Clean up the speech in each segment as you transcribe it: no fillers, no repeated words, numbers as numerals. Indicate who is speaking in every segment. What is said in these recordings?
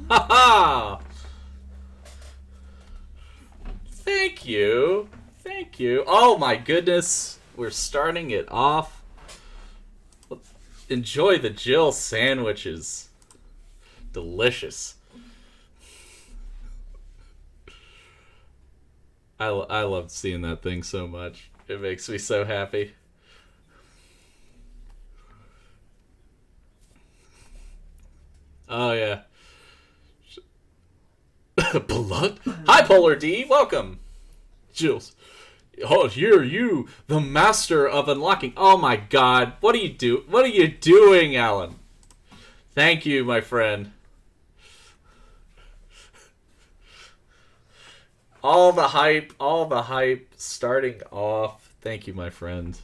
Speaker 1: Ha ha! Thank you. Thank you. Oh my goodness. We're starting it off. Enjoy the Jill sandwiches. Delicious. I love seeing that thing so much. It makes me so happy. Oh yeah. Blood? Hi Polar D, welcome. Jules. Oh, here you, the master of unlocking. Oh my god. What are you do? What are you doing, Alan? Thank you, my friend. All the hype starting off. Thank you, my friend.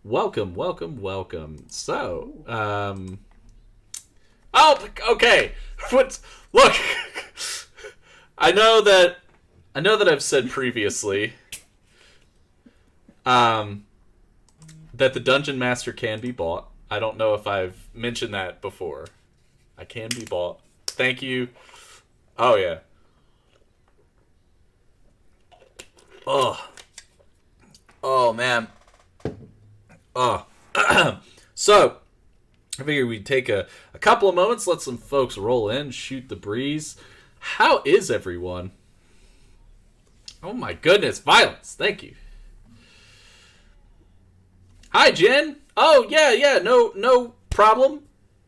Speaker 1: Welcome, welcome, welcome. So, oh, okay. What? Look, I know that I've said previously, that the Dungeon Master can be bought. I don't know if I've mentioned that before. I can be bought. Thank you. Oh yeah. Oh. Oh man. Oh. So, I figured we'd take a couple of moments, let some folks roll in, shoot the breeze. How is everyone? Oh my goodness, violence. Thank you. Hi, Jen. Oh, yeah, no problem.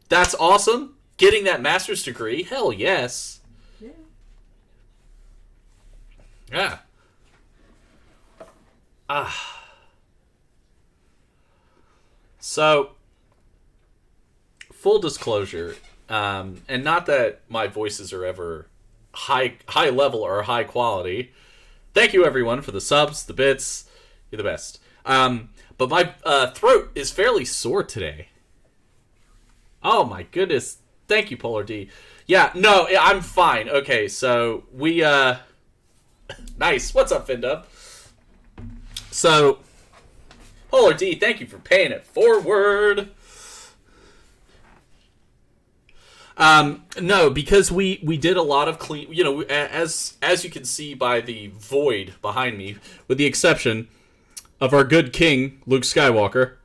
Speaker 1: That's awesome. Getting that master's degree. Hell yes.
Speaker 2: Yeah.
Speaker 1: Yeah. Ah. So, full disclosure, and not that my voices are ever high level or high quality. Thank you everyone for the subs, the bits. You're the best. But my throat is fairly sore today. Oh my goodness. Thank you, Polar D. Yeah, no, I'm fine. Okay, so we nice. What's up, Findub? So, Polar D, thank you for paying it forward. No, because we did a lot of clean, as you can see by the void behind me, with the exception of our good king, Luke Skywalker.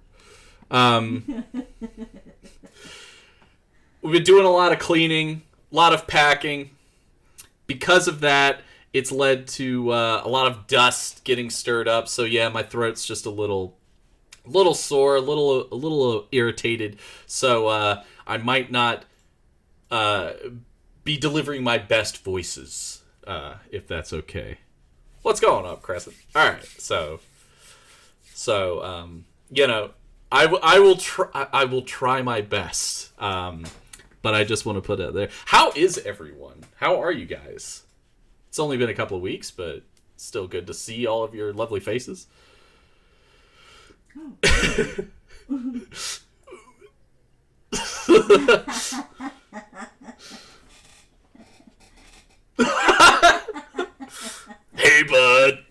Speaker 1: We've been doing a lot of cleaning, a lot of packing. Because of that, it's led to a lot of dust getting stirred up. So yeah, my throat's just a little sore, a little irritated. So I might not be delivering my best voices, if that's okay. What's going on, Crescent? All right, so I will try my best. But I just want to put it out there. How is everyone? How are you guys? It's only been a couple of weeks, but still good to see all of your lovely faces. Hey, bud.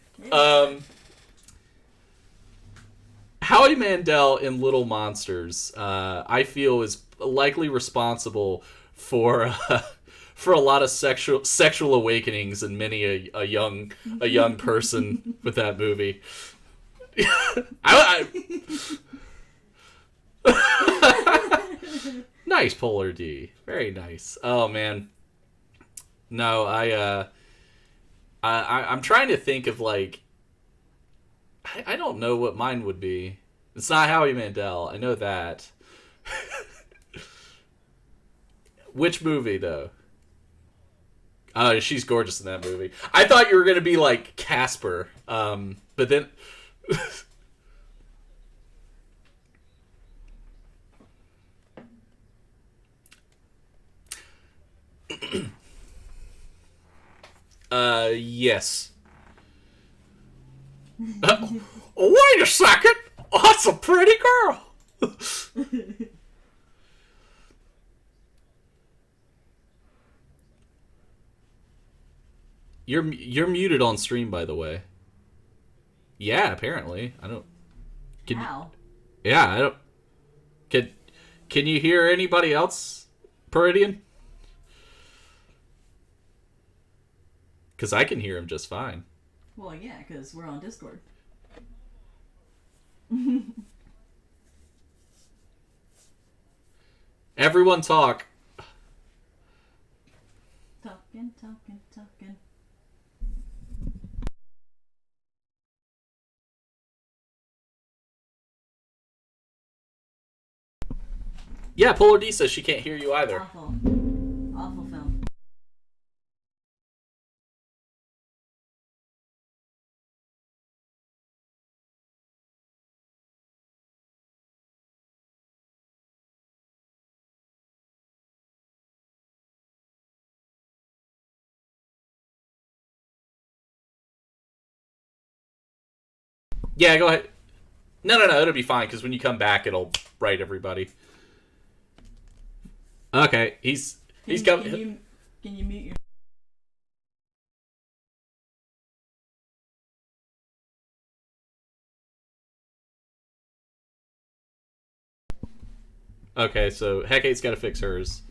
Speaker 1: Howie Mandel in Little Monsters, I feel, is likely responsible for a lot of sexual awakenings in many a young person with that movie. Nice, Polar D. Very nice. Oh man. No, I'm trying to think of like. I don't know what mine would be. It's not Howie Mandel. I know that. Which movie, though? She's gorgeous in that movie. I thought you were going to be like Casper. But then... yes. Wait a second! That's a pretty girl! You're muted on stream, by the way. Yeah, apparently. I don't...
Speaker 2: How?
Speaker 1: Yeah, I don't... Can you hear anybody else, Peridian? Because I can hear him just fine.
Speaker 2: Well, yeah, because we're on Discord.
Speaker 1: Everyone talk.
Speaker 2: Talking.
Speaker 1: Yeah, Polar D says she can't hear you either.
Speaker 2: Awful film.
Speaker 1: Yeah, go ahead. No, it'll be fine, because when you come back, it'll write everybody. Okay, he's coming.
Speaker 2: Can you mute your...
Speaker 1: Okay, so Hecate's got to fix hers.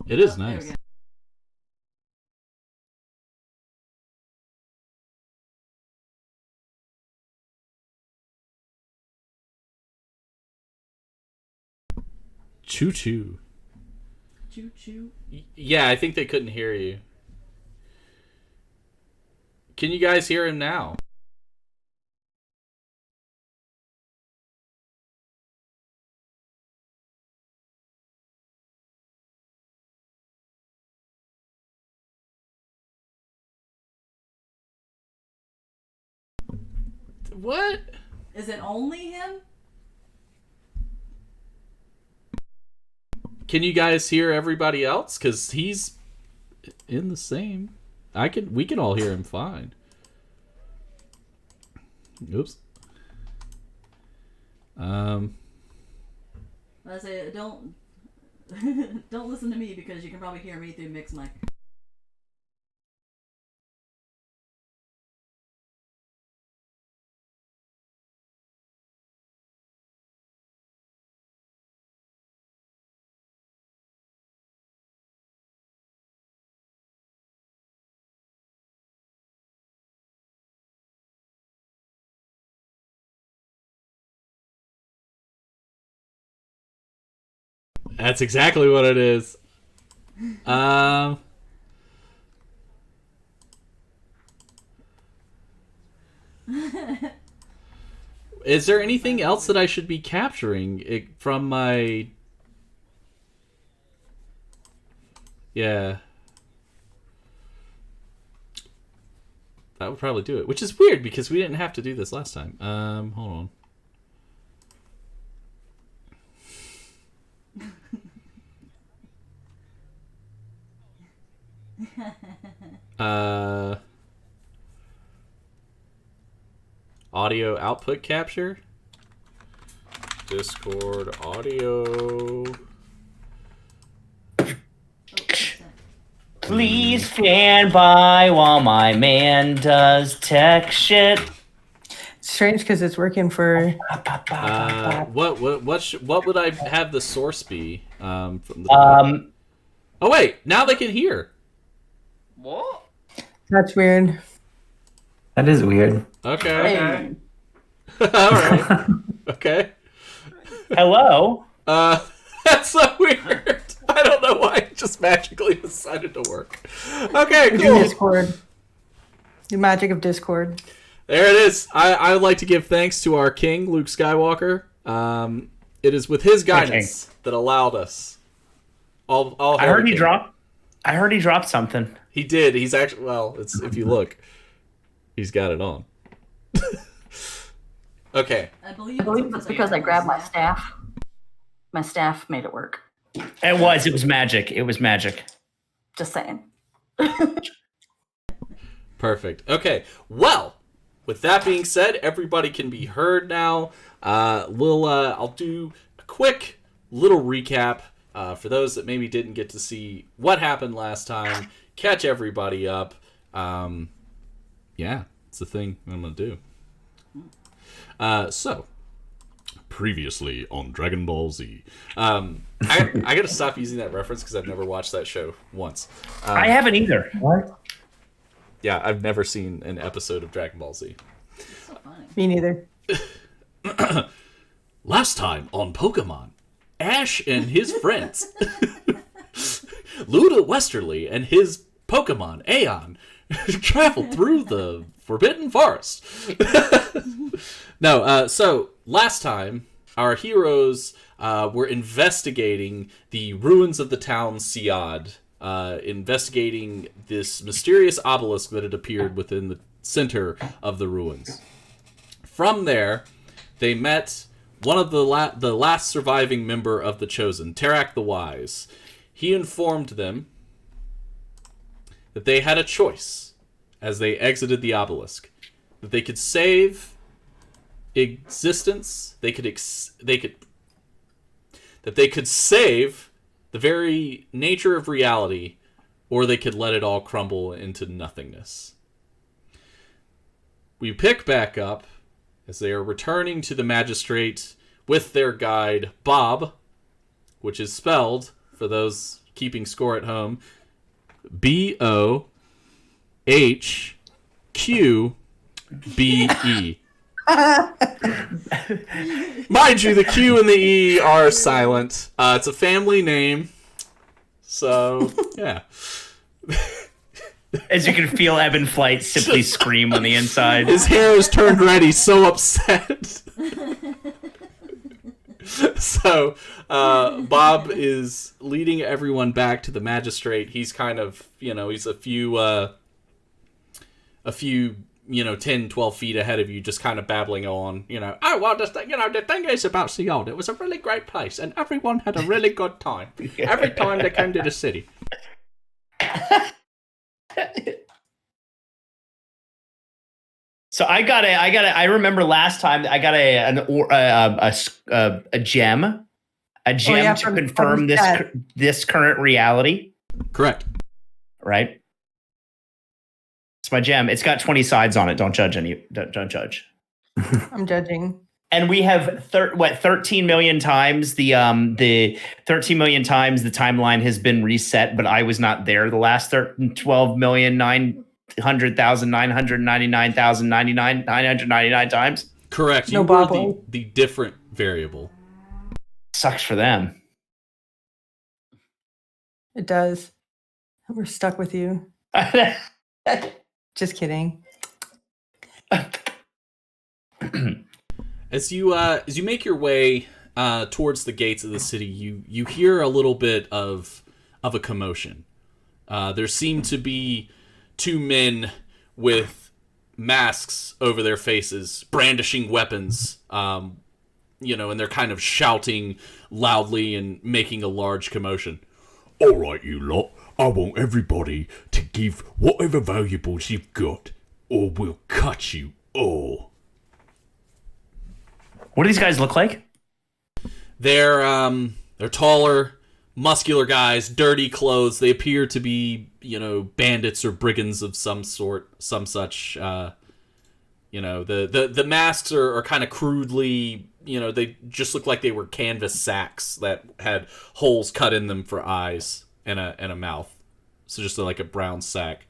Speaker 1: It is nice. Choo choo.
Speaker 2: Choo choo.
Speaker 1: Yeah, I think they couldn't hear you. Can you guys hear him now? What?
Speaker 2: Is it only him?
Speaker 1: Can you guys hear everybody else? Because he's in the same. We can all hear him fine. Oops.
Speaker 2: I say don't listen to me, because you can probably hear me through mixed mic.
Speaker 1: That's exactly what it is. Is there anything else that I should be capturing from my... Yeah. That would probably do it. Which is weird, because we didn't have to do this last time. Hold on. Audio output capture. Discord audio.
Speaker 3: Please stand by while my man does tech shit.
Speaker 4: Strange, because it's working for.
Speaker 1: What would I have the source be? From the Oh wait, now they can hear.
Speaker 3: What?
Speaker 4: That's weird.
Speaker 5: That is weird.
Speaker 1: Okay. All right. Okay.
Speaker 3: Hello.
Speaker 1: That's so weird. I don't know why it just magically decided to work. Okay, cool.
Speaker 4: Discord. The magic of Discord.
Speaker 1: There it is. I would like to give thanks to our king, Luke Skywalker. It is with his guidance that allowed us.
Speaker 3: I heard he dropped something.
Speaker 1: He did. He's actually, well, it's if you look, he's got it on. Okay.
Speaker 2: I believe
Speaker 6: it's because I grabbed my staff. My staff made it work.
Speaker 3: It was magic. It was magic.
Speaker 6: Just saying.
Speaker 1: Perfect. Okay. Well, with that being said, everybody can be heard now. I'll do a quick little recap for those that maybe didn't get to see what happened last time. Catch everybody up. Yeah, it's the thing I'm gonna do. So, previously on Dragon Ball Z. I gotta stop using that reference because I've never watched that show once.
Speaker 3: I haven't either.
Speaker 5: What?
Speaker 1: Yeah, I've never seen an episode of Dragon Ball Z.
Speaker 2: So funny.
Speaker 4: Me neither.
Speaker 1: Last time on Pokemon, Ash and his friends, Luda Westerly and his Pokemon, Aeon, traveled through the Forbidden Forest. No, so last time, our heroes were investigating the ruins of the town Siad, investigating this mysterious obelisk that had appeared within the center of the ruins. From there, they met one of the last surviving member of the Chosen, Tarak the Wise. He informed them that they had a choice as they exited the obelisk, that they could save existence, that they could save the very nature of reality, or they could let it all crumble into nothingness. We pick back up as they are returning to the magistrate with their guide, Bob, which is spelled, for those keeping score at home, Bohqbe. Mind you, the Q and the E are silent. It's a family name. So, yeah.
Speaker 3: As you can feel, Evan Flight simply scream on the inside.
Speaker 1: His hair is turned red. He's so upset. So, Bob is leading everyone back to the magistrate. He's kind of, he's a few, 10, 12 feet ahead of you, just kind of babbling on, oh, well, the thing is about Seoul, it was a really great place, and everyone had a really good time. Every time they came to the city.
Speaker 3: So I remember last time I got a gem, to confirm this current reality.
Speaker 1: Correct.
Speaker 3: Right. It's my gem. It's got 20 sides on it. Don't judge Don't judge.
Speaker 4: I'm judging.
Speaker 3: And we have 13 million times the 13 million times the timeline has been reset, but I was not there the last 12,900,999,999 times.
Speaker 1: Correct.
Speaker 4: No
Speaker 1: You were
Speaker 4: bobble.
Speaker 1: the different variable.
Speaker 3: Sucks for them.
Speaker 4: It does. We're stuck with you. Just kidding.
Speaker 1: As you make your way towards the gates of the city, you hear a little bit of a commotion. There seem to be two men with masks over their faces, brandishing weapons, and they're kind of shouting loudly and making a large commotion.
Speaker 7: All right, you lot. I want everybody to give whatever valuables you've got, or we'll cut you all.
Speaker 3: What do these guys look like?
Speaker 1: They're taller, muscular guys, dirty clothes. They appear to be, bandits or brigands of some sort, some such. The masks are kind of crudely, they just look like they were canvas sacks that had holes cut in them for eyes and a mouth. So just like a brown sack.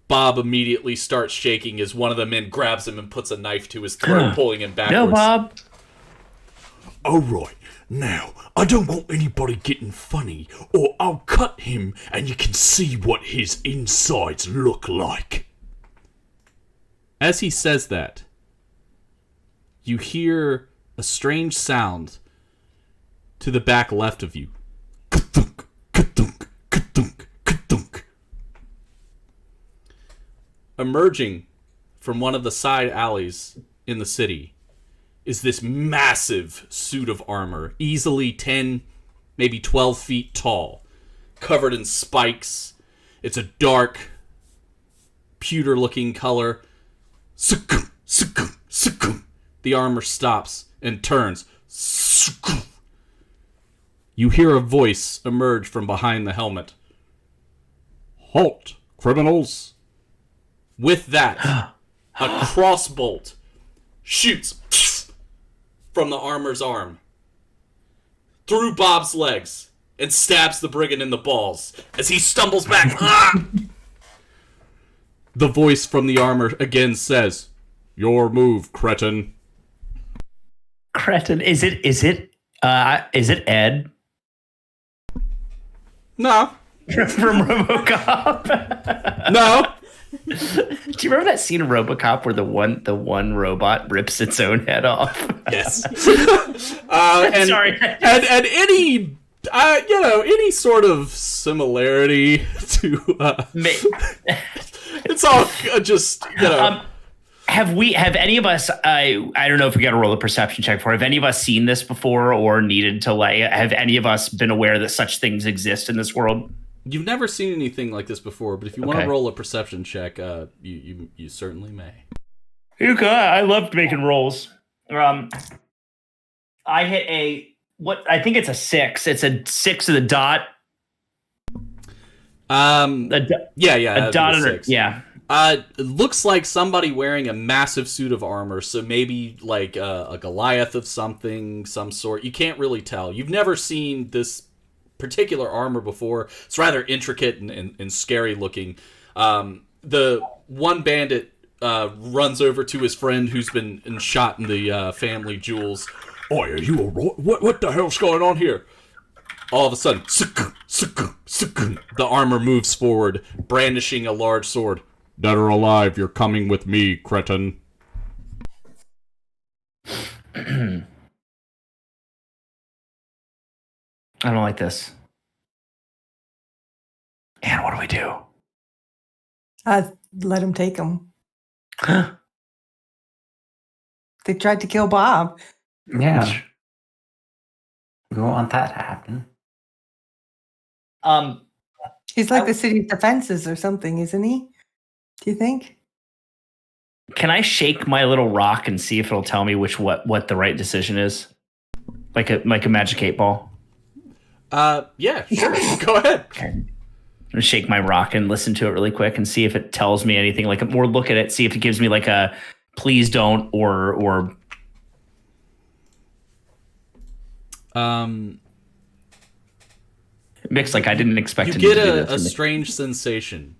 Speaker 1: Bob immediately starts shaking as one of the men grabs him and puts a knife to his throat, pulling him backwards.
Speaker 3: No, Bob.
Speaker 7: All right, now, I don't want anybody getting funny, or I'll cut him and you can see what his insides look like.
Speaker 1: As he says that, you hear a strange sound to the back left of you.
Speaker 7: Ka-thunk, ka-thunk, ka-thunk, ka-thunk.
Speaker 1: Emerging from one of the side alleys in the city is this massive suit of armor, easily 10, maybe 12 feet tall, covered in spikes. It's a dark, pewter-looking color.
Speaker 7: Sukum, sukum, sukum.
Speaker 1: The armor stops and turns. You hear a voice emerge from behind the helmet.
Speaker 7: Halt, criminals.
Speaker 1: With that, a crossbolt shoots from the armor's arm through Bob's legs and stabs the brigand in the balls as he stumbles back. The voice from the armor again says, "Your move, cretin."
Speaker 3: Cretin. Is it Ed
Speaker 1: No.
Speaker 3: from RoboCop?
Speaker 1: No.
Speaker 3: Do you remember that scene of RoboCop where the one robot rips its own head off?
Speaker 1: Yes. And,
Speaker 3: Sorry.
Speaker 1: And any any sort of similarity to it's all just
Speaker 3: Have any of us? I don't know if we got to roll a perception check for. Have any of us seen this before or needed to have any of us been aware that such things exist in this world?
Speaker 1: You've never seen anything like this before, but if you want to roll a perception check, you certainly may.
Speaker 3: You could. I loved making rolls. I hit I think it's a 6. It's a 6 of the dot.
Speaker 1: Yeah,
Speaker 3: a dot and
Speaker 1: 6.
Speaker 3: Yeah.
Speaker 1: It looks like somebody wearing a massive suit of armor, so maybe like a Goliath of some sort. You can't really tell. You've never seen this particular armor before. It's rather intricate and scary looking. The one bandit runs over to his friend who's been shot in the family jewels.
Speaker 7: Oi, are you alright? What the hell's going on here?
Speaker 1: All of a sudden, the armor moves forward, brandishing a large sword. Dead or alive, you're coming with me, cretin.
Speaker 3: I don't like this. And what do we do?
Speaker 4: Let him take him. They tried to kill Bob.
Speaker 5: Yeah. We don't want that to happen.
Speaker 4: He's like the city's defenses or something, isn't he? Do you think?
Speaker 3: Can I shake my little rock and see if it'll tell me what the right decision is? Like a magic 8-ball?
Speaker 1: Yeah, sure. Go ahead.
Speaker 3: Okay. I'm gonna shake my rock and listen to it really quick and see if it tells me anything. Like, more look at it, see if it gives me like a please don't or mix. Like, I didn't expect
Speaker 1: you
Speaker 3: it
Speaker 1: get
Speaker 3: to do this.
Speaker 1: a strange sensation.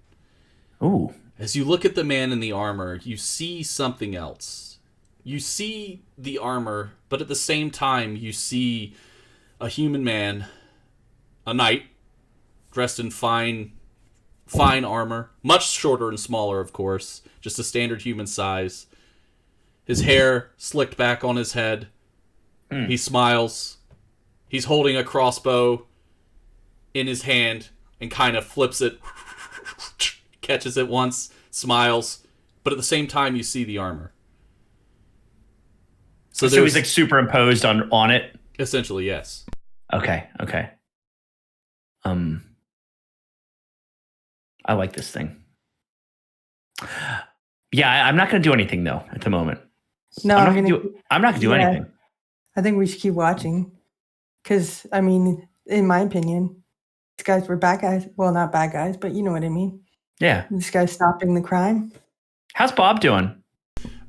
Speaker 3: Ooh.
Speaker 1: As you look at the man in the armor, you see something else. You see the armor, but at the same time, you see a human man, a knight, dressed in fine armor, much shorter and smaller, of course, just a standard human size. His hair slicked back on his head. He smiles. He's holding a crossbow in his hand and kind of flips it, catches it once, smiles, but at the same time you see the armor.
Speaker 3: So he's like superimposed on it?
Speaker 1: Essentially, yes.
Speaker 3: Okay. I like this thing. Yeah, I'm not going to do anything though at the moment.
Speaker 4: No,
Speaker 3: I'm not going to do anything.
Speaker 4: I think we should keep watching. Because, I mean, in my opinion, these guys were bad guys. Well, not bad guys, but you know what I mean.
Speaker 3: Yeah.
Speaker 4: This guy's stopping the crime.
Speaker 3: How's Bob doing?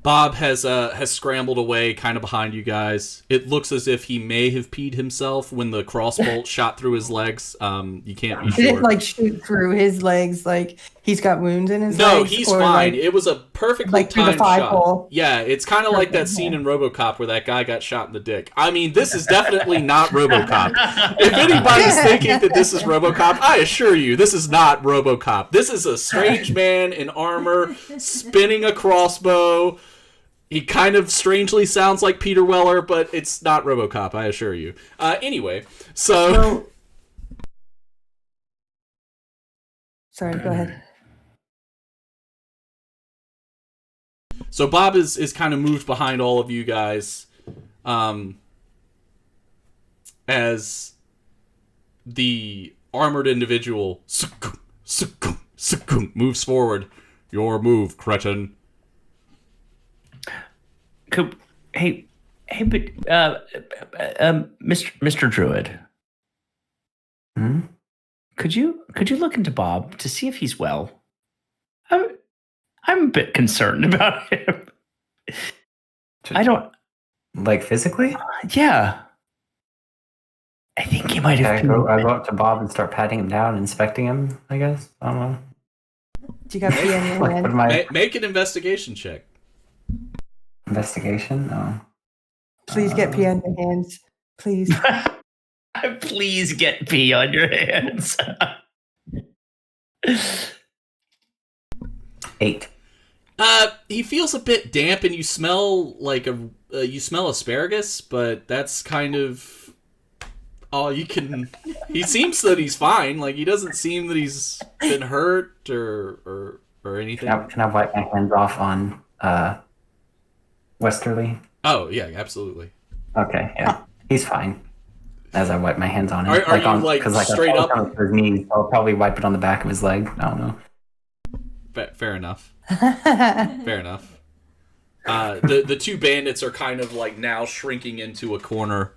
Speaker 1: Bob has scrambled away kind of behind you guys. It looks as if he may have peed himself when the crossbolt shot through his legs. You can't be sure.
Speaker 4: Did it like shoot through his legs? Like he's got wounds in his legs?
Speaker 1: No, he's fine. It was a perfectly
Speaker 4: through the
Speaker 1: timed
Speaker 4: five
Speaker 1: shot.
Speaker 4: hole.
Speaker 1: Yeah, it's kind of like that scene in RoboCop where that guy got shot in the dick. I mean, this is definitely not RoboCop. If anybody's thinking that this is RoboCop, I assure you, this is not RoboCop. This is a strange man in armor spinning a crossbow. He kind of strangely sounds like Peter Weller, but it's not RoboCop, I assure you. Anyway, so
Speaker 4: Sorry, go ahead.
Speaker 1: So Bob is kind of moved behind all of you guys, as the armored individual moves forward. Your move, cretin.
Speaker 3: Hey, but Mr. Druid, could you look into Bob to see if he's well? I'm I'm a bit concerned about him. I don't
Speaker 5: like physically.
Speaker 3: Yeah, I think he might have
Speaker 5: I
Speaker 3: been.
Speaker 5: go up to Bob and start patting him down, inspecting him. I guess I don't know.
Speaker 4: Do you got pee on your
Speaker 5: Like,
Speaker 4: hand?
Speaker 5: what am I
Speaker 1: Make an investigation check.
Speaker 5: investigation? No.
Speaker 4: Please get pee on your hands. Please.
Speaker 3: Please get pee on your hands.
Speaker 5: 8.
Speaker 1: He feels a bit damp, and you smell like you smell asparagus, but that's kind of all you can. He seems that he's fine. Like, he doesn't seem that he's been hurt or anything.
Speaker 5: Can I wipe my hands off on Westerly?
Speaker 1: Oh yeah, absolutely.
Speaker 5: Okay, yeah, he's fine. As I wipe my hands on him,
Speaker 1: Are you straight up?
Speaker 5: On his knees, I'll probably wipe it on the back of his leg. I don't know.
Speaker 1: Fair enough. Fair enough. The two bandits are kind of like now shrinking into a corner.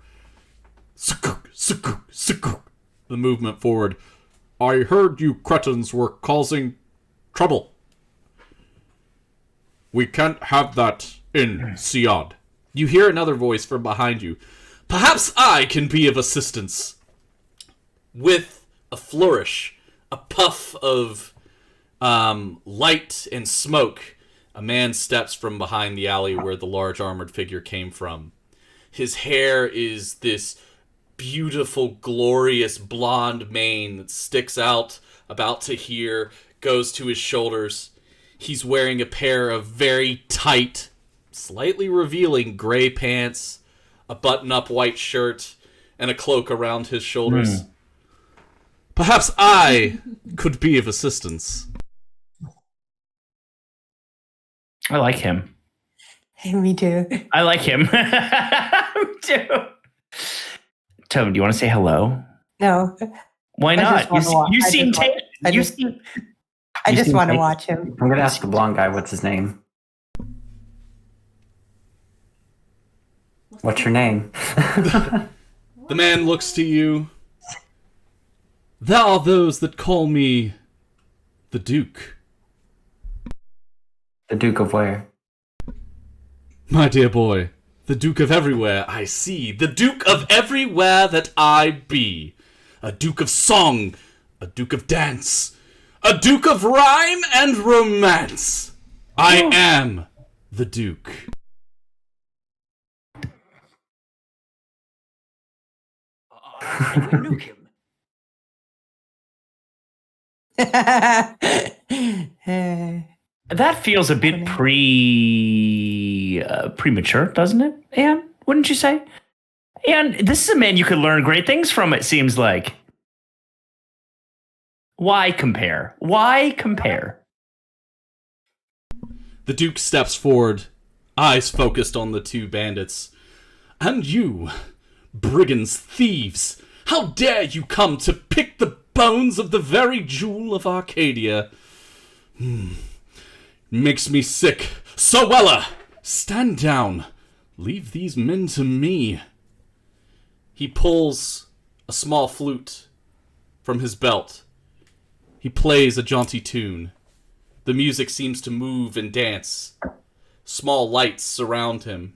Speaker 1: The movement forward. I heard you cretins were causing trouble. We can't have that in Siad. You hear another voice from behind you. Perhaps I can be of assistance. With a flourish, a puff of light and smoke, a man steps from behind the alley where the large armored figure came from. His hair is this beautiful, glorious blonde mane that sticks out about to here, goes to his shoulders. He's wearing a pair of very tight, slightly revealing gray pants, a button-up white shirt, and a cloak around his shoulders. Perhaps I could be of assistance.
Speaker 3: I like him.
Speaker 4: Me too.
Speaker 3: I like him. Me too. Tone, do you want to say hello?
Speaker 4: No.
Speaker 3: Why
Speaker 4: I
Speaker 3: not?
Speaker 4: just wanna
Speaker 3: You
Speaker 4: wa- I
Speaker 3: seem
Speaker 4: just wa- I
Speaker 3: you
Speaker 4: just-
Speaker 3: seem.
Speaker 4: I just
Speaker 3: seem
Speaker 4: want to
Speaker 3: taken.
Speaker 4: watch him.
Speaker 5: I'm gonna ask the blonde guy what's his name. What's your name?
Speaker 1: The man looks to you. There are those that call me the Duke.
Speaker 5: The Duke of where?
Speaker 1: My dear boy, the Duke of everywhere I see, the Duke of everywhere that I be. A Duke of song, a Duke of dance, a Duke of rhyme and romance. I am the Duke.
Speaker 3: Nuke him. That feels a bit premature, doesn't it, Anne? Wouldn't you say? And this is a man you could learn great things from, it seems like. Why compare? Why compare?
Speaker 1: The Duke steps forward, eyes focused on the two bandits. And you, brigands, thieves, how dare you come to pick the bones of the very jewel of Arcadia? Makes me sick. Sowella, stand down. Leave these men to me. He pulls a small flute from his belt. He plays a jaunty tune. The music seems to move and dance. Small lights surround him.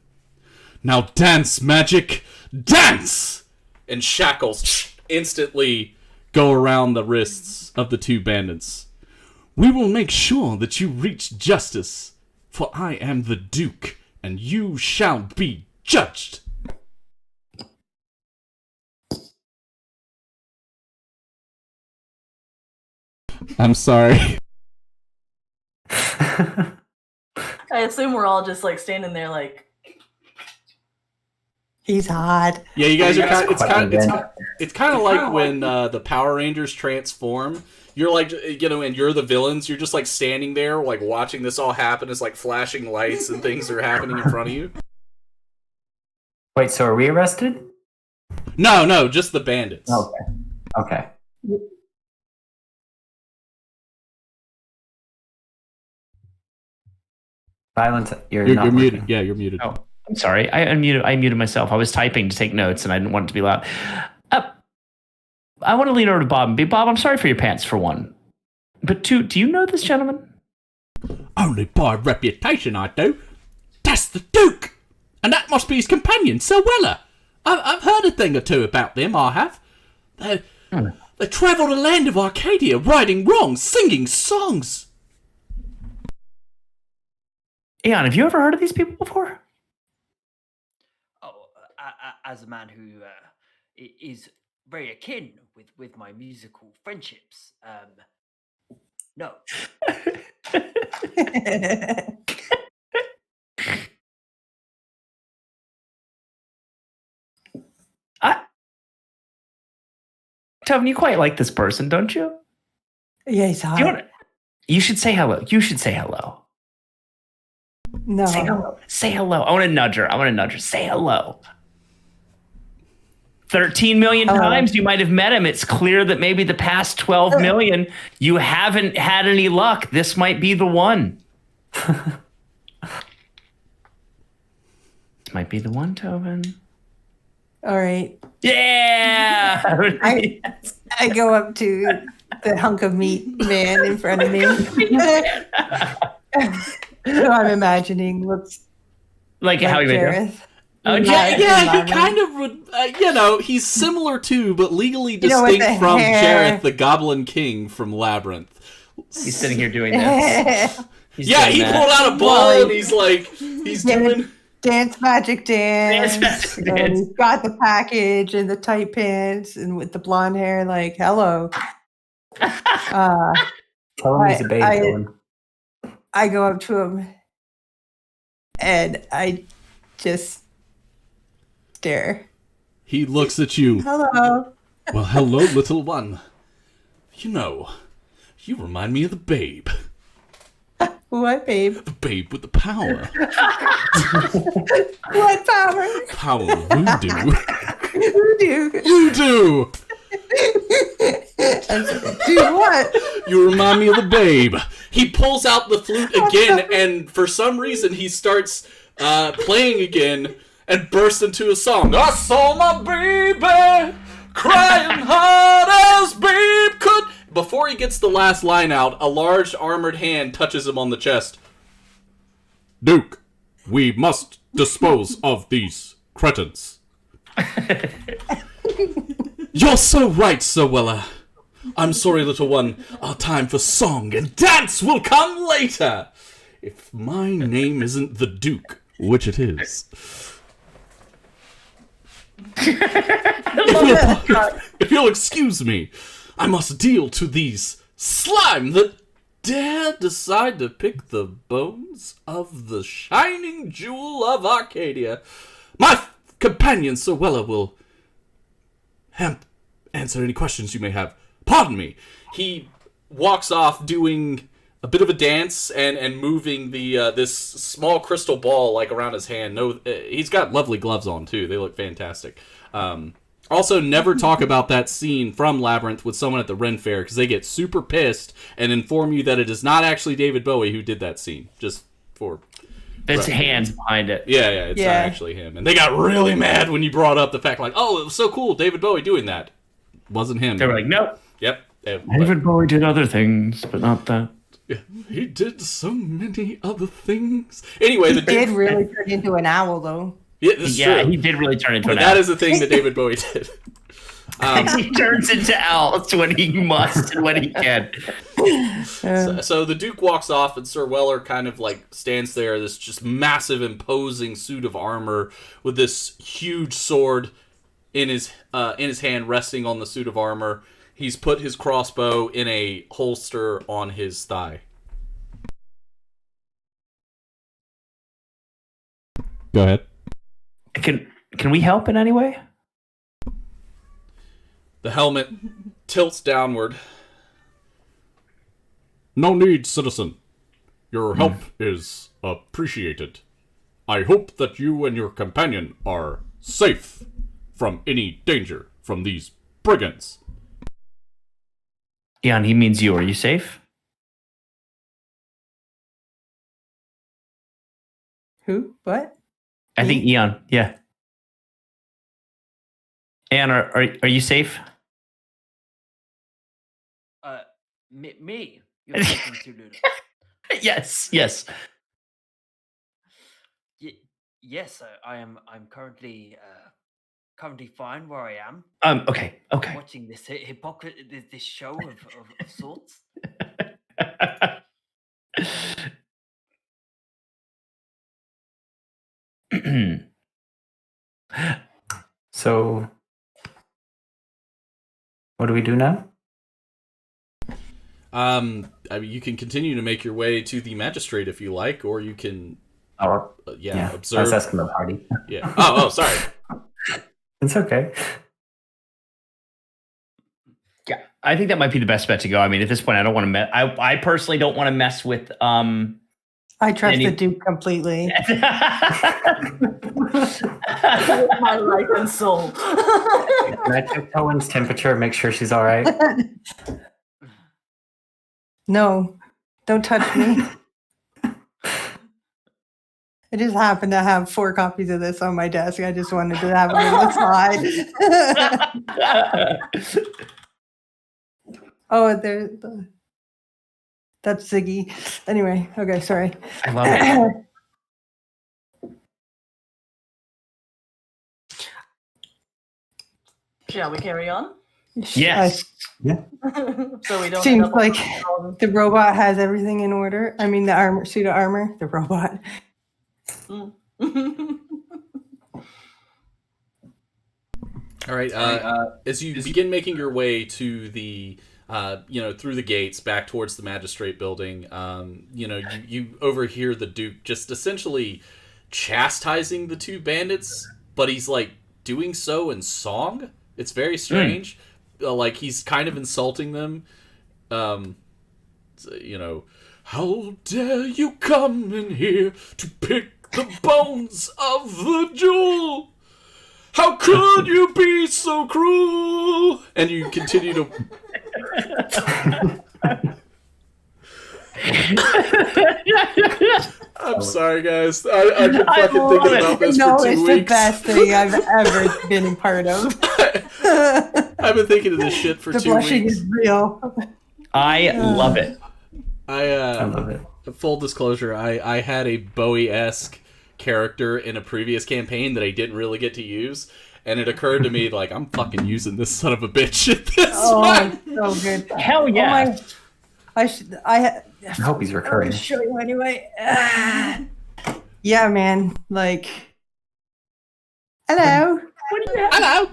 Speaker 1: Now dance, magic! Dance! And shackles instantly go around the wrists of the two bandits. We will make sure that you reach justice, for I am the Duke, and you shall be judged. I'm sorry.
Speaker 2: I assume we're all just like standing there like
Speaker 4: He's hot.
Speaker 1: Yeah, you guys are
Speaker 5: That's
Speaker 1: kind.
Speaker 5: quite a
Speaker 1: It's kind of like when the Power Rangers transform. You're like, and you're the villains. You're just like standing there, like watching this all happen. It's like flashing lights and things are happening in front of you.
Speaker 5: Wait, so are we arrested?
Speaker 1: No, just the bandits.
Speaker 5: Okay. Silence. You're not
Speaker 1: muted.
Speaker 5: working.
Speaker 1: Yeah, you're muted.
Speaker 3: Oh, I'm sorry. I muted myself. I was typing to take notes, and I didn't want it to be loud. I want to lean over to Bob and be, Bob, I'm sorry for your pants, for one. But two, do you know this gentleman?
Speaker 7: Only by reputation, I do. That's the Duke! And that must be his companion, Sir Weller. I've heard a thing or two about them, I have. They travel the land of Arcadia, righting wrongs, singing songs.
Speaker 3: Eon, have you ever heard of these people before?
Speaker 8: Oh, as a man who is very akin with my musical friendships, no.
Speaker 3: Tobin, you quite like this person, don't you?
Speaker 4: Yeah, he's hot.
Speaker 3: You should say hello. You should say hello.
Speaker 4: No.
Speaker 3: Say hello. Say hello. I want to nudge her. Say hello. 13 million times you might have met him. It's clear that maybe the past 12 million you haven't had any luck. This might be the one. This might be the one, Tobin.
Speaker 4: All right.
Speaker 3: Yeah.
Speaker 4: I go up to the hunk of meat man in front of me. So I'm imagining looks
Speaker 3: like how you made him.
Speaker 1: Oh, yeah, he kind of would, he's similar to, but legally distinct from Jareth, the Goblin King from Labyrinth.
Speaker 3: He's sitting here doing this.
Speaker 1: He pulled out a ball and he's doing...
Speaker 4: Dance magic dance.
Speaker 3: Dance.
Speaker 4: He's got the package and the tight pants and with the blonde hair, like, hello.
Speaker 5: Tell him he's a babe.
Speaker 4: I go up to him and I just stare.
Speaker 7: He looks at you.
Speaker 4: Hello.
Speaker 7: Well, hello, little one. You remind me of the babe.
Speaker 4: What, babe?
Speaker 7: The babe with the power.
Speaker 4: What power?
Speaker 7: Power voodoo.
Speaker 4: Voodoo. Do what?
Speaker 7: You remind me of the babe.
Speaker 1: He pulls out the flute again, and for some reason he starts playing again and bursts into a song. I saw my baby crying hard as babe could. Before he gets the last line out, a large armored hand touches him on the chest.
Speaker 7: Duke, we must dispose of these cretins.
Speaker 1: You're so right, Sir Weller. I'm sorry, little one. Our time for song and dance will come later. If my name isn't the Duke, which it is. If you'll excuse me, I must deal to these slime that dare decide to pick the bones of the shining jewel of Arcadia. My companion, Sir Weller, will answer any questions you may have. Pardon me. He walks off doing a bit of a dance and moving the this small crystal ball like around his hand. He's got lovely gloves on too. They look fantastic. Also, never talk about that scene from Labyrinth with someone at the Ren Fair because they get super pissed and inform you that it is not actually David Bowie who did that scene. Just for
Speaker 3: there's hands behind it.
Speaker 1: Yeah, it's not actually him. And they got really mad when you brought up the fact like, oh, it was so cool, David Bowie doing that. Wasn't him.
Speaker 3: They were like, nope.
Speaker 1: Yep.
Speaker 3: David Bowie did other things, but not that.
Speaker 1: Yeah, he did so many other things. Anyway,
Speaker 4: he did really turn into an owl, though.
Speaker 1: Yeah, that's true.
Speaker 3: He did really turn into an owl.
Speaker 1: That is the thing that David Bowie did.
Speaker 3: He turns into owls when he must and when he can.
Speaker 1: So the Duke walks off, and Sir Weller kind of like stands there, this just massive, imposing suit of armor with this huge sword in his hand, resting on the suit of armor. He's put his crossbow in a holster on his thigh.
Speaker 7: Go ahead.
Speaker 3: Can we help in any way?
Speaker 1: The helmet tilts downward.
Speaker 7: No need, citizen. Your help is appreciated. I hope that you and your companion are safe from any danger from these brigands.
Speaker 3: Eon, he means you. Are you safe?
Speaker 4: Who? What?
Speaker 3: I think Eon. Yeah. Eon, are you safe?
Speaker 8: Me? You're talking to
Speaker 3: Yes, yes.
Speaker 8: Yes, I'm currently fine where I am.
Speaker 3: Okay.
Speaker 8: Watching this this show of sorts.
Speaker 5: So, what do we do now?
Speaker 1: I mean, you can continue to make your way to the magistrate if you like, or you can,
Speaker 5: Oh, I
Speaker 1: observe.
Speaker 5: was asking the party.
Speaker 1: Yeah. Oh, sorry.
Speaker 5: It's okay.
Speaker 3: Yeah, I think that might be the best bet to go. I mean, at this point, I don't want to I personally don't want to mess with
Speaker 4: I trust the Duke completely.
Speaker 2: With my life and soul.
Speaker 5: Can I check Cohen's temperature and make sure she's all right?
Speaker 4: No, don't touch me. I just happen to have 4 copies of this on my desk. I just wanted to have them in the slide. Oh, that's Ziggy. Anyway, okay, sorry.
Speaker 3: I love it.
Speaker 2: Shall we carry on?
Speaker 3: Yes.
Speaker 2: So we don't.
Speaker 4: Seems
Speaker 2: end up
Speaker 4: like
Speaker 2: on-
Speaker 4: the robot has everything in order. I mean, the armor, suit of armor, the robot.
Speaker 1: All right. As you begin making your way to the, through the gates back towards the magistrate building, you overhear the Duke just essentially chastising the 2 bandits, but he's like doing so in song. It's very strange. Like he's kind of insulting them. How dare you come in here to pick the bones of the jewel? How could you be so cruel? And you continue to... I'm sorry, guys. I've been fucking thinking about this
Speaker 4: No,
Speaker 1: for 2
Speaker 4: it's
Speaker 1: weeks.
Speaker 4: the best thing I've ever been a part of.
Speaker 1: I've been thinking of this shit for
Speaker 4: The
Speaker 1: 2
Speaker 4: blushing
Speaker 1: weeks.
Speaker 4: is real.
Speaker 3: I love it.
Speaker 5: I love it.
Speaker 1: Full disclosure, I had a Bowie-esque character in a previous campaign that I didn't really get to use, and it occurred to me, like, I'm fucking using this son of a bitch at this one.
Speaker 4: So good.
Speaker 3: Hell yeah.
Speaker 4: I
Speaker 5: hope he's recurring.
Speaker 4: I'll show you anyway. Yeah, man. Like, hello.
Speaker 3: What do you have?
Speaker 1: Hello!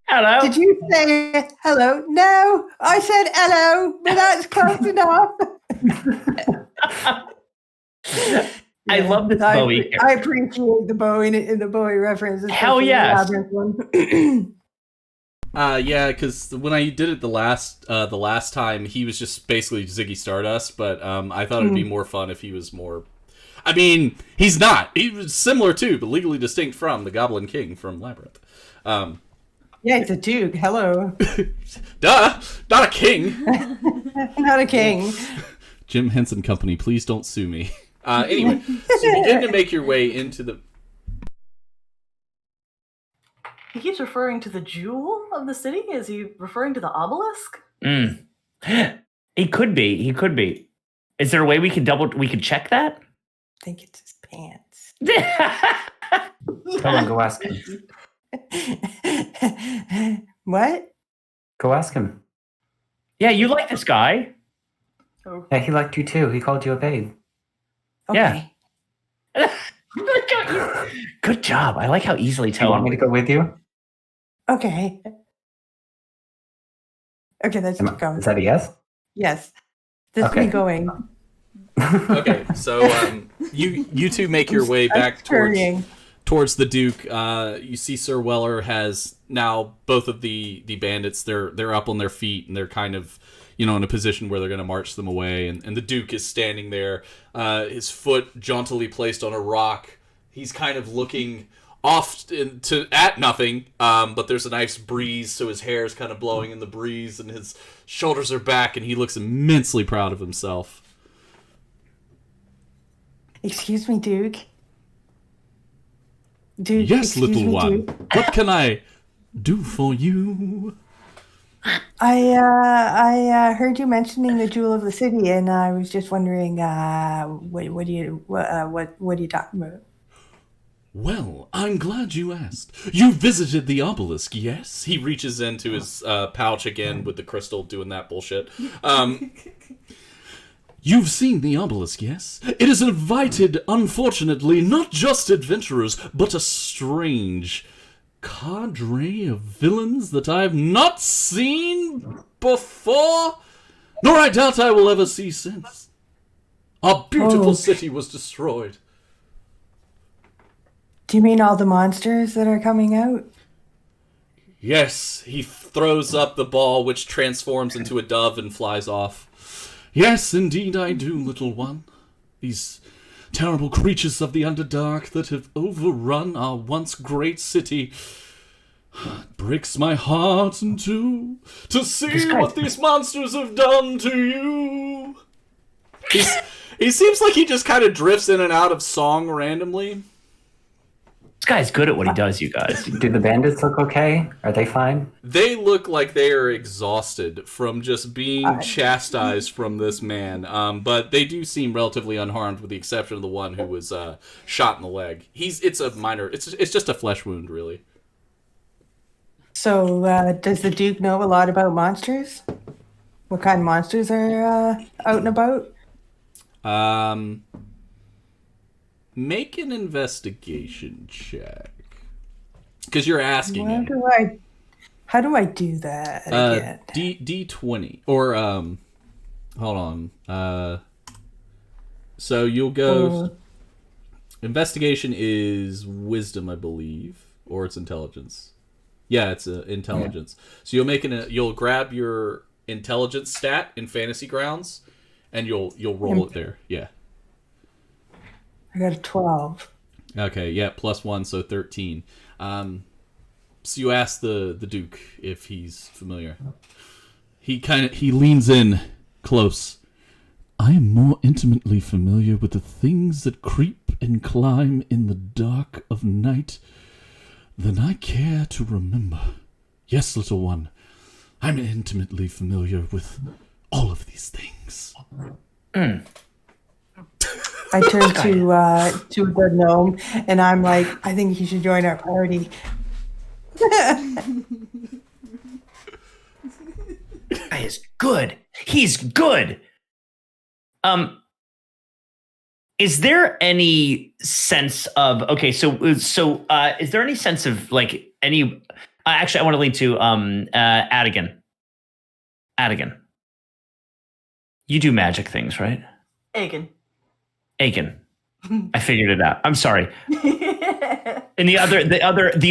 Speaker 3: Hello.
Speaker 4: Did you say hello? No, I said hello, but that's close enough.
Speaker 3: I love this Bowie.
Speaker 4: I appreciate the Bowie reference.
Speaker 3: Hell
Speaker 4: especially
Speaker 3: yeah.
Speaker 4: the Labyrinth one.
Speaker 1: Yeah, because when I did it the last time, he was just basically Ziggy Stardust, but I thought it'd be more fun if he was more... I mean, he's not. He was similar to, but legally distinct from, the Goblin King from Labyrinth.
Speaker 4: Yeah, it's a duke. Hello.
Speaker 1: Duh! Not a king!
Speaker 4: Not a king.
Speaker 1: Jim Henson Company, please don't sue me. Anyway, so you begin to make your way into the...
Speaker 2: He keeps referring to the jewel of the city. Is he referring to the obelisk?
Speaker 3: He could be. He could be. Is there a way we can check that?
Speaker 4: I think it's his pants.
Speaker 5: Come on, go ask him.
Speaker 4: What?
Speaker 5: Go ask him.
Speaker 3: Yeah, you like this guy.
Speaker 5: Yeah, he liked you too. He called you a babe.
Speaker 4: Okay.
Speaker 3: Yeah. Good job. I like how easily
Speaker 5: Do you want me to go with you?
Speaker 4: Okay. Okay, let's keep going.
Speaker 5: Is that a yes?
Speaker 4: Yes. This
Speaker 5: Okay.
Speaker 4: me going.
Speaker 1: Okay, so you two make your way back towards the Duke. You see Sir Weller has now both of the bandits. They're up on their feet and they're kind of in a position where they're going to march them away. And the Duke is standing there, his foot jauntily placed on a rock. He's kind of looking off at nothing, but there's a nice breeze, so his hair is kind of blowing in the breeze, and his shoulders are back, and he looks immensely proud of himself.
Speaker 4: Excuse me, Duke. Duke.
Speaker 1: Yes,
Speaker 4: excuse
Speaker 1: little
Speaker 4: me,
Speaker 1: one.
Speaker 4: Duke.
Speaker 1: What can I do for you?
Speaker 4: I heard you mentioning the jewel of the city, and I was just wondering, what are you talking about?
Speaker 1: Well, I'm glad you asked. You visited the obelisk, yes? He reaches into his pouch again with the crystal, doing that bullshit. You've seen the obelisk, yes? It has invited, unfortunately, not just adventurers, but a strange cadre of villains that I have not seen before, nor I doubt I will ever see since. Our beautiful city was destroyed.
Speaker 4: Do you mean all the monsters that are coming out?
Speaker 1: Yes, he throws up the ball, which transforms into a dove and flies off. Yes, indeed I do, little one. These terrible creatures of the Underdark that have overrun our once great city. It breaks my heart in two to see what these monsters have done to you. He seems like he just kind of drifts in and out of song randomly.
Speaker 3: This guy's good at what he does, you guys.
Speaker 5: Do the bandits look okay? Are they fine?
Speaker 1: They look like they are exhausted from just being chastised from this man, but they do seem relatively unharmed, with the exception of the one who was shot in the leg. It's a minor. It's just a flesh wound, really.
Speaker 4: So, does the Duke know a lot about monsters? What kind of monsters are out and about?
Speaker 1: Make an investigation check. Because you're asking him.
Speaker 4: How do I do that again?
Speaker 1: D20. Or, hold on. So you'll go... Investigation is wisdom, I believe. Or it's intelligence. Yeah, it's intelligence. Yeah. So you'll grab your intelligence stat in Fantasy Grounds, and you'll roll it there. Yeah.
Speaker 4: I got a 12.
Speaker 1: Okay, yeah, +1, so 13. So you ask the Duke if he's familiar. He leans in close. I am more intimately familiar with the things that creep and climb in the dark of night than I care to remember. Yes, little one, I'm intimately familiar with all of these things.
Speaker 4: I turn to the gnome, and I'm like, I think he should join our party.
Speaker 3: Guy is good. He's good. Is there any sense of is there any sense of like any? Actually, I want to lean to Adigan. Adigan, you do magic things, right?
Speaker 2: Aiken.
Speaker 3: I figured it out. I'm sorry. In the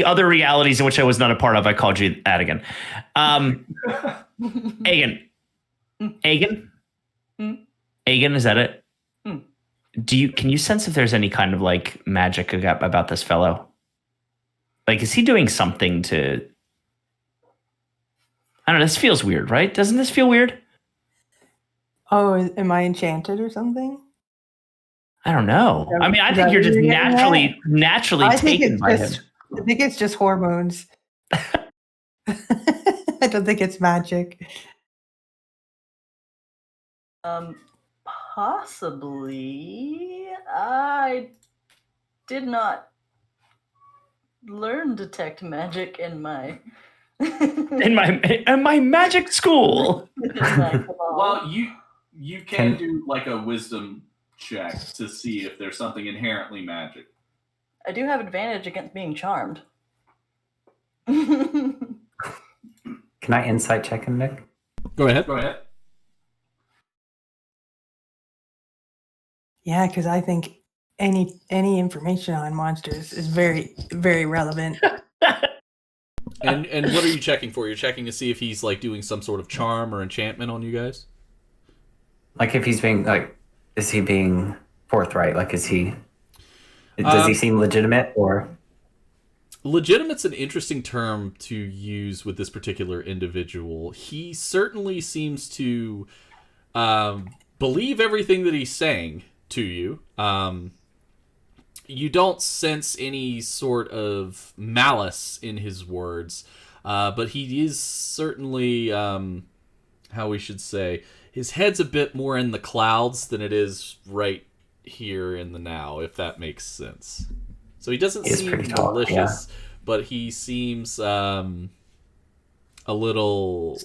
Speaker 3: other realities in which I was not a part of, I called you Adigan. Agan, is that it? Can you sense if there's any kind of like magic about this fellow? Like, is he doing something to? I don't know. This feels weird, right? Doesn't this feel weird?
Speaker 4: Oh, am I enchanted or something?
Speaker 3: I don't know. I mean, I think you're just naturally taken by him.
Speaker 4: I think it's just hormones. I don't think it's magic.
Speaker 2: Possibly. I did not learn detect magic in my
Speaker 3: in my magic school.
Speaker 1: Well, you can do like a wisdom check to see if there's something inherently magic.
Speaker 2: I do have advantage against being charmed.
Speaker 5: Can I insight check him, Nick?
Speaker 1: Go ahead.
Speaker 4: Yeah, because I think any information on monsters is very, very relevant.
Speaker 1: And what are you checking for? You're checking to see if he's like doing some sort of charm or enchantment on you guys?
Speaker 5: Like if he's being like, is he being forthright? Like does he seem legitimate or?
Speaker 1: Legitimate's an interesting term to use with this particular individual. He certainly seems to believe everything that he's saying to you. You don't sense any sort of malice in his words. but he is certainly, how we should say, his head's a bit more in the clouds than it is right here in the now, if that makes sense. So he doesn't
Speaker 5: He's
Speaker 1: seem
Speaker 5: pretty tall,
Speaker 1: malicious, but he seems a little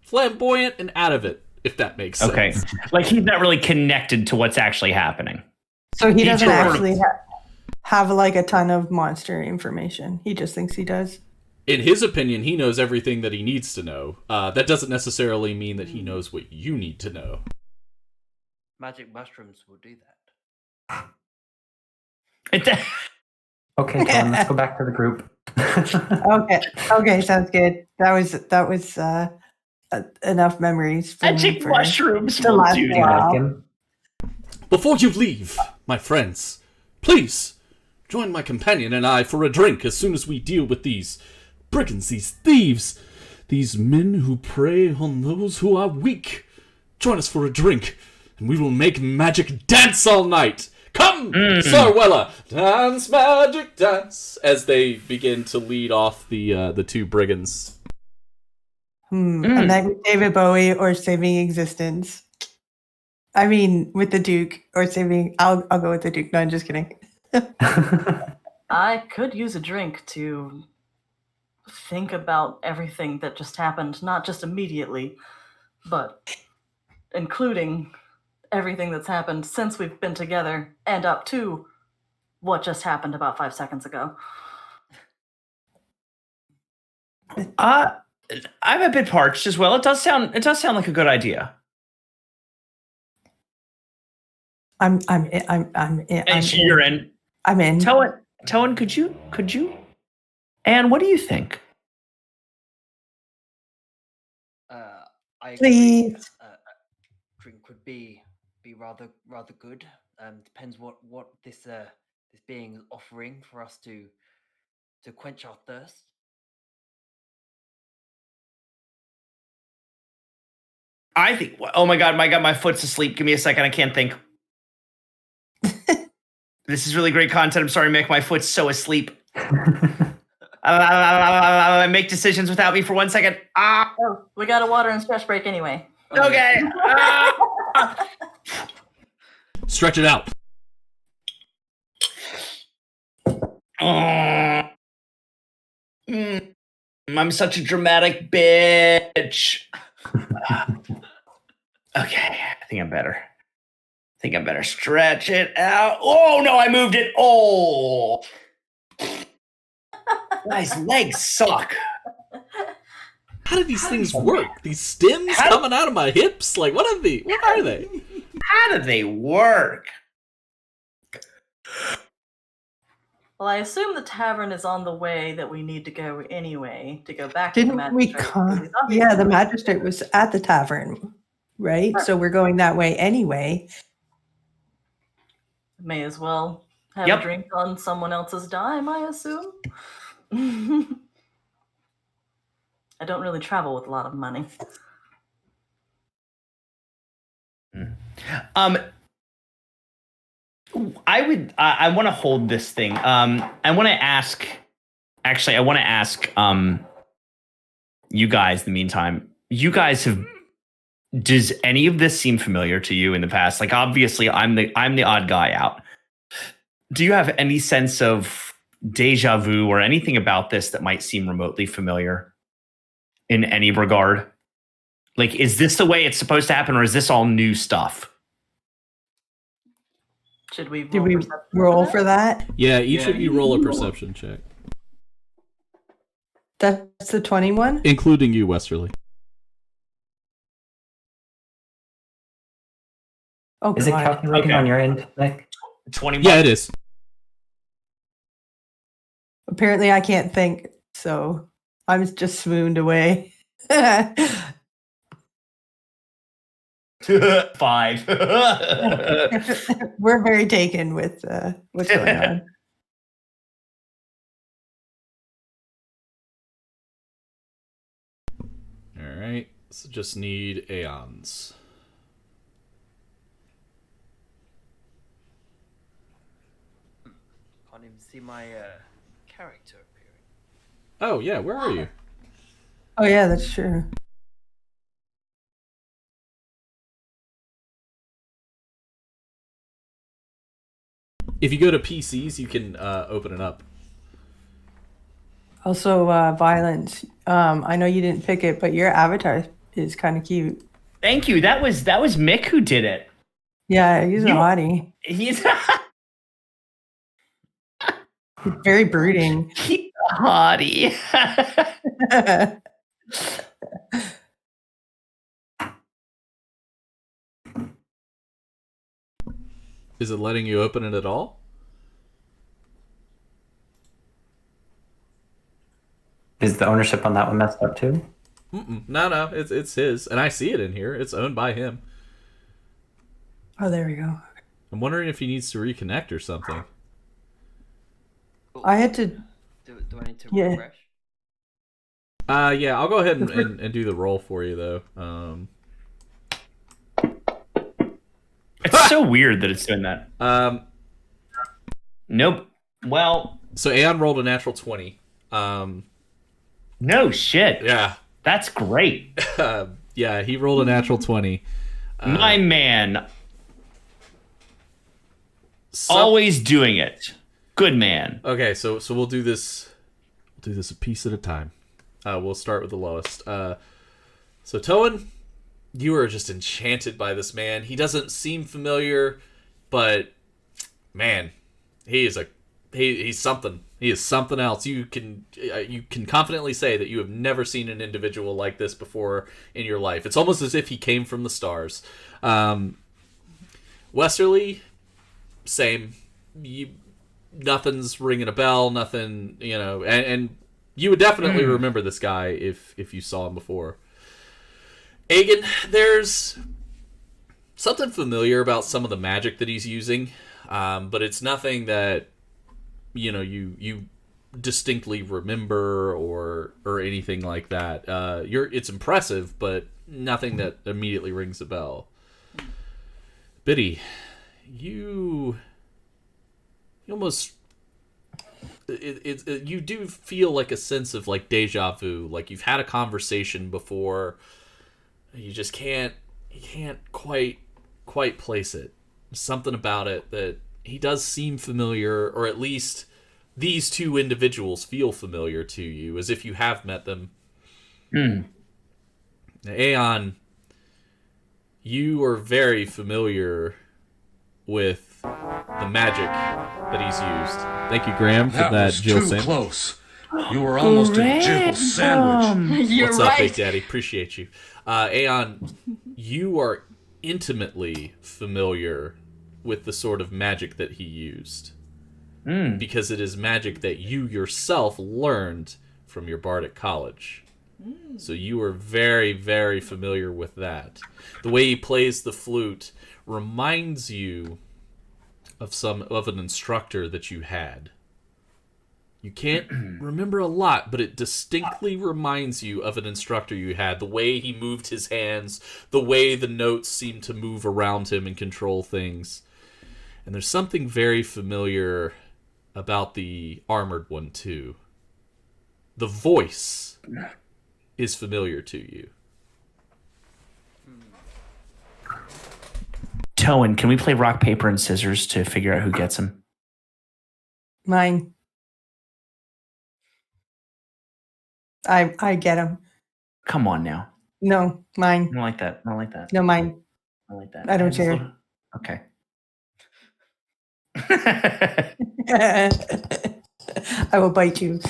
Speaker 1: flamboyant and out of it, if that makes sense.
Speaker 3: Okay. Like he's not really connected to what's actually happening.
Speaker 4: So he doesn't
Speaker 3: sort of-
Speaker 4: actually have like a ton of monster information. He just thinks he does.
Speaker 1: In his opinion, he knows everything that he needs to know. That doesn't necessarily mean that he knows what you need to know.
Speaker 8: Magic mushrooms will do that.
Speaker 5: Okay, Tom, let's go back to the group.
Speaker 4: Okay, sounds good. That was enough memories for me
Speaker 3: Magic
Speaker 4: for
Speaker 3: mushrooms
Speaker 4: to
Speaker 3: will
Speaker 4: last
Speaker 3: do
Speaker 4: a
Speaker 5: Do you
Speaker 3: that.
Speaker 5: like
Speaker 4: while.
Speaker 5: him?
Speaker 1: Before you leave, my friends, please join my companion and I for a drink as soon as we deal with these brigands, these thieves, these men who prey on those who are weak. Join us for a drink, and we will make magic dance all night. Come, Sir Weller, dance, magic dance, as they begin to lead off the two brigands.
Speaker 4: A night with David Bowie or Saving Existence. I mean, with the Duke or Saving. I'll go with the Duke. No, I'm just kidding.
Speaker 2: I could use a drink to think about everything that just happened, not just immediately, but including everything that's happened since we've been together and up to what just happened about 5 seconds ago.
Speaker 3: I'm a bit parched as well. It does sound like a good idea.
Speaker 4: I'm
Speaker 3: You're in.
Speaker 4: I'm in.
Speaker 3: Towen, could you? Anne, what do you think?
Speaker 8: I agree.
Speaker 4: Please.
Speaker 8: Drink would be rather good. Depends what this being is offering for us to quench our thirst.
Speaker 3: I think. Oh my god, my foot's asleep. Give me a second. I can't think. This is really great content. I'm sorry, Mick. My foot's so asleep. Make decisions without me for 1 second.
Speaker 2: Oh, we got a water and stretch break anyway.
Speaker 3: Okay.
Speaker 1: Stretch it out.
Speaker 3: I'm such a dramatic bitch. Okay, I think I'm better. Stretch it out. Oh no, I moved it. Oh, guys, legs suck.
Speaker 1: How do these things work? These stems coming out of my hips? Like, what are they?
Speaker 3: How do they work?
Speaker 2: Well, I assume the tavern is on the way that we need to go anyway, to go back to the
Speaker 4: Didn't we
Speaker 2: magistrate.
Speaker 4: come? Yeah, the magistrate was at the tavern, right? So we're going that way anyway.
Speaker 2: May as well have
Speaker 3: Yep.
Speaker 2: a drink on someone else's dime, I assume. I don't really travel with a lot of money.
Speaker 3: I want to hold this thing. I want to ask you guys in the meantime. You guys does any of this seem familiar to you in the past? Like, obviously I'm the odd guy out. Do you have any sense of deja vu or anything about this that might seem remotely familiar in any regard? Like, is this the way it's supposed to happen, or is this all new stuff?
Speaker 2: Should we
Speaker 4: Did we roll for that?
Speaker 1: Yeah, each of you roll a perception check.
Speaker 4: That's the 21?
Speaker 1: Including you, Westerly.
Speaker 4: Oh,
Speaker 5: Is it
Speaker 4: God.
Speaker 5: calculating on your end, Nick?
Speaker 3: 21.
Speaker 1: Yeah, it is.
Speaker 4: Apparently I can't think, so I'm just swooned away.
Speaker 3: 5.
Speaker 4: We're very taken with what's going on.
Speaker 1: All right. So just need aeons.
Speaker 8: Can't even see my character appearing.
Speaker 1: Oh yeah, where are you?
Speaker 4: Oh yeah, that's true.
Speaker 1: If you go to PCs, you can open it up.
Speaker 4: Also, violence. I know you didn't pick it, but your avatar is kind of cute.
Speaker 3: Thank you. That was Mick who did it.
Speaker 4: Yeah, he's a hottie.
Speaker 3: He's
Speaker 4: He's very brooding.
Speaker 3: he's a hottie.
Speaker 1: Is it letting you open it at all?
Speaker 5: Is the ownership on that one messed up too?
Speaker 1: No, it's his, and I see it in here. It's owned by him.
Speaker 4: Oh, there we go.
Speaker 1: I'm wondering if he needs to reconnect or something.
Speaker 4: I had to.
Speaker 8: Do I need to
Speaker 4: Yeah.
Speaker 8: refresh?
Speaker 1: Yeah, I'll go ahead and do the roll for you though.
Speaker 3: It's so weird that it's doing that. Nope. Well,
Speaker 1: So Aeon rolled a natural 20.
Speaker 3: no shit.
Speaker 1: Yeah.
Speaker 3: That's great.
Speaker 1: Yeah, he rolled a natural 20.
Speaker 3: My man,
Speaker 1: Some-
Speaker 3: always doing it. Good man.
Speaker 1: Okay, so we'll do this. We'll do this a piece at a time. We'll start with the lowest. So Toan, you are just enchanted by this man. He doesn't seem familiar, but man, he's something. He is something else. You can confidently say that you have never seen an individual like this before in your life. It's almost as if he came from the stars. Westerly, same. Nothing's ringing a bell. Nothing, and you would definitely remember this guy if you saw him before. Aegon, there's something familiar about some of the magic that he's using, but it's nothing that you distinctly remember or anything like that. It's impressive, but nothing that immediately rings a bell. Biddy, you almost you do feel like a sense of like deja vu, like you've had a conversation before. You just can't quite place it. There's something about it that he does seem familiar, or at least these two individuals feel familiar to you, as if you have met them. Aeon, you are very familiar with the magic that he's used. Thank you, Graham, for that
Speaker 9: was
Speaker 1: Jill
Speaker 9: too
Speaker 1: sandwich.
Speaker 9: close. You were almost a jibble sandwich.
Speaker 6: You're
Speaker 1: What's
Speaker 6: right.
Speaker 1: up, Big Daddy? Appreciate you. Aeon, you are intimately familiar with the sort of magic that he used. Because it is magic that you yourself learned from your bard at college. So you are very, very familiar with that. The way he plays the flute reminds you of an instructor that you had. You can't remember a lot, but it distinctly reminds you of an instructor you had. The way he moved his hands, the way the notes seemed to move around him and control things. And there's something very familiar about the armored one, too. The voice is familiar to you.
Speaker 3: Toan, can we play rock, paper, and scissors to figure out who gets him?
Speaker 4: Mine. I get him.
Speaker 3: Come on now.
Speaker 4: No, mine.
Speaker 3: I don't like that. I don't like that.
Speaker 4: No, mine.
Speaker 3: I don't like that.
Speaker 4: I don't
Speaker 3: just
Speaker 4: care.
Speaker 3: love- Okay.
Speaker 4: I will bite you.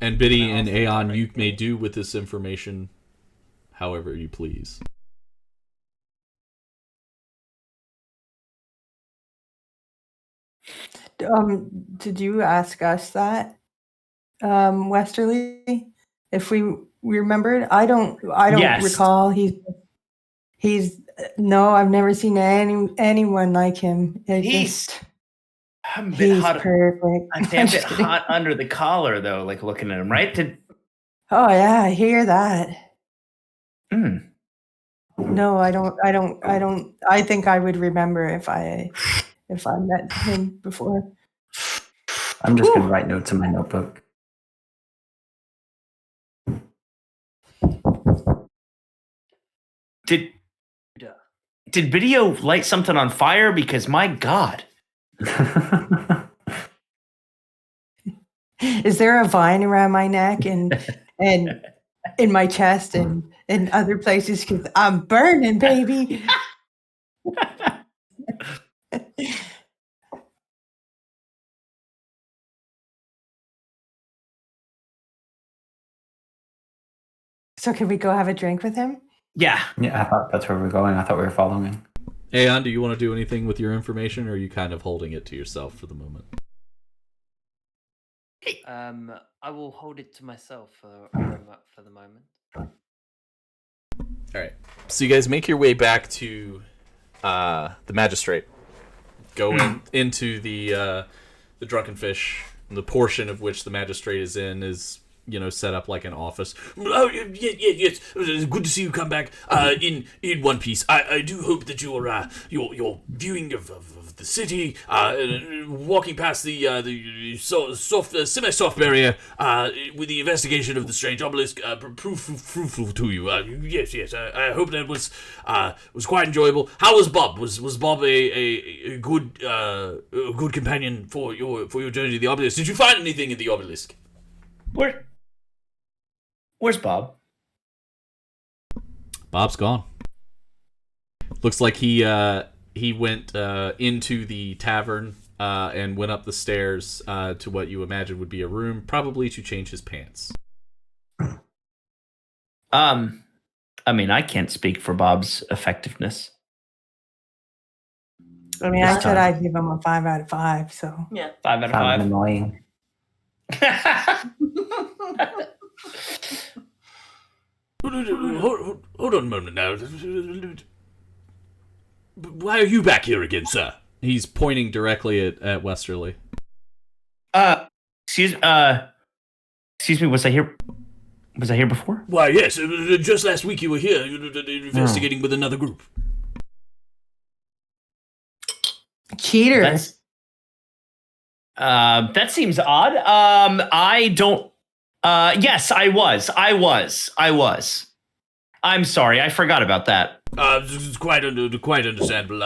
Speaker 1: And Biddy and Aeon, you may do with this information however you please.
Speaker 4: Did you ask us that, Westerly? If we remembered? I don't
Speaker 3: Yes.
Speaker 4: recall. He's no, I've never seen anyone like him.
Speaker 3: He's a bit
Speaker 4: He's
Speaker 3: hot.
Speaker 4: perfect.
Speaker 3: A damn bit hot under the collar, though. Like looking at him, right?
Speaker 4: Oh yeah, I hear that. No, I don't. I think I would remember if I met him before.
Speaker 5: I'm just going to write notes in my notebook.
Speaker 3: Did video light something on fire? Because my God.
Speaker 4: Is there a vine around my neck and in my chest and in other places? Because I'm burning, baby. So can we go have a drink with him?
Speaker 3: Yeah.
Speaker 5: Yeah, I thought that's where we're going. I thought we were following.
Speaker 1: Aeon, do you want to do anything with your information, or are you kind of holding it to yourself for the moment?
Speaker 8: I will hold it to myself for the moment.
Speaker 1: All right. So you guys make your way back to the magistrate. Go into the Drunken Fish. The portion of which the magistrate is in is, set up like an office.
Speaker 7: Oh, yes. Good to see you come back in one piece. I do hope that your viewing of the city, walking past the semi-soft barrier with the investigation of the strange obelisk, proved fruitful to you. Yes. I hope that was quite enjoyable. How was Bob? Was Bob a good companion for your journey to the obelisk? Did you find anything in the obelisk?
Speaker 3: Where's Bob?
Speaker 1: Bob's gone. Looks like he went into the tavern and went up the stairs to what you imagine would be a room, probably to change his pants.
Speaker 3: I mean, I can't speak for Bob's effectiveness.
Speaker 4: I mean, I said I'd give him a 5 out of 5. So
Speaker 2: Yeah.
Speaker 3: 5 out of
Speaker 5: Found
Speaker 3: 5.
Speaker 5: annoying.
Speaker 7: Hold on a moment now. Why are you back here again, sir?
Speaker 1: He's pointing directly at Westerly.
Speaker 3: Excuse me, was I here before?
Speaker 7: Why, yes. Just last week you were here investigating with another group.
Speaker 4: cheaters.
Speaker 3: That seems odd. I don't. Yes, I was. I'm sorry, I forgot about that.
Speaker 7: It's quite understandable.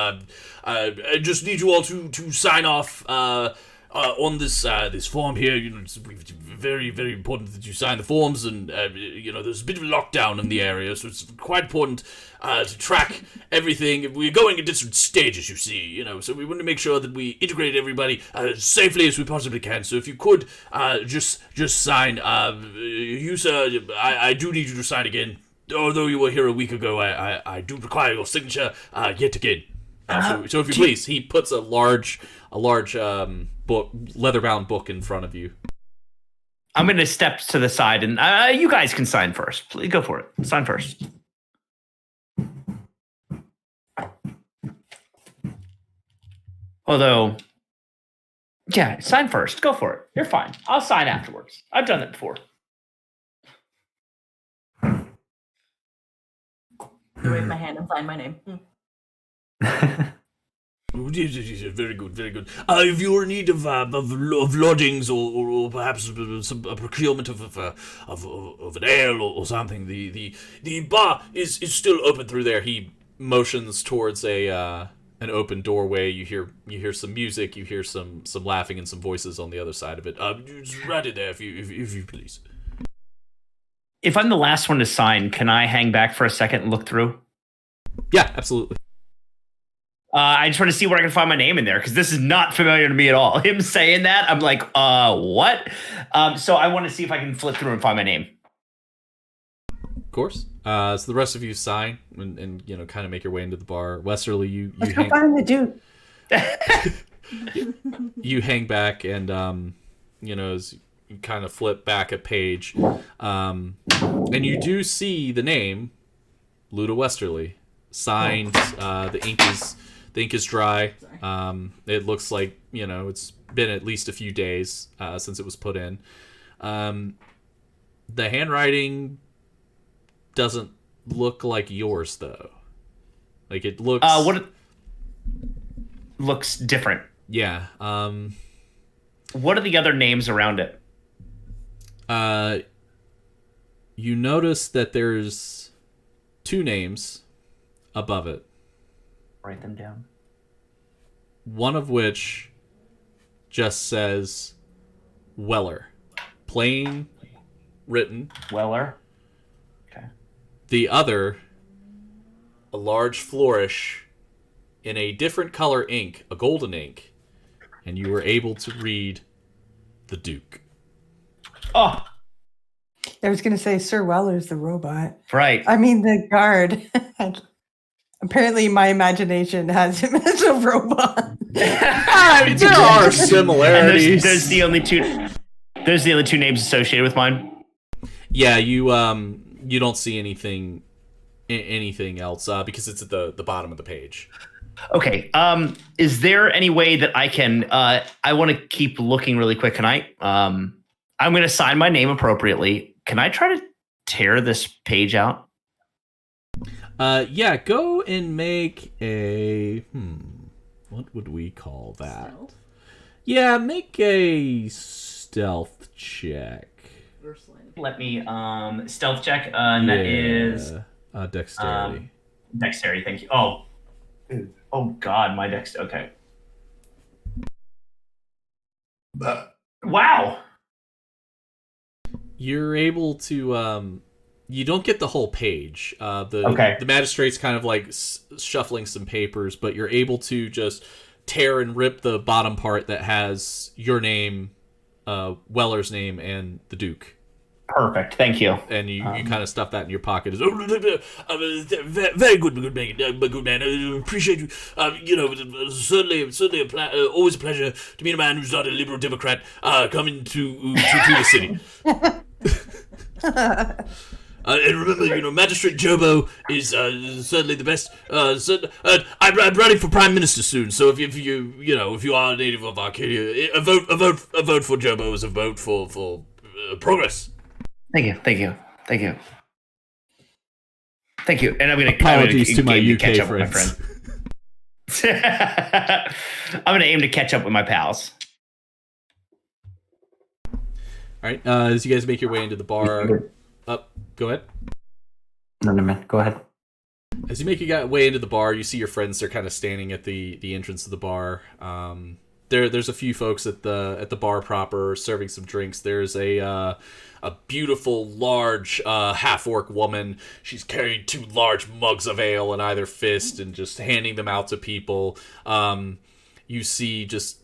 Speaker 7: I just need you all to sign off on this form here. It's very, very important that you sign the forms, and there's a bit of a lockdown in the area, so it's quite important to track everything. We're going at different stages, you see, so we want to make sure that we integrate everybody as safely as we possibly can. So if you could just sign, you sir, I do need you to sign again. Although you were here a week ago, I do require your signature yet again. So if you please, he puts a large book, leather-bound book in front of you.
Speaker 3: I'm going to step to the side, and you guys can sign first. Please go for it. Sign first. Although, yeah, sign first. Go for it. You're fine. I'll sign afterwards. I've done that before.
Speaker 2: Wave my hand and sign my name.
Speaker 7: Very good, very good. If you're in need of lodgings or perhaps some procurement of an ale or something, the bar is still open through there. He motions towards an open doorway. You hear some music. You hear some laughing and some voices on the other side of it. Just right in there, if you please.
Speaker 3: If I'm the last one to sign, can I hang back for a second and look through?
Speaker 1: Yeah, absolutely.
Speaker 3: I just want to see where I can find my name in there, because this is not familiar to me at all. Him saying that, I'm like, what? So I want to see if I can flip through and find my name.
Speaker 1: Of course. So the rest of you sign and kind of make your way into the bar. Westerly, you
Speaker 4: Let's go find the Duke.
Speaker 1: you hang back and as you kind of flip back a page, and you do see the name Luda Westerly signed. The ink is dry. It looks like it's been at least a few days since it was put in. The handwriting doesn't look like yours though. Like it looks.
Speaker 3: What looks different?
Speaker 1: Yeah.
Speaker 3: What are the other names around it?
Speaker 1: You notice that there's 2 names above it.
Speaker 3: Write them down.
Speaker 1: One of which just says Weller. Plain written.
Speaker 3: Weller. Okay.
Speaker 1: The other, a large flourish in a different color ink, a golden ink, and you were able to read the Duke.
Speaker 3: Oh,
Speaker 4: I was going to say Sir Weller's the robot.
Speaker 3: right.
Speaker 4: I mean, the guard. Apparently, my imagination has him as a robot.
Speaker 1: I mean, there are similarities.
Speaker 3: And there's the only two. There's the only 2 names associated with mine.
Speaker 1: Yeah, you don't see anything else because it's at the bottom of the page.
Speaker 3: Okay. Is there any way that I can? I want to keep looking really quick. Can I? I'm going to sign my name appropriately. Can I try to tear this page out?
Speaker 1: Yeah, go and make a what would we call that?
Speaker 2: Stealth?
Speaker 1: Yeah, make a stealth check.
Speaker 3: Let me stealth check. And that is
Speaker 1: dexterity.
Speaker 3: dexterity. Thank you. Oh God, my dexterity. Okay. Wow.
Speaker 1: You're able to you don't get the whole page. The magistrate's kind of like shuffling some papers, but you're able to just tear and rip the bottom part that has your name, Weller's name, and the Duke.
Speaker 3: Perfect. Thank you.
Speaker 1: And you kind of stuff that in your pocket. Very good man. I appreciate you. Certainly always a pleasure to meet a man who's not a liberal Democrat coming to the city. And remember, Magistrate Jobo is certainly the best. I'm running for Prime Minister soon, so if you are a native of Arcadia, a vote for Jobo is a vote for progress.
Speaker 3: Thank you. And I'm gonna
Speaker 1: apologies to my UK
Speaker 3: catch up
Speaker 1: friends.
Speaker 3: With my friends. I'm gonna aim to catch up with my pals.
Speaker 1: All right. As you guys make your way into the bar, go ahead.
Speaker 5: No, man. Go ahead.
Speaker 1: As you make your way into the bar, you see your friends are kind of standing at the entrance of the bar. There's a few folks at the bar proper serving some drinks. There's a beautiful, large half-orc woman. She's carrying 2 large mugs of ale in either fist and just handing them out to people. You see just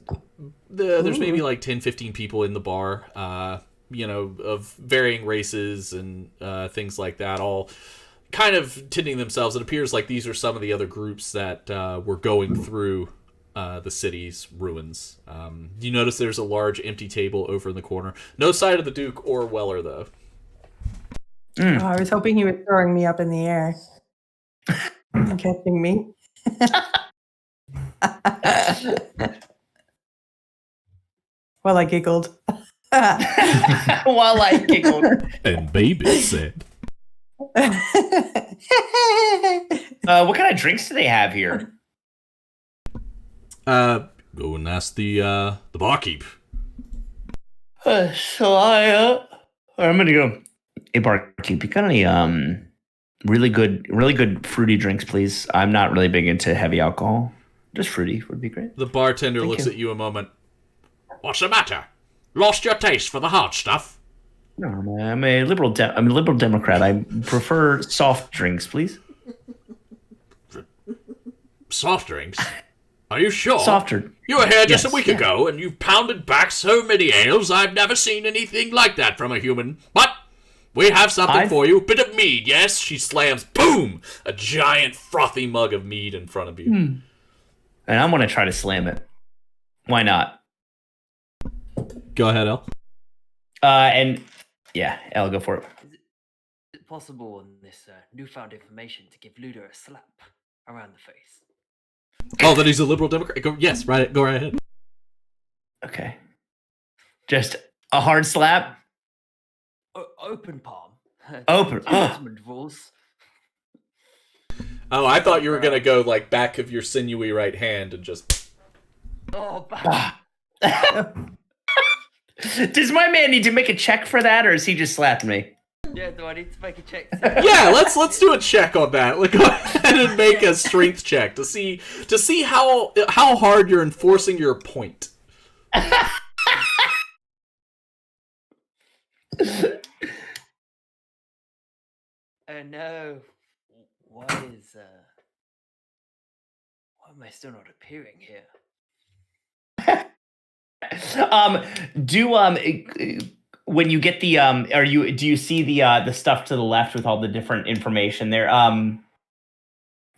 Speaker 1: there's maybe like 10, 15 people in the bar, of varying races and things like that, all kind of tending themselves. It appears like these are some of the other groups that were going through the city's ruins. You notice there's a large empty table over in the corner. No sign of the Duke or Weller, though.
Speaker 4: Oh, I was hoping he was throwing me up in the air and catching me. Well, I giggled.
Speaker 3: While I giggled.
Speaker 1: And baby said.
Speaker 3: What kind of drinks do they have here?
Speaker 1: Go and ask the barkeep.
Speaker 3: I'm gonna go. Hey, barkeep, you got any really good fruity drinks, please? I'm not really big into heavy alcohol. Just fruity would be great.
Speaker 1: The bartender looks at you a moment. What's the matter? Lost your taste for the hard stuff?
Speaker 3: No, I'm a liberal Democrat. I prefer soft drinks, please.
Speaker 1: Soft drinks? Are you sure?
Speaker 3: Softer.
Speaker 1: You were here just a week ago, and you've pounded back so many ales, I've never seen anything like that from a human. But we have something for you. Bit of mead, yes? She slams, boom, a giant frothy mug of mead in front of you.
Speaker 3: And I'm going to try to slam it. Why not?
Speaker 1: Go ahead, El.
Speaker 3: El, go for it.
Speaker 8: Is it possible on this newfound information to give Ludo a slap around the face?
Speaker 1: Oh, that he's a liberal Democrat? Yes, right. Go right ahead.
Speaker 3: Okay. Just a hard slap?
Speaker 8: Open palm.
Speaker 3: Open.
Speaker 8: Gentleman rules.
Speaker 1: Oh, I thought you were gonna go like back of your sinewy right hand and just.
Speaker 8: Oh, back.
Speaker 3: Does my man need to make a check for that, or is he just slapped me?
Speaker 8: Yeah, do I need to make a check?
Speaker 1: Yeah, let's do a check on that. Like, go ahead and make a strength check to see how hard you're enforcing your point.
Speaker 8: Oh no. Why am I still not appearing here?
Speaker 3: When you get the do you see the stuff to the left with all the different information there?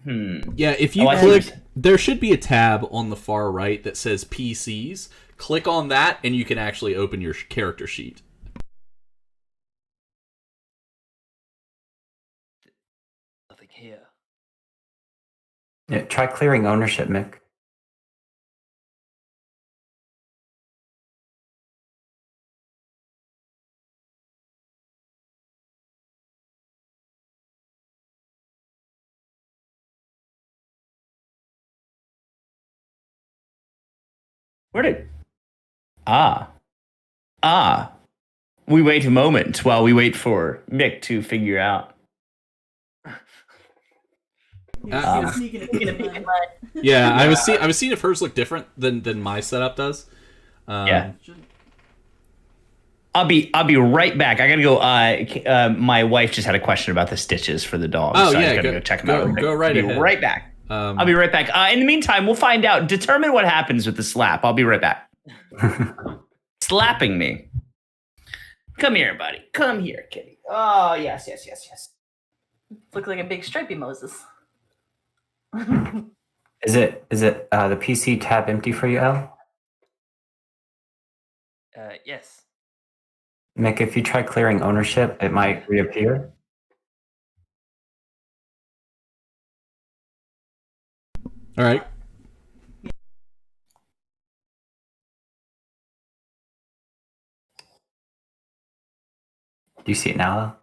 Speaker 1: Yeah, if you click, there should be a tab on the far right that says PCs. Click on that, and you can actually open your character sheet.
Speaker 8: Nothing here.
Speaker 5: Yeah, try clearing ownership, Mick.
Speaker 3: Where did? We wait a moment while we wait for Mick to figure out.
Speaker 1: Yeah, I was seeing if hers looked different than my setup does.
Speaker 3: Yeah. I'll be right back. I gotta go. My wife just had a question about the stitches for the dog.
Speaker 1: Oh,
Speaker 3: so
Speaker 1: yeah,
Speaker 3: I gotta go check them out.
Speaker 1: Go right ahead.
Speaker 3: I'll be right back. I'll be right back. In the meantime, we'll find out. Determine what happens with the slap. I'll be right back. Slapping me. Come here, buddy. Come here, kitty. Oh, yes.
Speaker 2: Looks like a big stripy Moses.
Speaker 5: Is it the PC tab empty for you, Al?
Speaker 8: Yes.
Speaker 5: Mick, if you try clearing ownership, it might reappear.
Speaker 1: All right.
Speaker 5: Do you see it now, Al?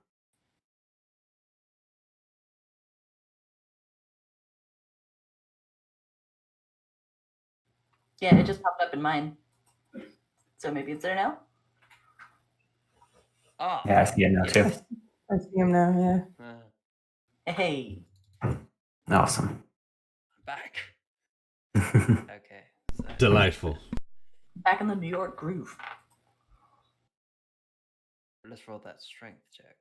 Speaker 2: Yeah, it just popped up in mine. So maybe it's there now?
Speaker 8: Ah.
Speaker 5: Yeah, I see it now too.
Speaker 4: I see him now, yeah.
Speaker 2: Hey.
Speaker 5: Awesome.
Speaker 8: I'm back. Okay. So.
Speaker 7: Delightful.
Speaker 2: Back in the New York groove.
Speaker 8: Let's roll that strength check.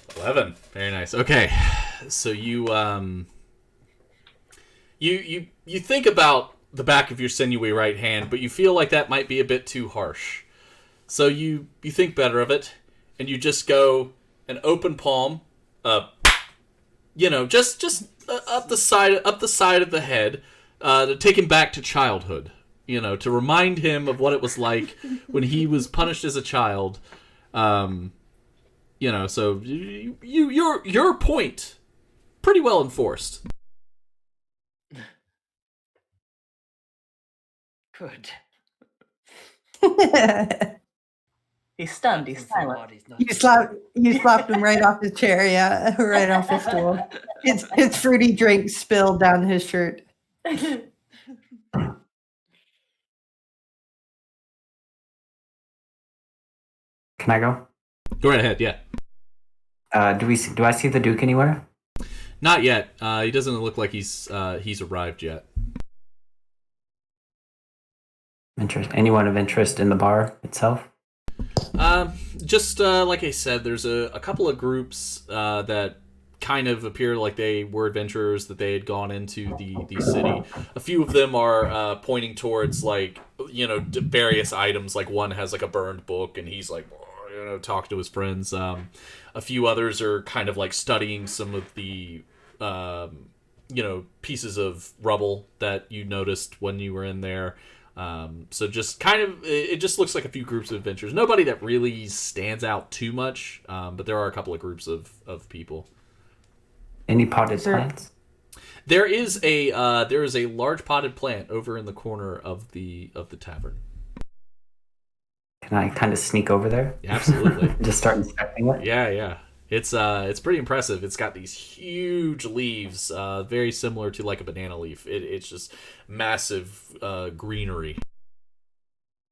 Speaker 1: $11. Very nice. Okay, so you think about the back of your sinewy right hand, but you feel like that might be a bit too harsh. So you think better of it, and you just go an open palm, just up the side of the head, to take him back to childhood. To remind him of what it was like when he was punished as a child. So your point pretty well enforced.
Speaker 8: Good.
Speaker 2: He's stunned. He's silent.
Speaker 4: You slapped him right off his chair, yeah, right off his stool. His fruity drink spilled down his shirt.
Speaker 5: Can I go?
Speaker 1: Go right ahead. Yeah.
Speaker 5: Do I see the Duke anywhere?
Speaker 1: Not yet. He doesn't look like he's arrived yet.
Speaker 5: Anyone of interest in the bar itself?
Speaker 1: Just like I said, there's a couple of groups that kind of appear like they were adventurers, that they had gone into the city. A few of them are pointing towards various items. Like one has like a burned book, and he's like talking to his friends. A few others are kind of like studying some of the pieces of rubble that you noticed when you were in there. So just kind of, it just looks like a few groups of adventurers. Nobody that really stands out too much, but there are a couple of groups of people.
Speaker 5: Any potted plants?
Speaker 1: There is a large potted plant over in the corner of the tavern.
Speaker 5: Can I kind of sneak over there?
Speaker 1: Absolutely.
Speaker 5: Just start inspecting it?
Speaker 1: Yeah. It's pretty impressive. It's got these huge leaves, very similar to like a banana leaf. It's just massive greenery.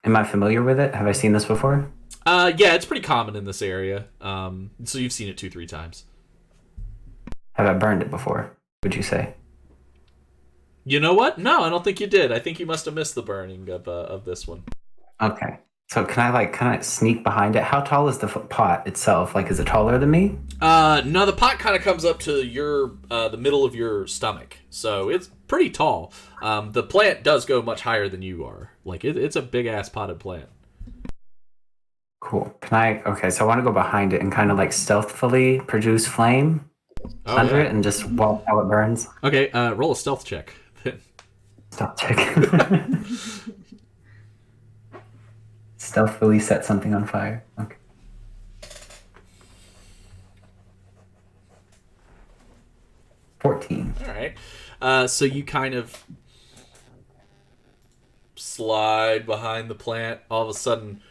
Speaker 5: Am I familiar with it? Have I seen this before?
Speaker 1: Yeah, it's pretty common in this area. So you've seen it 2-3 times.
Speaker 5: Have I burned it before, would you say?
Speaker 1: You know what? No, I don't think you did. I think you must have missed the burning of this one.
Speaker 5: Okay. So can I sneak behind it? How tall is the pot itself? Like, is it taller than me?
Speaker 1: No, the pot kind of comes up to the middle of your stomach, so it's pretty tall. The plant does go much higher than you are. Like it's a big ass potted plant.
Speaker 5: Cool. Okay, so I want to go behind it and kind of like stealthily produce flame under it and just watch how it burns.
Speaker 1: Okay, roll a stealth check.
Speaker 5: Stealth check. Stealthily set something on fire. Okay. All
Speaker 1: right. So you kind of slide behind the plant. All of a sudden,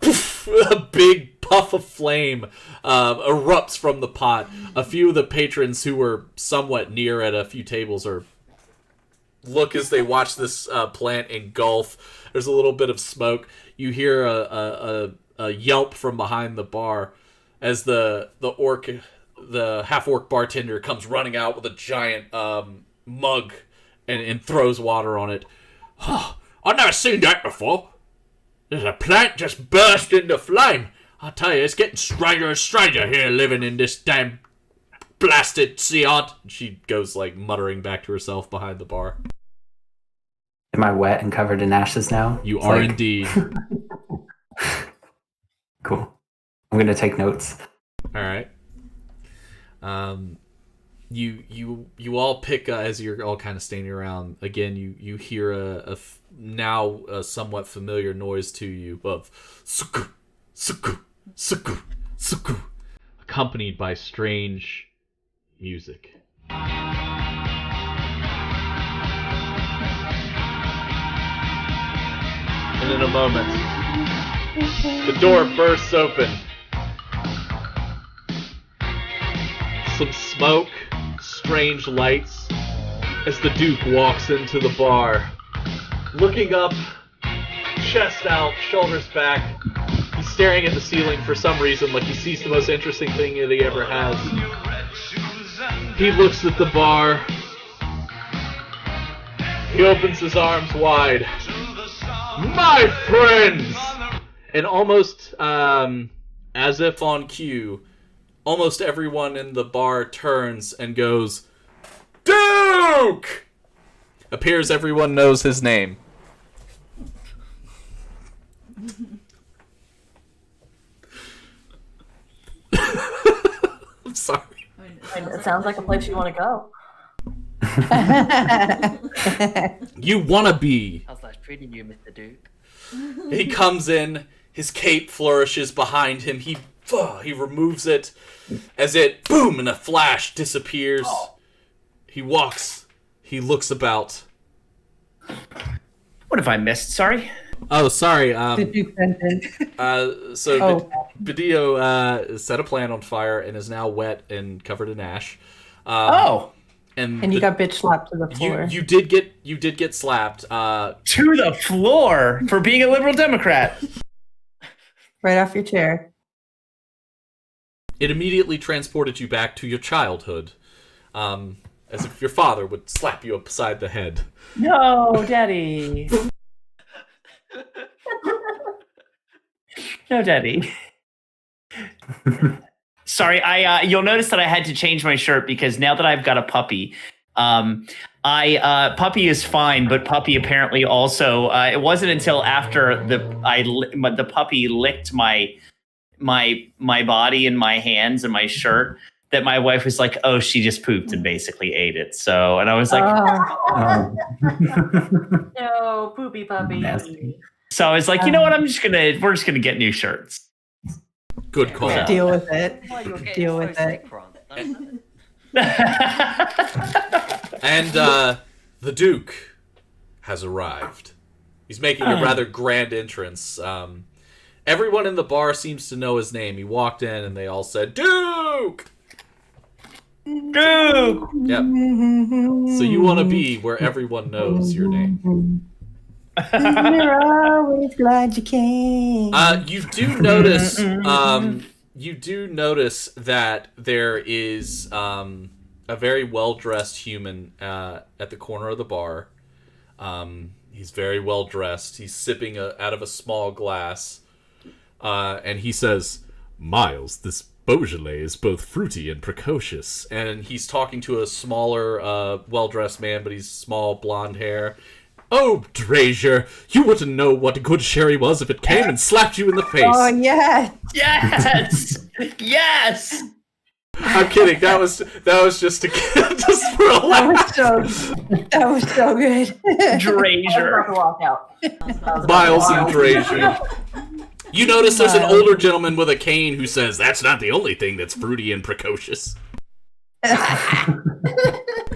Speaker 1: poof, a big puff of flame erupts from the pot. A few of the patrons who were somewhat near at a few tables look as they watch this plant engulf. There's a little bit of smoke. You hear a yelp from behind the bar as the half-orc bartender comes running out with a giant mug and throws water on it. Oh, I've never seen that before. There's a plant just burst into flame. I tell you, it's getting stranger and stranger here living in this damn blasted Seant. She goes like muttering back to herself behind the bar.
Speaker 5: Am I wet and covered in ashes now?
Speaker 1: You are indeed.
Speaker 5: Cool. I'm gonna take notes.
Speaker 1: All right. You all pick as you're all kind of standing around. Again, you hear a somewhat familiar noise to you of suku, suku, suku, suku, accompanied by strange music. And in a moment, the door bursts open. Some smoke, strange lights, as the Duke walks into the bar. Looking up, chest out, shoulders back. He's staring at the ceiling for some reason, like he sees the most interesting thing that he ever has. He looks at the bar. He opens his arms wide. My friends! And almost as if on cue, almost everyone in the bar turns and goes, Duke! Appears everyone knows his name. I'm sorry.
Speaker 2: It sounds like a place you want to go.
Speaker 1: You wanna be.
Speaker 8: How's that treating you, Mr. Duke?
Speaker 1: He comes in, his cape flourishes behind him, he removes it, as it, boom, in a flash, disappears. Oh. He walks, he looks about.
Speaker 3: What have I missed? Sorry?
Speaker 1: Oh, sorry.
Speaker 4: Did you sentence?
Speaker 1: Vidio set a plant on fire and is now wet and covered in ash.
Speaker 4: And you got bitch slapped to the floor.
Speaker 1: You did get slapped.
Speaker 3: To the floor for being a liberal Democrat.
Speaker 4: Right off your chair.
Speaker 1: It immediately transported you back to your childhood, as if your father would slap you upside the head.
Speaker 3: No, Daddy. No, Daddy. Sorry, you'll notice that I had to change my shirt because now that I've got a puppy, Puppy is fine, but Puppy apparently also. It wasn't until after the puppy licked my body and my hands and my shirt that my wife was like, "Oh, she just pooped and basically ate it." So, and I was like,
Speaker 2: "No, poopy puppy."
Speaker 5: Nasty.
Speaker 3: So I was like, you know what? We're just gonna get new shirts.
Speaker 1: Good call.
Speaker 4: Deal with it.
Speaker 8: Well, you're getting
Speaker 4: Deal
Speaker 8: so
Speaker 4: with
Speaker 8: sick
Speaker 4: it.
Speaker 8: from it.
Speaker 1: And the Duke has arrived. He's making a rather grand entrance. Everyone in the bar seems to know his name. He walked in and they all said, Duke!
Speaker 3: Duke!
Speaker 1: Yep. So you want to be where everyone knows your name.
Speaker 4: We're always glad you came.
Speaker 1: You do notice that there is a very well-dressed human at the corner of the bar. He's very well-dressed. He's sipping out of a small glass. And he says, Miles, this Beaujolais is both fruity and precocious. And he's talking to a smaller, well-dressed man, but he's small, blonde hair. Oh, Drazier, you wouldn't know what good sherry was if it came and slapped you in the face.
Speaker 4: Oh, yes.
Speaker 3: Yes! Yes!
Speaker 1: I'm kidding. That was just to just for a laugh.
Speaker 4: That was so good.
Speaker 2: I was
Speaker 3: Drazier.
Speaker 2: about to walk out.
Speaker 1: Miles and Drazier. You notice there's an older gentleman with a cane who says, that's not the only thing that's fruity and precocious. He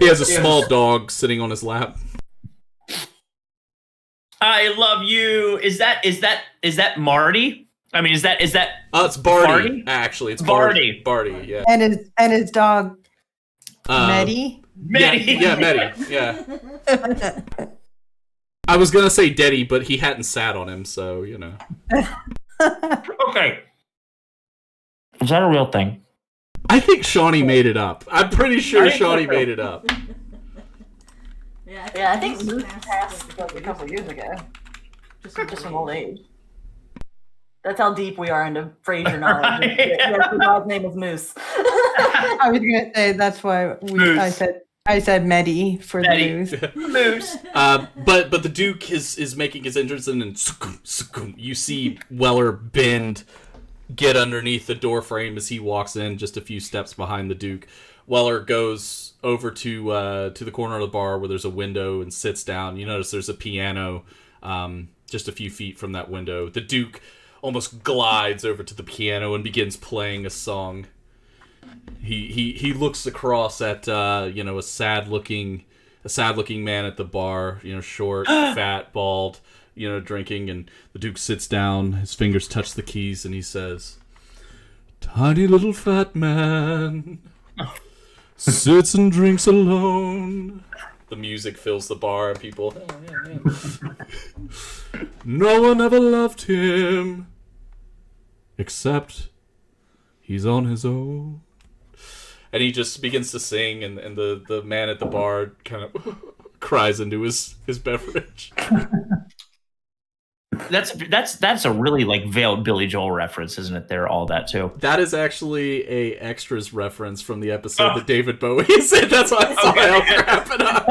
Speaker 1: has a small dog sitting on his lap.
Speaker 3: I love you. Is that Marty? I mean, is that
Speaker 1: Oh, it's Barty.
Speaker 3: Barty?
Speaker 1: Actually, it's
Speaker 3: Barty.
Speaker 1: Barty, yeah.
Speaker 4: And his dog, Meddy.
Speaker 3: Medi?
Speaker 1: Yeah, Medi. Yeah. I was gonna say Deddy, but he hadn't sat on him, so you know.
Speaker 3: Okay. Is that a real thing?
Speaker 1: I think Shawnee made it up. I'm pretty sure Shawnee made it up.
Speaker 2: Yeah, I think Moose passed a couple years ago. Just from old age. That's how deep we are into Frasier knowledge. Yes, the dog's name is Moose.
Speaker 4: I was gonna say that's why
Speaker 3: Moose.
Speaker 4: I said Meddy for
Speaker 3: Meddy.
Speaker 4: the moose.
Speaker 3: Moose.
Speaker 1: But the Duke is making his entrance, and then you see Weller bend, get underneath the door frame as he walks in, just a few steps behind the Duke. Weller goes over to the corner of the bar where there's a window and sits down. You notice there's a piano just a few feet from that window. The Duke almost glides over to the piano and begins playing a song. He looks across at a sad looking man at the bar, short, fat, bald, drinking, and the Duke sits down, his fingers touch the keys, and he says, "Tiny little fat man sits and drinks alone." The music fills the bar and people, "No one ever loved him except he's on his own." And he just begins to sing, and the man at the bar kind of cries into his beverage.
Speaker 3: That's a really veiled Billy Joel reference, isn't it? There, all that too.
Speaker 1: That is actually a extras reference from the episode that David Bowie is in. That's why I saw it wrap it up.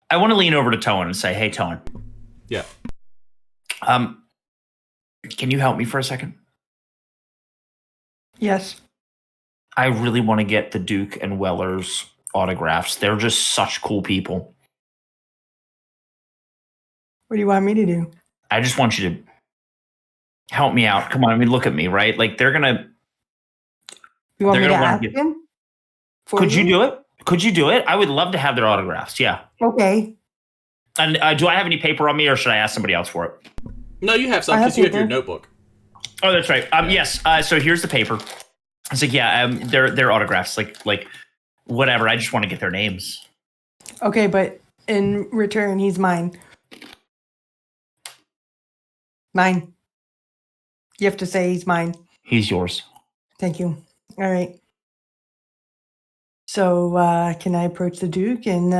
Speaker 3: I want to lean over to Toan and say, "Hey, Toan.
Speaker 1: Yeah.
Speaker 3: Can you help me for a second?
Speaker 4: Yes.
Speaker 3: I really want to get the Duke and Weller's autographs. They're just such cool people.
Speaker 4: What do you want me to do?
Speaker 3: I just want you to help me out. Come on, I mean, look at me, right? They're gonna.
Speaker 4: You want
Speaker 3: They're
Speaker 4: me to
Speaker 3: gonna wanna
Speaker 4: ask
Speaker 3: get-
Speaker 4: him?
Speaker 3: Could you do it? Could you do it? I would love to have their autographs. Yeah.
Speaker 4: Okay.
Speaker 3: And do I have any paper on me, or should I ask somebody else for it?
Speaker 1: No, you have some
Speaker 4: I have
Speaker 1: because you have your
Speaker 4: paper.
Speaker 1: notebook.
Speaker 3: Oh, that's right. Yes. So here's the paper. It's they're autographs, like whatever. I just want to get their names.
Speaker 4: Okay, but in return, he's mine. Mine. You have to say he's mine.
Speaker 3: He's yours.
Speaker 4: Thank you. All right. So, can I approach the Duke and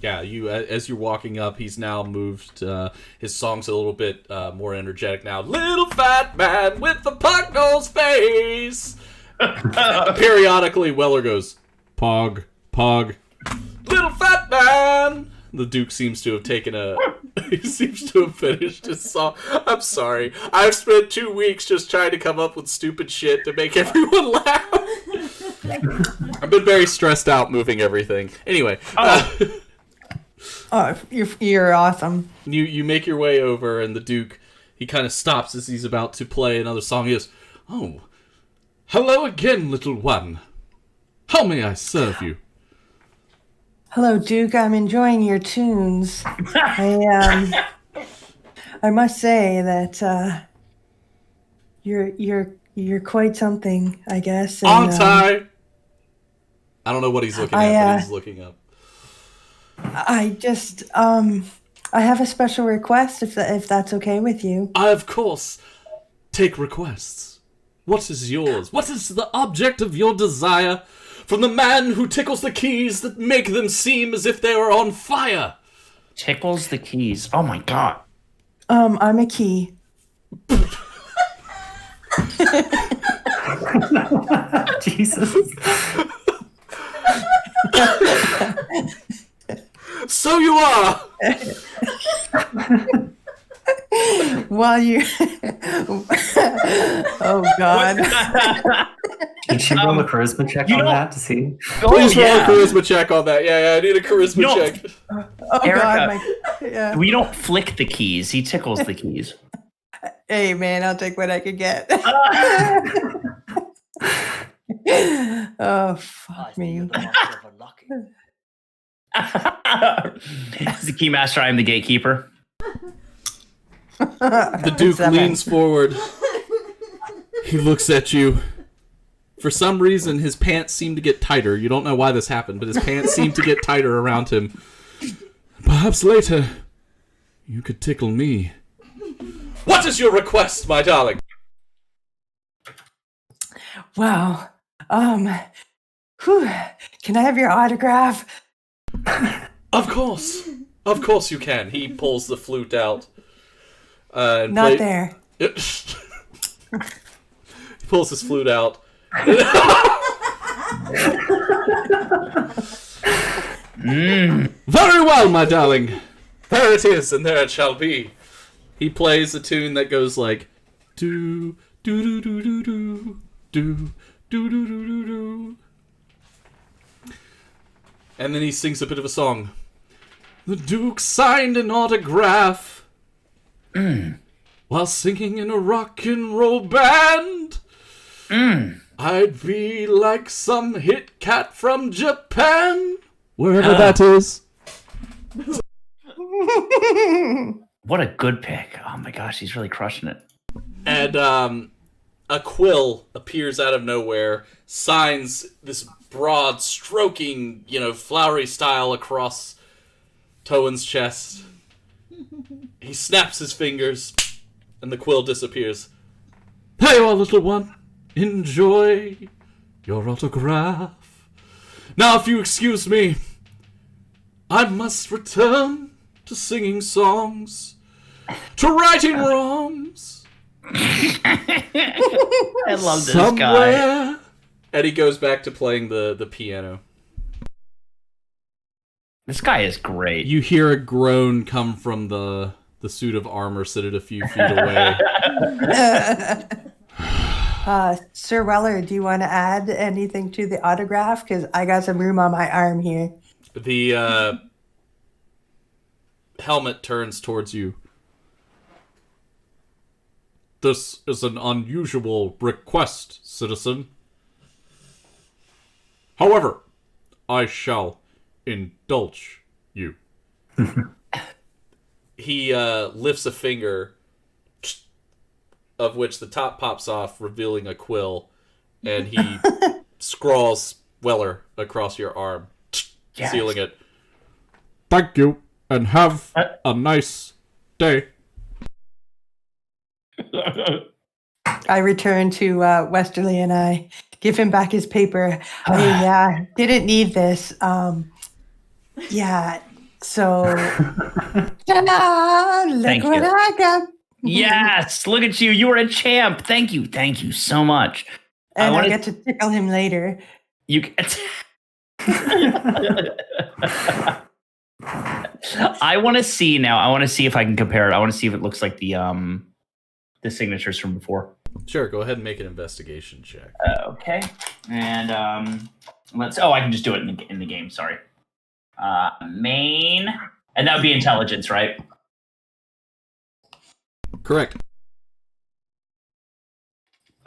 Speaker 1: Yeah, you as you're walking up, he's now moved. His song's a little bit more energetic now. Little fat man with the pug-nosed face. Periodically, Weller goes, "Pog, pog, little fat man." The Duke seems to have he seems to have finished his song. I'm sorry. I've spent 2 weeks just trying to come up with stupid shit to make everyone laugh. I've been very stressed out moving everything. Anyway.
Speaker 4: oh, you're awesome.
Speaker 1: You make your way over, and the Duke he kind of stops as he's about to play another song. He goes, "Oh, hello again, little one. How may I serve you?"
Speaker 4: Hello, Duke. I'm enjoying your tunes. I must say that you're quite something, I guess. And,
Speaker 1: Aren't I? I don't know what he's looking at, but he's looking up.
Speaker 4: I just I have a special request if that's okay with you.
Speaker 1: I, of course, take requests. What is yours? What is the object of your desire from the man who tickles the keys that make them seem as if they were on fire?
Speaker 3: Tickles the keys. Oh my god.
Speaker 4: I'm a key.
Speaker 5: Jesus.
Speaker 1: So you are.
Speaker 4: While you oh god.
Speaker 5: Did you roll a charisma check on that to see?
Speaker 1: Please roll a charisma check on that. Yeah, I need a charisma check.
Speaker 4: Oh
Speaker 3: Erica,
Speaker 4: god,
Speaker 3: we don't flick the keys. He tickles the keys.
Speaker 4: Hey man, I'll take what I can get. Oh fuck me.
Speaker 8: You're the master of unlocking.
Speaker 3: As the keymaster, I am the gatekeeper.
Speaker 1: The Duke leans forward. He looks at you. For some reason, his pants seem to get tighter. You don't know why this happened, but his pants seem to get tighter around him. Perhaps later, you could tickle me. What is your request, my darling?
Speaker 4: Wow. Can I have your autograph?
Speaker 1: Of course you can. He pulls the flute out.
Speaker 4: Not there.
Speaker 1: He pulls his flute out. Very well, my darling. There it is, and there it shall be. He plays a tune that goes like do do do do do do do do do do do, and then he sings a bit of a song. The Duke signed an autograph while singing in a rock and roll band. I'd be like some hit cat from Japan, wherever that is.
Speaker 3: What a good pick. Oh my gosh, he's really crushing it.
Speaker 1: And a quill appears out of nowhere, signs this broad, stroking, flowery style across Towen's chest. He snaps his fingers, and the quill disappears. Hey, you all, little one. Enjoy your autograph. Now, if you excuse me, I must return to singing songs, to righting wrongs.
Speaker 3: I love this
Speaker 1: Somewhere.
Speaker 3: guy.
Speaker 1: And he goes back to playing the piano.
Speaker 3: This guy is great.
Speaker 1: You hear a groan come from the suit of armor sitting a few feet away.
Speaker 4: Sir Weller, do you want to add anything to the autograph? Because I got some room on my arm here.
Speaker 1: The helmet turns towards you. This is an unusual request, citizen. However, I shall indulge you. He lifts a finger, of which the top pops off, revealing a quill, and he scrawls Weller across your arm, sealing it. Thank you, and have a nice day.
Speaker 4: I return to Westerly and I give him back his paper. I didn't need this. Yeah, so ta-da, look what I got.
Speaker 3: Yes, look at you. You were a champ. Thank you. Thank you so much.
Speaker 4: And I get to tickle him later.
Speaker 3: You get I want to see now. I want to see if I can compare it. I want to see if it looks like the signatures from before.
Speaker 1: Sure, go ahead and make an investigation check.
Speaker 3: Okay. And let's. Oh, I can just do it in the game. Sorry. Main, and that would be intelligence, right?
Speaker 1: Correct.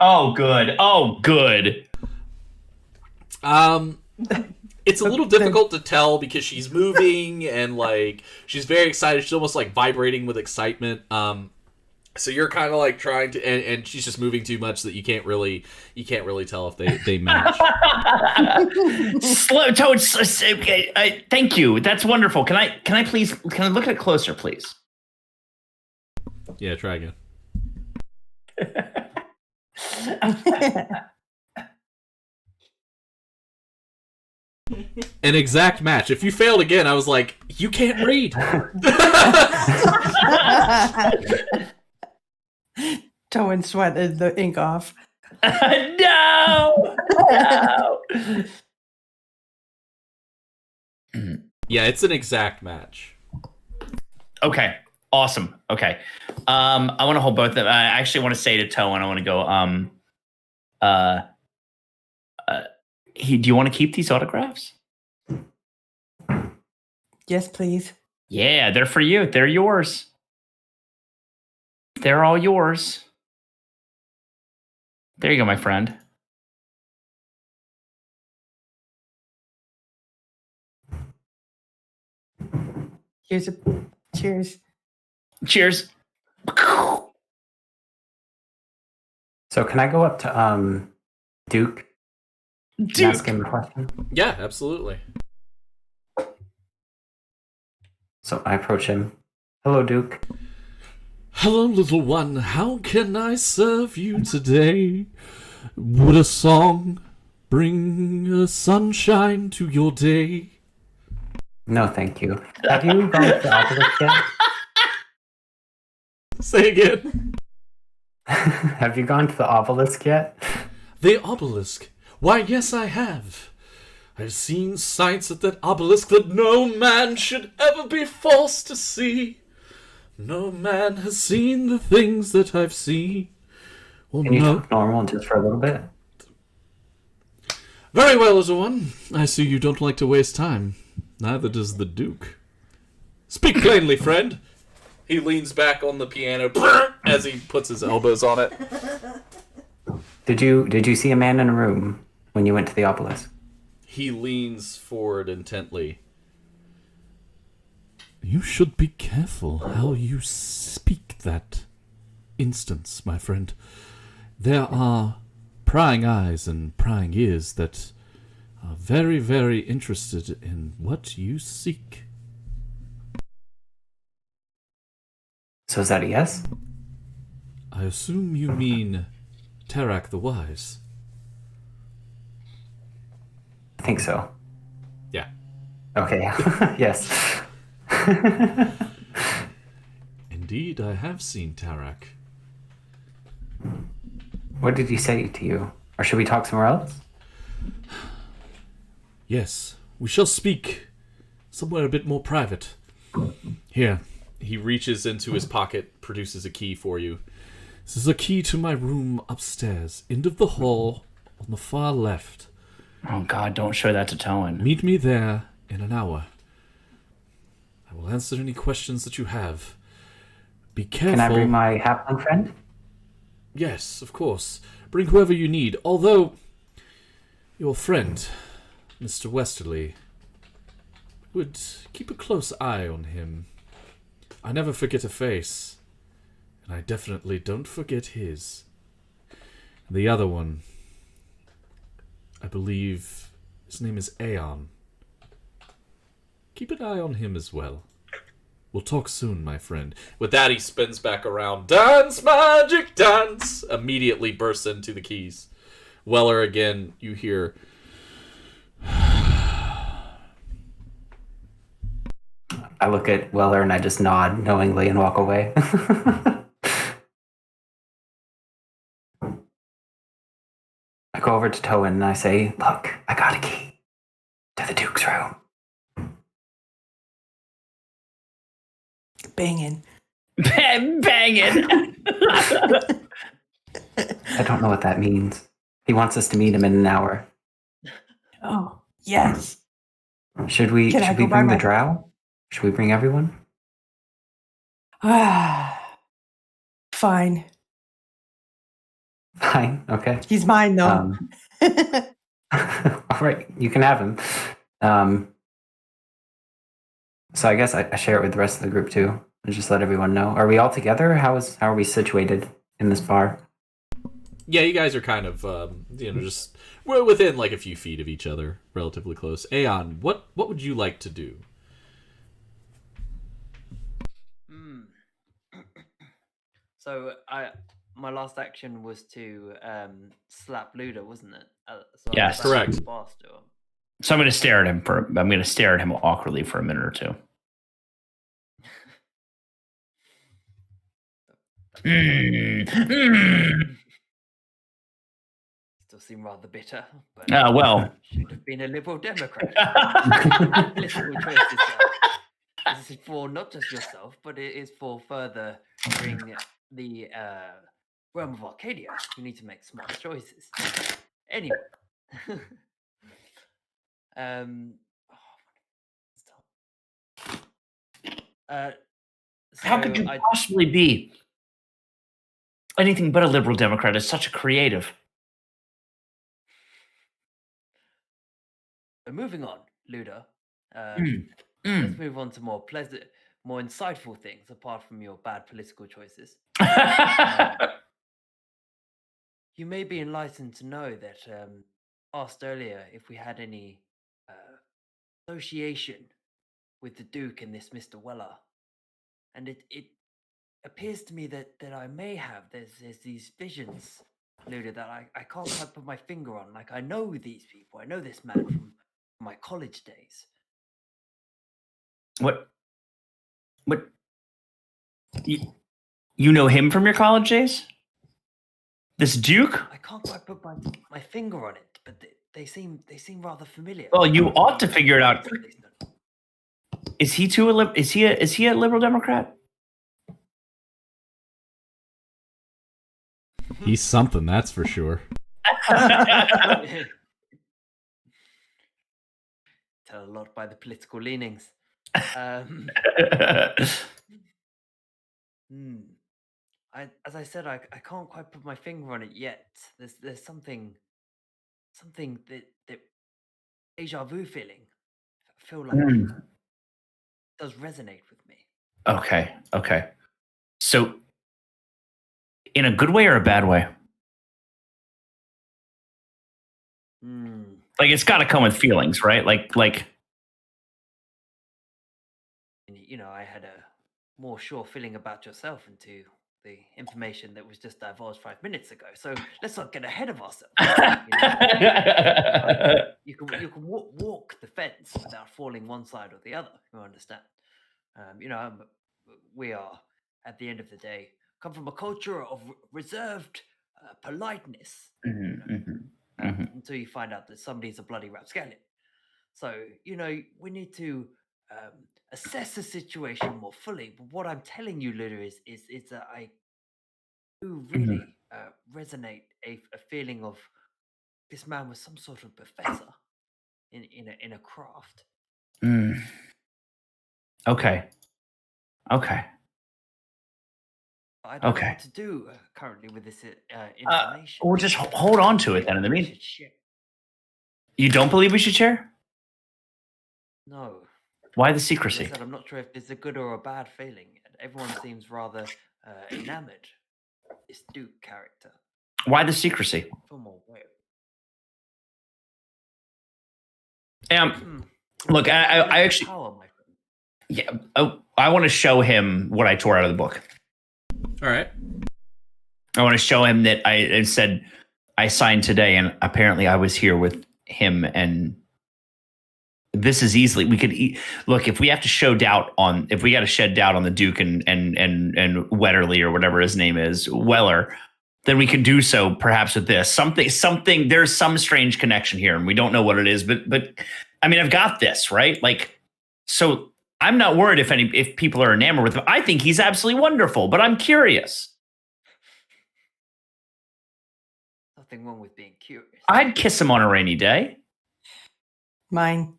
Speaker 3: Oh, good. Oh, good.
Speaker 1: It's a little difficult to tell because she's moving and like she's very excited. She's almost like vibrating with excitement. So you're kind of like trying to, and she's just moving too much that you can't really tell if they match.
Speaker 3: Slow Toad. Thank you. That's wonderful. Can I look at it closer, please?
Speaker 1: Yeah, try again. An exact match. If you failed again, I was like, you can't read.
Speaker 4: Towen sweated the ink off.
Speaker 3: No.
Speaker 1: Yeah, it's an exact match.
Speaker 3: Okay. Awesome. Okay. I want to hold both of them. I actually want to say to Towen, I want to go, do you want to keep these autographs?
Speaker 4: Yes, please.
Speaker 3: Yeah, they're for you. They're yours. They're all yours. There you go, my friend.
Speaker 4: Here's a cheers.
Speaker 3: Cheers.
Speaker 5: So can I go up to Duke and ask him a question?
Speaker 1: Yeah, absolutely.
Speaker 5: So I approach him. Hello, Duke.
Speaker 7: Hello, little one. How can I serve you today? Would a song bring a sunshine to your day?
Speaker 5: No, thank you. Have you gone to the obelisk yet?
Speaker 1: Say again.
Speaker 5: Have you gone to the obelisk yet?
Speaker 7: The obelisk? Why, yes, I have. I've seen sights at that obelisk that no man should ever be forced to see. No man has seen the things that I've seen. Well,
Speaker 5: Can you talk normal just for a little bit?
Speaker 7: Very well, little one. I see you don't like to waste time. Neither does the Duke.
Speaker 1: Speak plainly, friend. He leans back on the piano as he puts his elbows on it.
Speaker 5: Did you see a man in a room when you went to the obelisk?
Speaker 1: He leans forward intently.
Speaker 7: You should be careful how you speak that instance, my friend. There are prying eyes and prying ears that are very, very interested in what you seek.
Speaker 5: So is that a yes?
Speaker 7: I assume you mean Tarak the Wise.
Speaker 5: I think so.
Speaker 1: Yeah.
Speaker 5: Okay. Yes.
Speaker 7: Indeed, I have seen Tarak.
Speaker 5: What did he say to you? Or should we talk somewhere else?
Speaker 7: Yes, we shall speak somewhere a bit more private. Here.
Speaker 1: He reaches into his pocket, produces a key for you.
Speaker 7: This is a key to my room upstairs, end of the hall, on the far left.
Speaker 3: Oh, God, don't show that to Towen.
Speaker 7: Meet me there in an hour. I will answer any questions that you have. Be careful.
Speaker 5: Can I bring my halfling friend?
Speaker 7: Yes, of course. Bring whoever you need. Although, your friend, Mr. Westerly, would keep a close eye on him. I never forget a face, and I definitely don't forget his. The other one, I believe his name is Aeon. Keep an eye on him as well. We'll talk soon, my friend.
Speaker 1: With that, he spins back around. Dance, magic, dance! Immediately bursts into the keys. Weller, again, you hear...
Speaker 5: I look at Weller and I just nod knowingly and walk away. I go over to Towen and I say, look, I got a key to the Duke's room.
Speaker 4: Banging.
Speaker 3: Banging.
Speaker 5: I don't know what that means. He wants us to meet him in an hour.
Speaker 4: Oh, yes.
Speaker 5: Should we
Speaker 4: Can I go
Speaker 5: bring
Speaker 4: by
Speaker 5: the drow? Should we bring everyone?
Speaker 4: Fine.
Speaker 5: Fine. Okay.
Speaker 4: He's mine, though.
Speaker 5: All right, you can have him. So I guess I share it with the rest of the group too, and just let everyone know. Are we all together? How are we situated in this bar?
Speaker 1: Yeah, you guys are kind of, just we're within like a few feet of each other, relatively close. Aeon, what would you like to do?
Speaker 8: So my last action was to slap Luda, wasn't it? So
Speaker 3: Yes.
Speaker 1: Correct.
Speaker 3: So I'm going to stare at him awkwardly for a minute or two.
Speaker 8: Still seem rather bitter. But,
Speaker 3: Well,
Speaker 8: should have been a Liberal Democrat. Political choices. This is for not just yourself, but it is for furthering the realm of Arcadia. You need to make smart choices. Anyway.
Speaker 3: how could you possibly be anything but a Liberal Democrat? It's such a creative.
Speaker 8: Moving on, Luda. Let's move on to more pleasant, more insightful things apart from your bad political choices. You may be enlightened to know that asked earlier if we had any association with the Duke and this Mr. Weller, and it appears to me that I may have. There's these visions, Luda, that I can't quite put my finger on. Like, I know these people. I know this man from my college days.
Speaker 3: What? You know him from your college days? This Duke?
Speaker 8: I can't quite put my finger on it, but they seem rather familiar.
Speaker 3: Well, you ought to figure it out. Is he a Liberal Democrat?
Speaker 1: He's something, that's for sure.
Speaker 8: Tell a lot by the political leanings. As I said, I can't quite put my finger on it yet. There's something that deja vu feeling. I feel like it does resonate with me.
Speaker 3: Okay. So, in a good way or a bad way? Like, it's got to come with feelings, right? Like.
Speaker 8: I had a more sure feeling about yourself into the information that was just divulged 5 minutes ago. So let's not get ahead of ourselves. You can walk the fence without falling one side or the other. You understand? We are, at the end of the day, come from a culture of reserved politeness. Until you find out that somebody's a bloody rapscallion. So, we need to assess the situation more fully. But what I'm telling you, Luda, is that I do really resonate a feeling of this man was some sort of professor in a craft.
Speaker 3: Okay.
Speaker 8: I don't know what to do currently with this information.
Speaker 3: We'll just hold on to it then. In the meantime, you don't believe we should share?
Speaker 8: No.
Speaker 3: Why the secrecy?
Speaker 8: As I said, I'm not sure if it's a good or a bad feeling. Everyone seems rather enamored of this Duke character.
Speaker 3: Why the secrecy?
Speaker 8: Feel more wary.
Speaker 3: Look, I actually.
Speaker 8: Power, my friend.
Speaker 3: Yeah, I want to show him what I tore out of the book.
Speaker 1: All right.
Speaker 3: I want to show him that I said I signed today, and apparently I was here with him. And this is easily we could look if we have to shed doubt on the Duke and Wetterly or whatever his name is, Weller, then we could do so perhaps with this something. There's some strange connection here, and we don't know what it is. But I mean, I've got this right, like so. I'm not worried if people are enamored with him. I think he's absolutely wonderful, but I'm curious.
Speaker 8: Nothing wrong with being curious.
Speaker 3: I'd kiss him on a rainy day.
Speaker 4: Mine.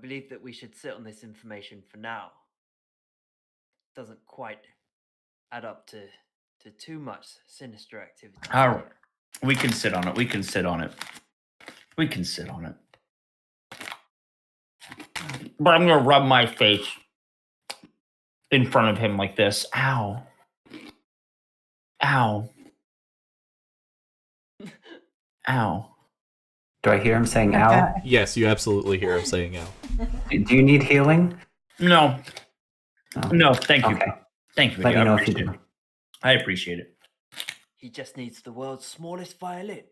Speaker 8: believe that we should sit on this information for now. Doesn't quite add up to too much sinister activity.
Speaker 3: All right. We can sit on it. We can sit on it. We can sit on it. But I'm going to rub my face in front of him like this. Ow. Ow. Ow.
Speaker 5: Do I hear him saying ow?
Speaker 1: Yes, you absolutely hear him saying ow.
Speaker 5: Do you need healing?
Speaker 3: No.
Speaker 5: Oh.
Speaker 3: No, thank you.
Speaker 5: Okay.
Speaker 3: Thank you.
Speaker 5: Let me
Speaker 3: I
Speaker 5: know if you
Speaker 3: appreciate
Speaker 5: do.
Speaker 3: it. I appreciate it.
Speaker 8: He just needs the world's smallest violin.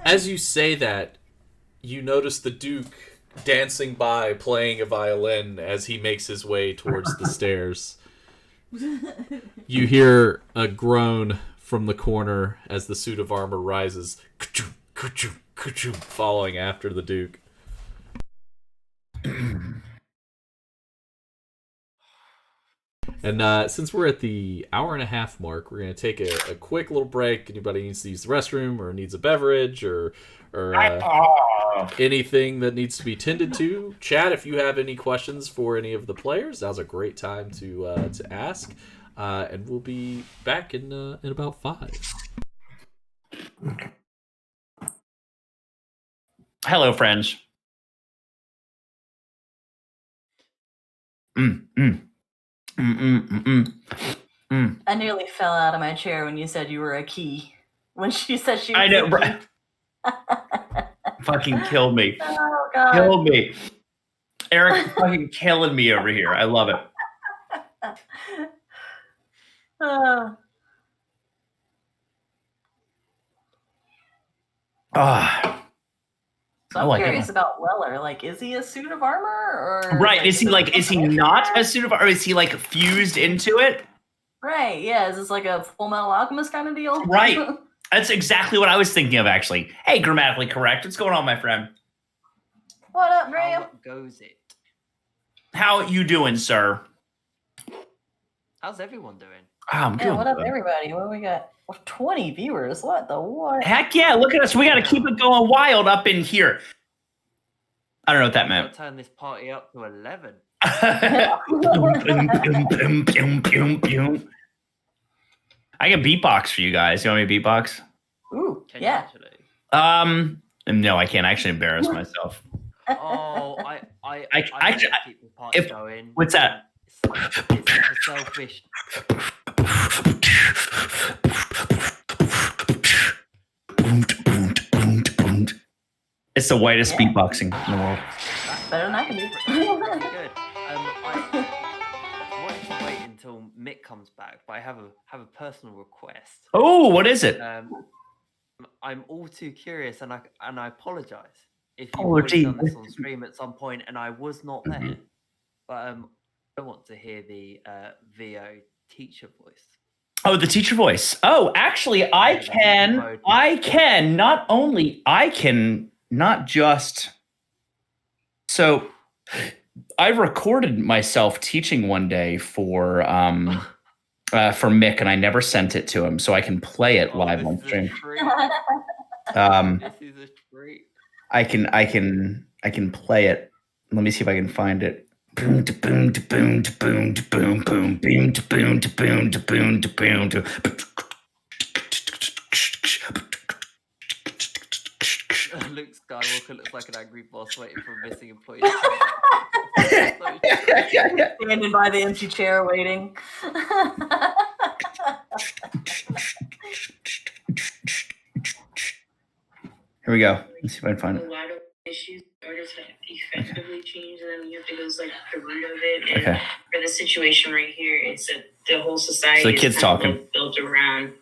Speaker 1: As you say that, you notice the Duke dancing by, playing a violin as he makes his way towards the stairs. You hear a groan from the corner as the suit of armor rises, following after the Duke. And since we're at the hour-and-a-half mark, we're going to take a quick little break. Anybody needs to use the restroom or needs a beverage or anything that needs to be tended to, chat if you have any questions for any of the players. Now's a great time to ask. And we'll be back in about 5.
Speaker 5: Okay.
Speaker 3: Hello, friends.
Speaker 2: I nearly fell out of my chair when you said you were a key. When she said she was
Speaker 3: I know,
Speaker 2: a
Speaker 3: bro.
Speaker 2: key.
Speaker 3: Fucking killed me.
Speaker 2: Oh, God.
Speaker 3: Killed me. Eric is fucking killing me over here. I love it. Ah.
Speaker 2: So I'm curious about Weller. Like, is he a suit of armor? Or
Speaker 3: right. Is he not a suit of armor? Or is he like fused into it?
Speaker 2: Right. Yeah. Is this like a Full Metal Alchemist kind of deal?
Speaker 3: Right. That's exactly what I was thinking of, actually. Hey, grammatically correct. What's going on, my friend?
Speaker 2: What up, Graham?
Speaker 8: How goes it?
Speaker 3: How you doing, sir?
Speaker 8: How's everyone doing?
Speaker 3: Oh, I'm good.
Speaker 2: What up, everybody? What do we got? 20 viewers. What the what?
Speaker 3: Heck yeah! Look at us. We got to keep it going wild up in here. I don't know what that meant.
Speaker 8: Turn this party up to 11.
Speaker 3: I can beatbox for you guys. You want me to beatbox?
Speaker 2: Ooh,
Speaker 8: Can
Speaker 2: yeah.
Speaker 8: you actually?
Speaker 3: No, I can't. I actually embarrass myself.
Speaker 8: Oh, I keep the party going.
Speaker 3: What's that?
Speaker 8: It's selfish.
Speaker 3: It's the whitest beatboxing in the world.
Speaker 2: Better than I can do.
Speaker 8: Good. I wanted to wait until Mick comes back, but I have a personal request.
Speaker 3: Oh, what is it?
Speaker 8: I'm all too curious, and I apologize if you've already done this on stream at some point, and I was not there. But I want to hear the VO teacher voice.
Speaker 3: Oh, the teacher voice. Oh, actually, I can not just. So, I recorded myself teaching one day for Mick, and I never sent it to him, so I can play it live on stream.
Speaker 8: This is a treat.
Speaker 3: I can play it. Let me see if I can find it. Boom to boom to boom to boom to boom boom boom to boom to boom to boom to boom to.
Speaker 8: Luke Skywalker looks like an angry boss waiting for a missing employee.
Speaker 2: Standing by the empty chair waiting.
Speaker 3: Here we go. Let's see if I can find it.
Speaker 10: A lot of issues artists have effectively changed them. You have to go like the root of it. And for the situation right here, it's the whole society.
Speaker 3: So the kid's talking.
Speaker 10: Built around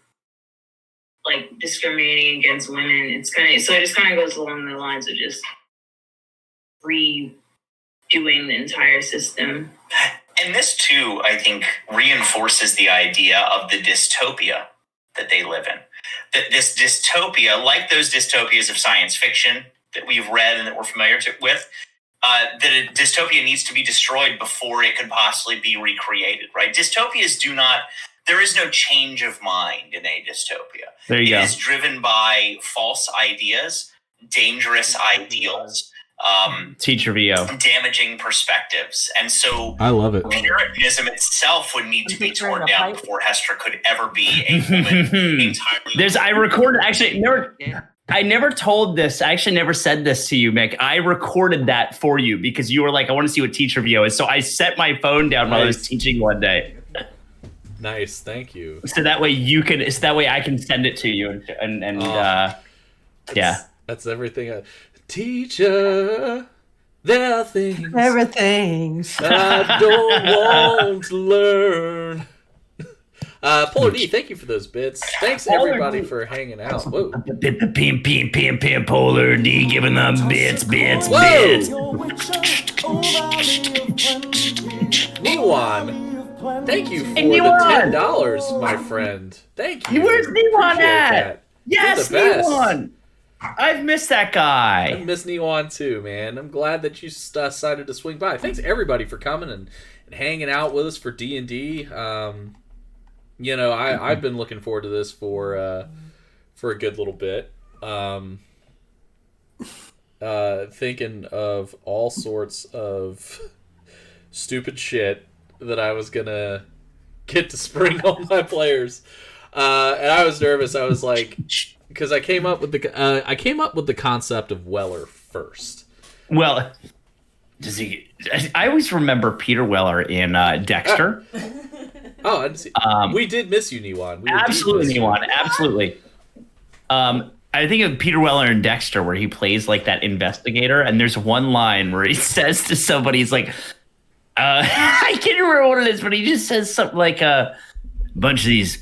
Speaker 10: like discriminating against women. It's kind of it just kind of goes along the lines of just redoing the entire system.
Speaker 11: And this too, I think, reinforces the idea of the dystopia that they live in. That this dystopia, like those dystopias of science fiction that we've read and that we're familiar with, that a dystopia needs to be destroyed before it could possibly be recreated, right? Dystopias there is no change of mind in a dystopia.
Speaker 3: There you go.
Speaker 11: It is driven by false ideas, dangerous ideals
Speaker 3: teacher VO,
Speaker 11: damaging perspectives. And so
Speaker 1: I love it.
Speaker 11: Puritanism itself would need to be torn down before Hestra could ever be a woman entirely.
Speaker 3: I never told this. I actually never said this to you, Mick. I recorded that for you because you were like, I want to see what teacher VO is. So I set my phone down while I was teaching one day.
Speaker 1: Nice, thank you.
Speaker 3: So that way I can send it to you yeah.
Speaker 1: That's everything. Teacher, there are things.
Speaker 4: Everything's.
Speaker 1: I don't want to learn. Polar D, thank you for those bits. Thanks everybody for hanging out. Whoa.
Speaker 3: Pim, Polar D giving them bits.
Speaker 1: Niwan, thank you for the $10, my friend. Thank you.
Speaker 3: Where's Niwan at?
Speaker 1: That.
Speaker 3: Yes, Niwan. I've missed that guy.
Speaker 1: I miss Niwan too, man. I'm glad that you decided to swing by. Thanks everybody for coming and hanging out with us for D&D. I've been looking forward to this for a good little bit. Thinking of all sorts of stupid shit that I was gonna get to spring on my players, and I was nervous. I was like, because I came up with the concept of Weller first.
Speaker 3: Well, does he? I always remember Peter Weller in Dexter.
Speaker 1: Oh, I didn't see. We did miss you, Niwan.
Speaker 3: Absolutely, Niwan. Absolutely. I think of Peter Weller in Dexter, where he plays like that investigator, and there's one line where he says to somebody, he's like, I can't remember what it is, but he just says something like, bunch of these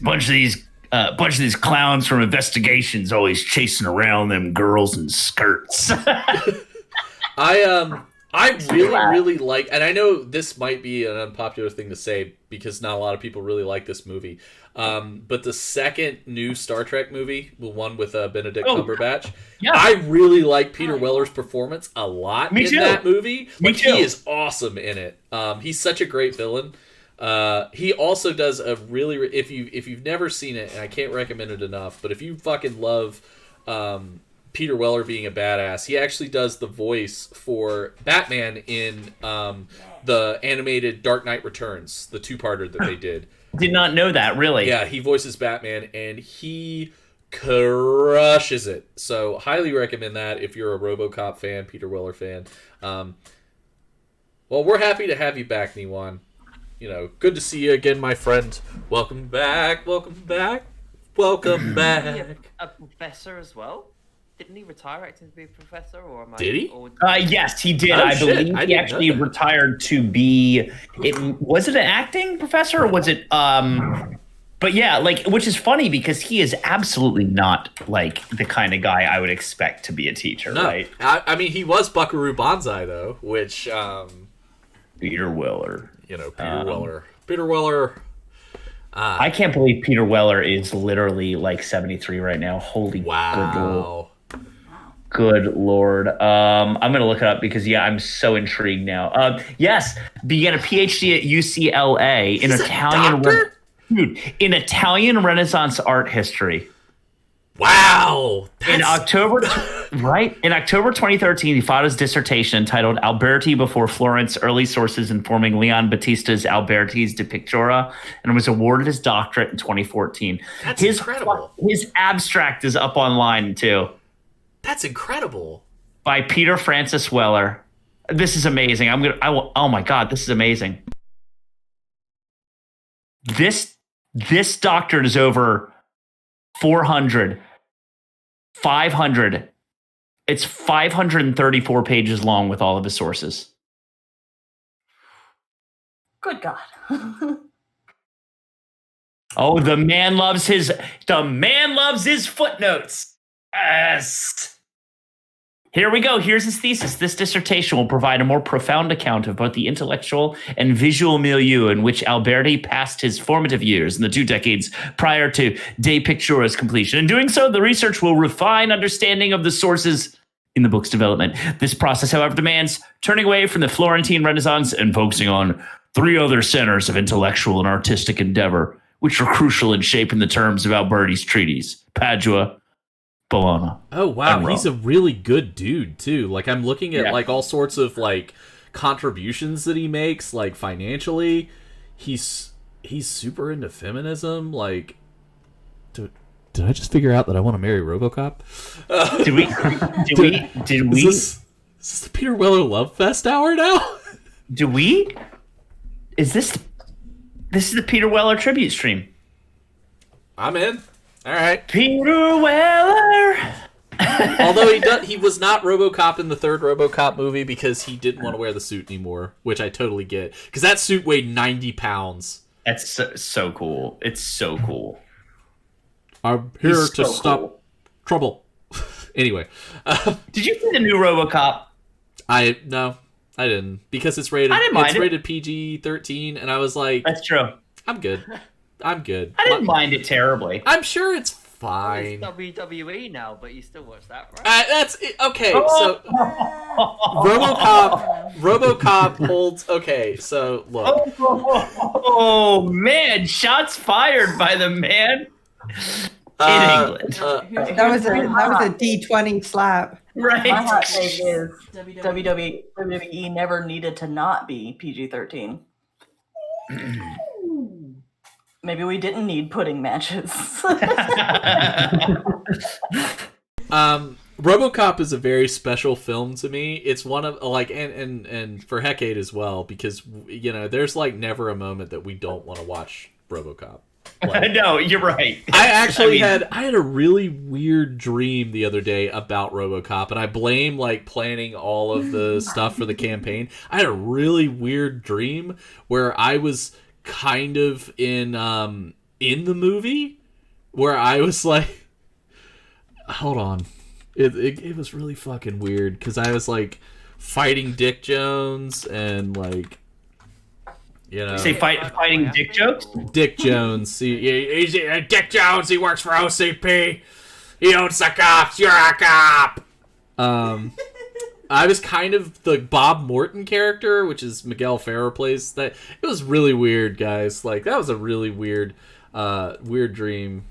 Speaker 3: clowns from investigations always chasing around them girls in skirts.
Speaker 1: I really like, and I know this might be an unpopular thing to say because not a lot of people really like this movie, but the second new Star Trek movie, the one with Benedict Cumberbatch, I really like Peter Weller's performance a lot that movie. He is awesome in it. He's such a great villain. He also does a really, if you've never seen it, and I can't recommend it enough, but if you fucking love Peter Weller being a badass, he actually does the voice for Batman in the animated Dark Knight Returns, the two-parter that they did.
Speaker 3: Did not know that, really.
Speaker 1: Yeah, he voices Batman, and he crushes it. So, highly recommend that if you're a RoboCop fan, Peter Weller fan. Well, we're happy to have you back, Niwan. Good to see you again, my friend. Welcome back. A
Speaker 8: professor as well? Didn't he retire acting to be a professor, or am I?
Speaker 1: Did he?
Speaker 3: Yes, he did. I believe he actually retired to be. Was it an acting professor, or was it? But yeah, which is funny because he is absolutely not like the kind of guy I would expect to be a teacher, right?
Speaker 1: I mean, he was Buckaroo Banzai though, which
Speaker 3: Peter Weller.
Speaker 1: Peter Weller.
Speaker 3: I can't believe Peter Weller is literally like 73 right now. Holy
Speaker 1: wow.
Speaker 3: Good Lord. I'm going to look it up because, I'm so intrigued now. Yes, began a PhD at UCLA in Italian Renaissance art history.
Speaker 1: Wow.
Speaker 3: In October 2013, he filed his dissertation entitled Alberti Before Florence, Early Sources Informing Leon Battista's Alberti's de Pictura, and was awarded his doctorate in 2014.
Speaker 1: That's incredible.
Speaker 3: His abstract is up online, too.
Speaker 1: That's incredible.
Speaker 3: By Peter Francis Weller. This is amazing. Oh my God, this is amazing. This doctorate is over 400, 500. It's 534 pages long with all of his sources.
Speaker 2: Good God.
Speaker 3: Oh, the man loves his footnotes. Yes. Here we go. Here's his thesis. This dissertation will provide a more profound account of both the intellectual and visual milieu in which Alberti passed his formative years in the 2 decades prior to De Pictura's completion. In doing so, the research will refine understanding of the sources in the book's development. This process, however, demands turning away from the Florentine Renaissance and focusing on 3 other centers of intellectual and artistic endeavor, which were crucial in shaping the terms of Alberti's treatise: Padua, Bologna.
Speaker 1: Oh wow,
Speaker 3: And
Speaker 1: he's a really good dude too. Like I'm looking at like all sorts of like contributions that he makes, like financially. He's super into feminism. Like, did I just figure out that I want to marry RoboCop?
Speaker 3: Did we?
Speaker 1: Is this the Peter Weller Love Fest hour now?
Speaker 3: Is this is the Peter Weller tribute stream?
Speaker 1: I'm in. All right.
Speaker 3: Peter Weller.
Speaker 1: Although he was not RoboCop in the third RoboCop movie because he didn't want to wear the suit anymore, which I totally get. Because that suit weighed 90 pounds.
Speaker 3: That's so cool. It's so cool.
Speaker 1: I'm here to stop trouble. Anyway.
Speaker 3: Did you see the new RoboCop?
Speaker 1: No, I didn't. Because it's rated rated PG-13, and I was like...
Speaker 3: That's true.
Speaker 1: I'm good. I
Speaker 3: didn't mind it terribly.
Speaker 1: I'm sure it's fine.
Speaker 8: Well, it's WWE now, but you still watch that, right?
Speaker 1: That's it. Okay, so RoboCop holds. Okay, so look.
Speaker 3: Oh man, shots fired by the man in England.
Speaker 4: That was a D20 slap.
Speaker 3: Right.
Speaker 2: My hot take is WWE never needed to not be PG-13. Maybe we didn't need pudding matches.
Speaker 1: RoboCop is a very special film to me. It's one of like and for Hecate as well, because you know there's like never a moment that we don't want to watch RoboCop. Like,
Speaker 3: no, you're right.
Speaker 1: I actually had a really weird dream the other day about RoboCop, and I blame like planning all of the stuff for the campaign. I had a really weird dream where I was kind of in the movie where I was like, hold on, it was really fucking weird because I was like fighting Dick Jones and like, you know,
Speaker 3: say fighting Dick Jones.
Speaker 1: Dick Jones, he's Dick Jones. He works for OCP. He owns the cops. You're a cop. I was kind of the Bob Morton character, which is Miguel Ferrer plays that. It was really weird, guys. Like, that was a really weird dream.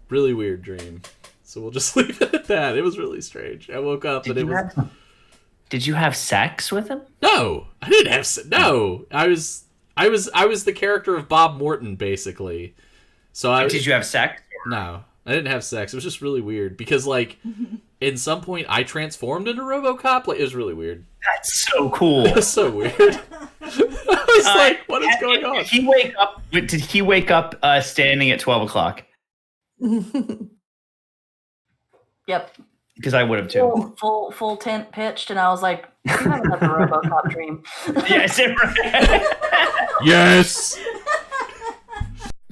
Speaker 1: Really weird dream. So we'll just leave it at that. It was really strange. I woke up and it was...
Speaker 3: Did you have sex with him?
Speaker 1: No, I didn't have no. I was the character of Bob Morton, basically. So
Speaker 3: Did you have sex?
Speaker 1: No, I didn't have sex. It was just really weird because, like, in some point, I transformed into RoboCop. Like, it was really weird.
Speaker 3: That's so cool.
Speaker 1: It was so weird. I was like, what is going on?
Speaker 3: Did he wake up standing at 12 o'clock?
Speaker 2: Yep.
Speaker 3: Because I would have too.
Speaker 2: Full tent pitched, and I was like, "You haven't had the RoboCop dream."
Speaker 3: Yes, right.
Speaker 1: Yes.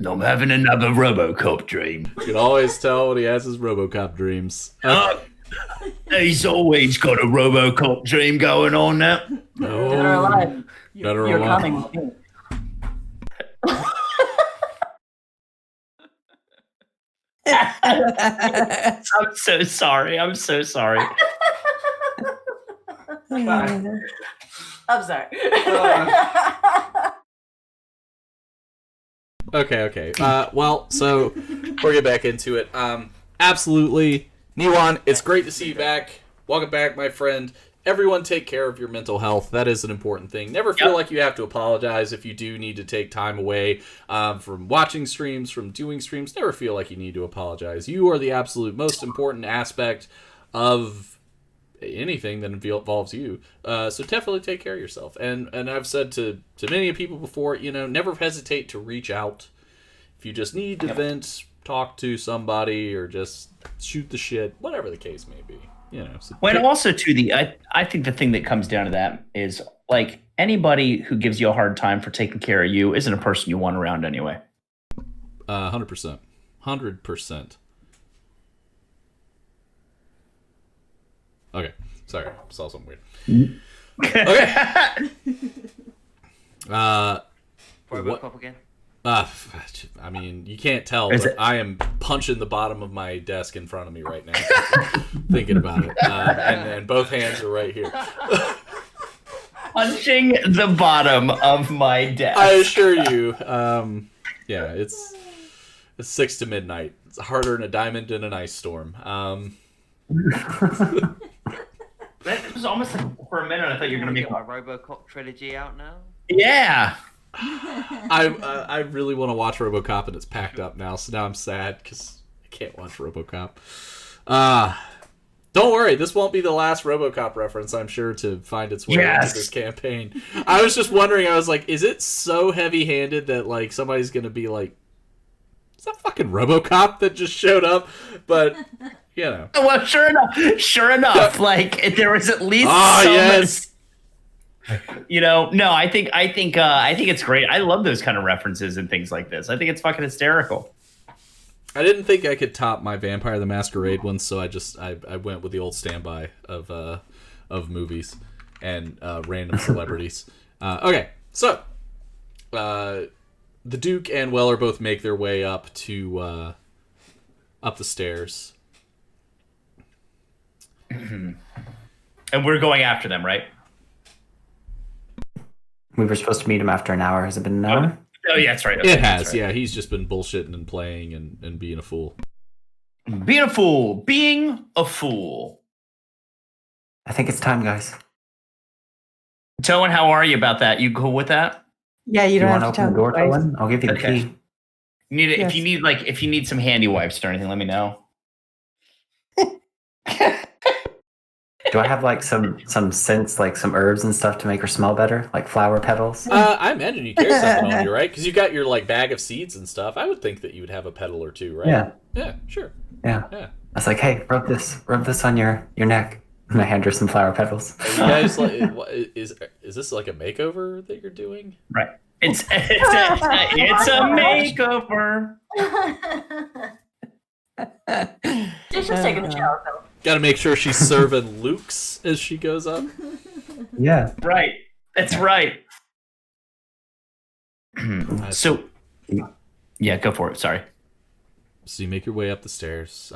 Speaker 3: I'm having another RoboCop dream.
Speaker 1: You can always tell when he has his RoboCop dreams.
Speaker 3: He's always got a RoboCop dream going on now.
Speaker 1: No.
Speaker 2: Dead or alive.
Speaker 1: Better
Speaker 2: You're
Speaker 1: alive.
Speaker 2: coming with me.
Speaker 3: I'm so sorry. I'm so sorry.
Speaker 2: I'm sorry.
Speaker 1: Okay. Well, so we'll get back into it. Absolutely. Niwan, it's great to see you back. Welcome back, my friend. Everyone take care of your mental health. That is an important thing. Never feel like you have to apologize if you do need to take time away from watching streams, from doing streams. Never feel like you need to apologize. You are the absolute most important aspect of anything that involves you. So definitely take care of yourself. And I've said to many people before, you know, never hesitate to reach out. If you just need to vent, talk to somebody, or just shoot the shit, whatever the case may be. You know, so
Speaker 3: also too, I think the thing that comes down to that is like anybody who gives you a hard time for taking care of you isn't a person you want around anyway.
Speaker 1: 100%. 100%. Okay, sorry, saw something weird. Okay.
Speaker 8: RoboCop again?
Speaker 1: I mean, you can't tell, but I am punching the bottom of my desk in front of me right now, thinking about it. And both hands are right here.
Speaker 3: Punching the bottom of my desk.
Speaker 1: I assure you, yeah, it's 6 to midnight It's harder than a diamond in an ice storm.
Speaker 3: That was almost like for a minute I thought you were going to make
Speaker 8: my RoboCop trilogy out now.
Speaker 3: Yeah.
Speaker 1: I really want to watch RoboCop, and it's packed up now, so now I'm sad because I can't watch RoboCop. Don't worry, this won't be the last RoboCop reference, I'm sure, to find its way into this campaign. I was just wondering, I was like, is it so heavy-handed that like somebody's going to be like, is that fucking RoboCop that just showed up? But, you know.
Speaker 3: Well, sure enough, like there was at least
Speaker 1: yes.
Speaker 3: You know, no, I think it's great. I love those kind of references and things like this. I think it's fucking hysterical.
Speaker 1: I didn't think I could top my Vampire the Masquerade one, so I went with the old standby of movies and random celebrities. Okay, so the Duke and Weller both make their way up to up the stairs,
Speaker 3: and we're going after them, right?
Speaker 5: We were supposed to meet him after an hour. Has it been an hour?
Speaker 3: Oh, yeah, that's right. Okay,
Speaker 1: it has,
Speaker 3: right.
Speaker 1: yeah. He's just been bullshitting and playing and being a fool.
Speaker 3: Being a fool.
Speaker 5: I think it's time, guys.
Speaker 3: Towan, how are you about that? You cool with that?
Speaker 4: Yeah, you don't
Speaker 5: want
Speaker 4: have
Speaker 5: to
Speaker 4: to
Speaker 5: open the door, Towan? I'll give you the key.
Speaker 3: If you need some handy wipes or anything, let me know.
Speaker 5: Do I have like some scents, like some herbs and stuff to make her smell better, like flower petals?
Speaker 1: I imagine you carry something on you, right? Because you got your like bag of seeds and stuff. I would think that you would have a petal or two, right?
Speaker 5: Yeah.
Speaker 1: Yeah, sure.
Speaker 5: Yeah. I was like, hey, rub this on your neck. And I hand her some flower petals.
Speaker 1: Are you guys like, is this like a makeover that you're doing?
Speaker 3: Right. It's a makeover.
Speaker 2: She's just taking a shower, though.
Speaker 1: Got to make sure she's serving Luke's as she goes up.
Speaker 5: Yeah.
Speaker 3: Right. That's right. So, yeah, go for it. Sorry.
Speaker 1: So you make your way up the stairs.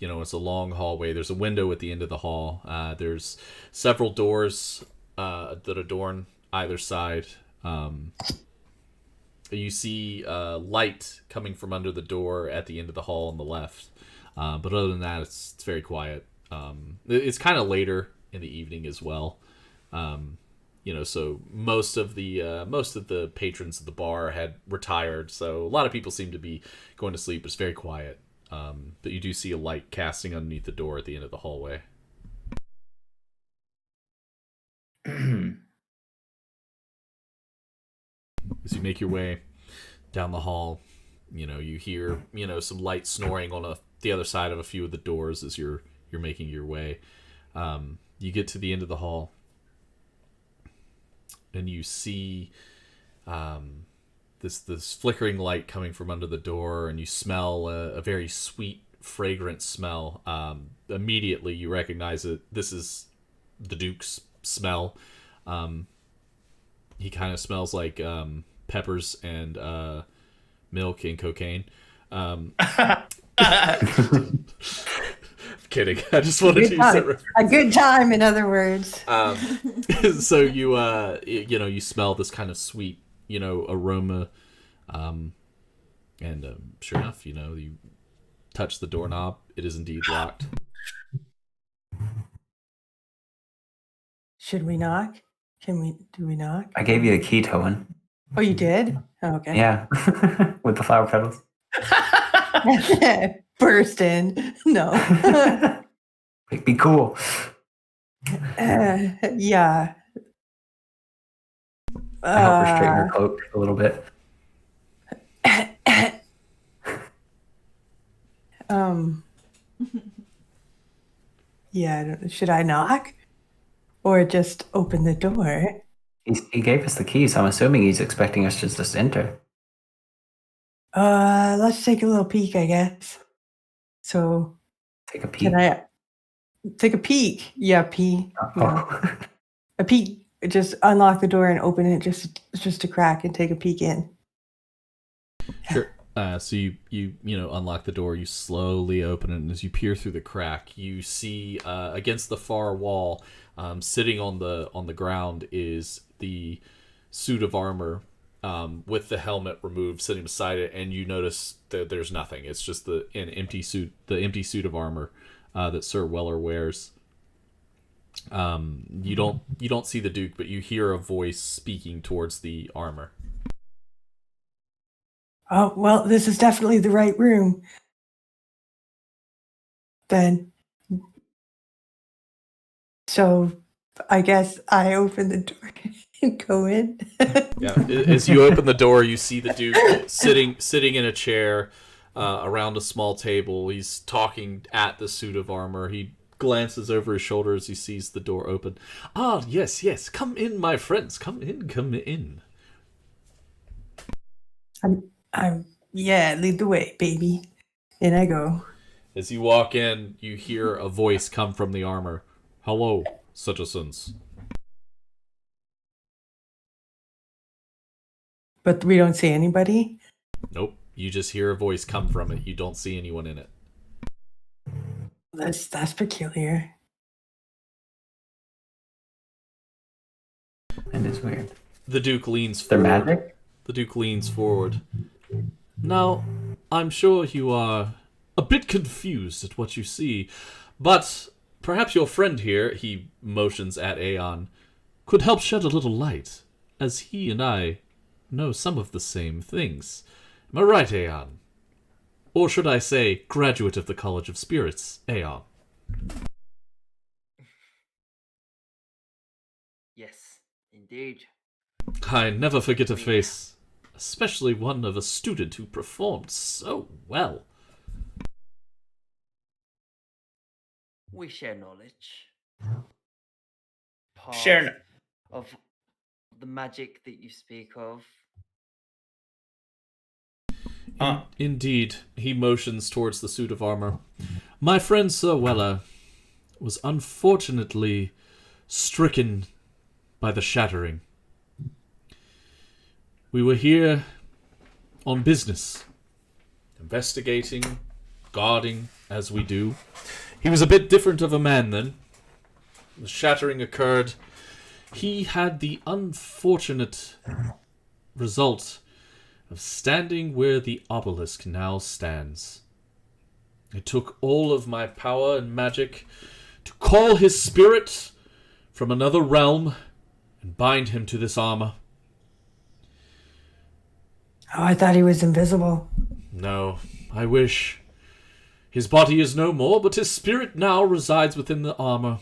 Speaker 1: It's a long hallway. There's a window at the end of the hall. There's several doors that adorn either side. You see light coming from under the door at the end of the hall on the left. But other than that, it's very quiet. It's kind of later in the evening as well. So most of the patrons of the bar had retired, so a lot of people seem to be going to sleep. It's very quiet. But you do see a light casting underneath the door at the end of the hallway. As you make your way down the hall, you hear some light snoring on the other side of a few of the doors as you're making your way. You get to the end of the hall, and you see this flickering light coming from under the door, and you smell a very sweet, fragrant smell. Immediately, you recognize it. This is the Duke's smell. He kind of smells like peppers and milk and cocaine. Kidding. I just wanted to use that.
Speaker 4: A good time, in other words.
Speaker 1: So you smell this kind of sweet, aroma, and sure enough, you touch the doorknob. It is indeed locked.
Speaker 4: Should we knock? Do we knock?
Speaker 5: I gave you the key, Towan.
Speaker 4: Oh, you did? Oh, okay.
Speaker 5: Yeah, with the flower petals.
Speaker 4: Burst in. No.
Speaker 5: Be cool.
Speaker 4: Yeah.
Speaker 5: I help her straighten her cloak a little bit.
Speaker 4: Yeah, should I knock? Or just open the door?
Speaker 5: He gave us the keys. I'm assuming he's expecting us to just enter.
Speaker 4: Let's take a little peek, I guess. So,
Speaker 5: take a peek.
Speaker 4: Can I take a peek? Yeah, pee.
Speaker 5: Oh.
Speaker 4: A peek. Just unlock the door and open it just a crack and take a peek in.
Speaker 1: Sure. So you unlock the door. You slowly open it, and as you peer through the crack, you see against the far wall, sitting on the ground, is the suit of armor with the helmet removed, sitting beside it, and you notice that there's nothing. It's just the empty suit of armor that Sir Weller wears. You don't see the Duke, but you hear a voice speaking towards the armor.
Speaker 4: Oh, well, this is definitely the right room. Then. So, I guess I open the door and go in.
Speaker 1: Yeah, as you open the door, you see the Duke sitting in a chair around a small table. He's talking at the suit of armor. He glances over his shoulder as he sees the door open. Ah, yes. Come in, my friends. Come in.
Speaker 4: Yeah, lead the way, baby. In I go.
Speaker 1: As you walk in, you hear a voice come from the armor. Hello, citizens.
Speaker 4: But we don't see anybody?
Speaker 1: Nope. You just hear a voice come from it. You don't see anyone in it.
Speaker 4: That's peculiar.
Speaker 5: And it's weird.
Speaker 1: The Duke leans
Speaker 5: They're
Speaker 1: forward.
Speaker 5: magic?
Speaker 1: The Duke leans forward. Now, I'm sure you are a bit confused at what you see, but perhaps your friend here, he motions at Aeon, could help shed a little light, as he and I know some of the same things. Am I right, Aeon? Or should I say, graduate of the College of Spirits, Aeon?
Speaker 8: Yes, indeed.
Speaker 1: I never forget a face, especially one of a student who performed so well.
Speaker 8: We share knowledge. Part
Speaker 3: Share
Speaker 8: of the magic that you speak of.
Speaker 1: Indeed, he motions towards the suit of armor. My friend Sir Weller was unfortunately stricken by the shattering. We were here on business, investigating, guarding, as we do. He was a bit different of a man then. The shattering occurred. He had the unfortunate result of standing where the obelisk now stands. It took all of my power and magic to call his spirit from another realm and bind him to this armor.
Speaker 4: Oh, I thought he was invisible.
Speaker 1: No, I wish. His body is no more, but his spirit now resides within the armor.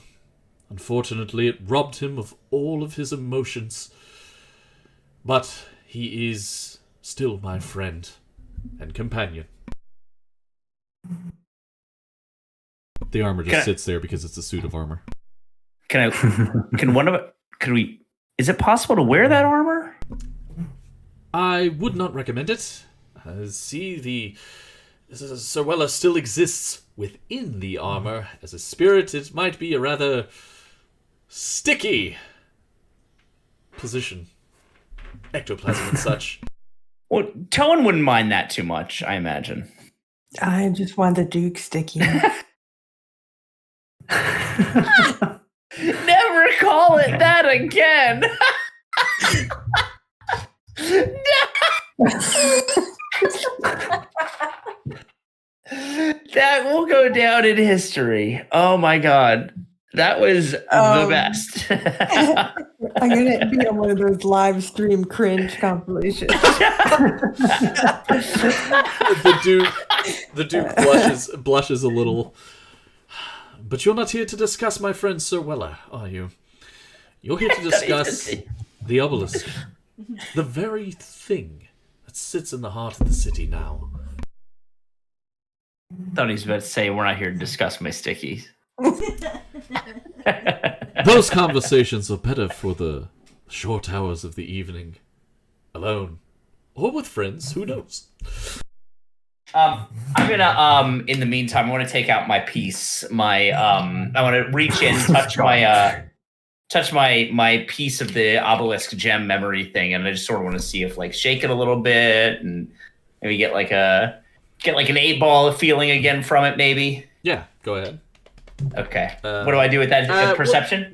Speaker 1: Unfortunately, it robbed him of all of his emotions. But he is still my friend and companion. The armor just sits there because it's a suit of armor.
Speaker 3: Can we? Is it possible to wear that armor?
Speaker 1: I would not recommend it. See, Sir Weller still exists within the armor. As a spirit, it might be a rather sticky position. Ectoplasm and such.
Speaker 3: Well, Toan wouldn't mind that too much, I imagine.
Speaker 4: I just want the Duke sticky.
Speaker 3: Never call it that again. That will go down in history. Oh my god. That was the best.
Speaker 4: I'm going to be on one of those live stream cringe compilations.
Speaker 1: The Duke blushes a little. But you're not here to discuss my friend Sir Weller, are you? You're here to discuss the obelisk. The very thing that sits in the heart of the city now.
Speaker 3: Thought he was about to say, we're not here to discuss my stickies.
Speaker 1: Those conversations are better for the short hours of the evening. Alone. Or with friends, who knows?
Speaker 3: I'm gonna in the meantime I want to take out my piece. I want to reach in, touch my piece of the obelisk gem memory thing, and I just sort of want to see if shake it a little bit and maybe get like an 8-ball feeling again from it, maybe.
Speaker 1: Yeah, go ahead.
Speaker 3: Okay. What do I do with that? Perception?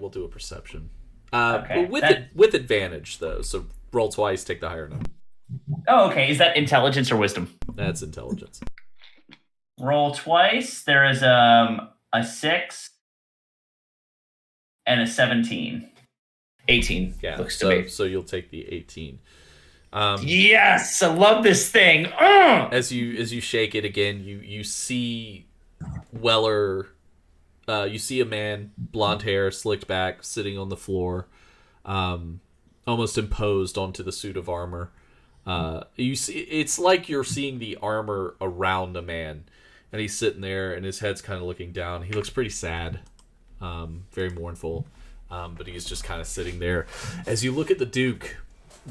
Speaker 1: We'll do a perception.
Speaker 3: Okay.
Speaker 1: With advantage though. So roll twice, take the higher number.
Speaker 3: Oh, okay. Is that intelligence or wisdom?
Speaker 1: That's intelligence.
Speaker 3: Roll twice. There is a 6 and a 17. 18.
Speaker 1: Yeah,
Speaker 3: looks to me.
Speaker 1: So you'll take the 18.
Speaker 3: Yes, I love this thing.
Speaker 1: As you shake it again, you see Weller. You see a man, blonde hair, slicked back, sitting on the floor, almost imposed onto the suit of armor. You see, it's like you're seeing the armor around a man, and he's sitting there, and his head's kind of looking down. He looks pretty sad, very mournful, but he's just kind of sitting there. As you look at the Duke,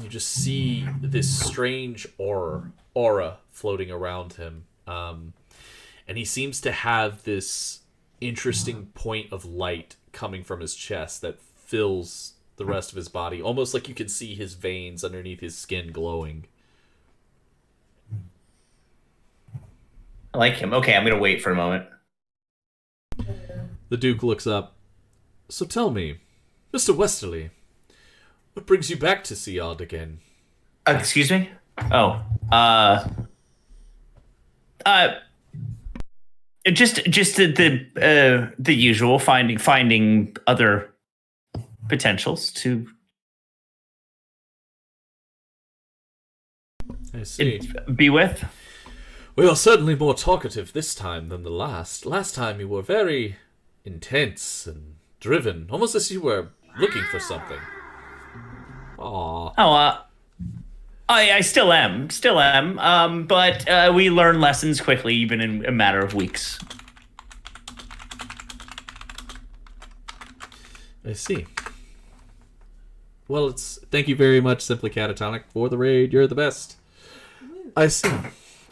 Speaker 1: you just see this strange aura floating around him, and he seems to have this interesting point of light coming from his chest that fills the rest of his body, almost like you can see his veins underneath his skin glowing.
Speaker 3: I like him. Okay, I'm going to wait for a moment.
Speaker 1: The Duke looks up. So tell me, Mr. Westerly, what brings you back to Seod again?
Speaker 3: Excuse me? Oh, just the usual, finding other potentials to
Speaker 1: I see.
Speaker 3: Be with.
Speaker 1: We are certainly more talkative this time than the last. Last time you were very intense and driven, almost as you were looking for something. Aww.
Speaker 3: Oh, I still am. But we learn lessons quickly, even in a matter of weeks.
Speaker 1: I see. Well, thank you very much, Simply Catatonic, for the raid. You're the best. I see.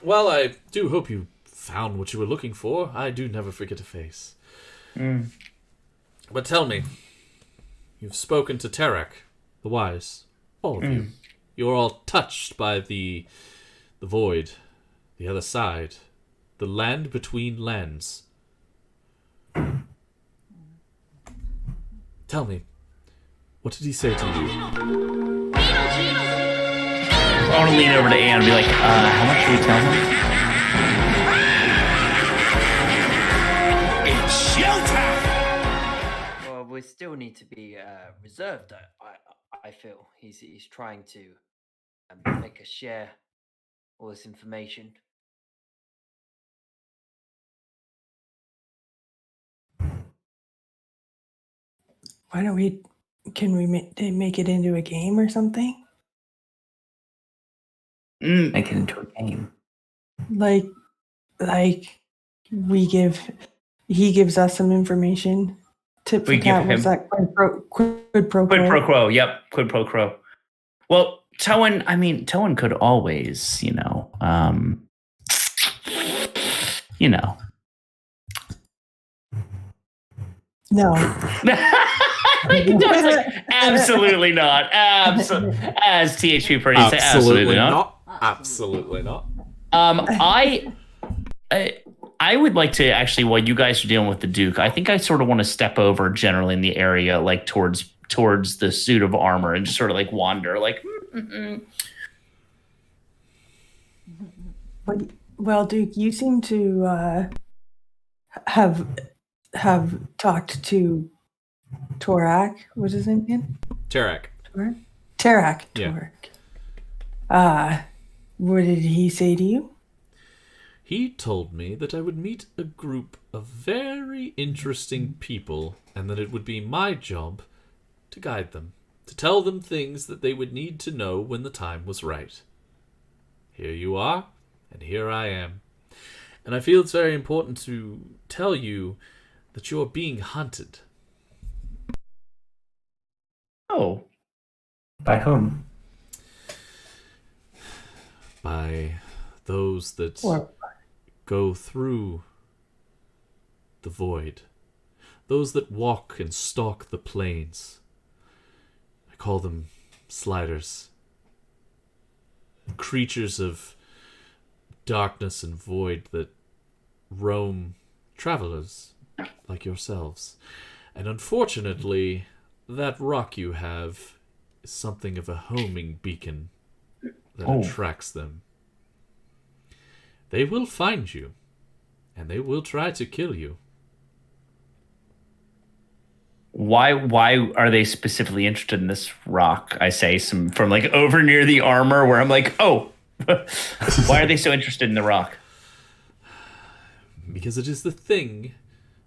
Speaker 1: Well, I do hope you found what you were looking for. I do never forget a face. But tell me, you've spoken to Terak, the Wise, all of you. You're all touched by the void, the other side, the land between lands. Tell me, what did he say to you?
Speaker 3: I want to lean over to Anne and be like, how much should we tell him?
Speaker 9: It's showtime!
Speaker 8: Well, we still need to be reserved. I feel he's trying to make us share all this information.
Speaker 4: Why don't we? Can we make it into a game or something?
Speaker 5: Make it into a game.
Speaker 4: Like he gives us some information. Tip for tat, was that quid pro quo?
Speaker 3: Quid pro quo. Yep, quid pro quo. Well, Towan could always,
Speaker 4: No.
Speaker 3: Absolutely not. As THP Purdy said, absolutely not.
Speaker 1: Absolutely not.
Speaker 3: I would like to actually, while you guys are dealing with the Duke, I think I sort of want to step over generally in the area, like towards the suit of armor, and just sort of like wander, like.
Speaker 4: Well, Duke, you seem to have talked to Torak. What's his name again?
Speaker 1: Terak.
Speaker 4: Terak.
Speaker 1: Yeah.
Speaker 4: Torak. What did he say to you?
Speaker 1: He told me that I would meet a group of very interesting people, and that it would be my job to guide them, to tell them things that they would need to know when the time was right. Here you are, and here I am. And I feel it's very important to tell you that you are being hunted.
Speaker 3: Oh.
Speaker 5: By whom?
Speaker 1: By those that go through the void. Those that walk and stalk the plains. I call them sliders. Creatures of darkness and void that roam, travelers like yourselves. And unfortunately, that rock you have is something of a homing beacon that attracts them. They will find you, and they will try to kill you.
Speaker 3: Why are they specifically interested in this rock? I say from like over near the armor where I'm like, oh, why are they so interested in the rock?
Speaker 1: Because it is the thing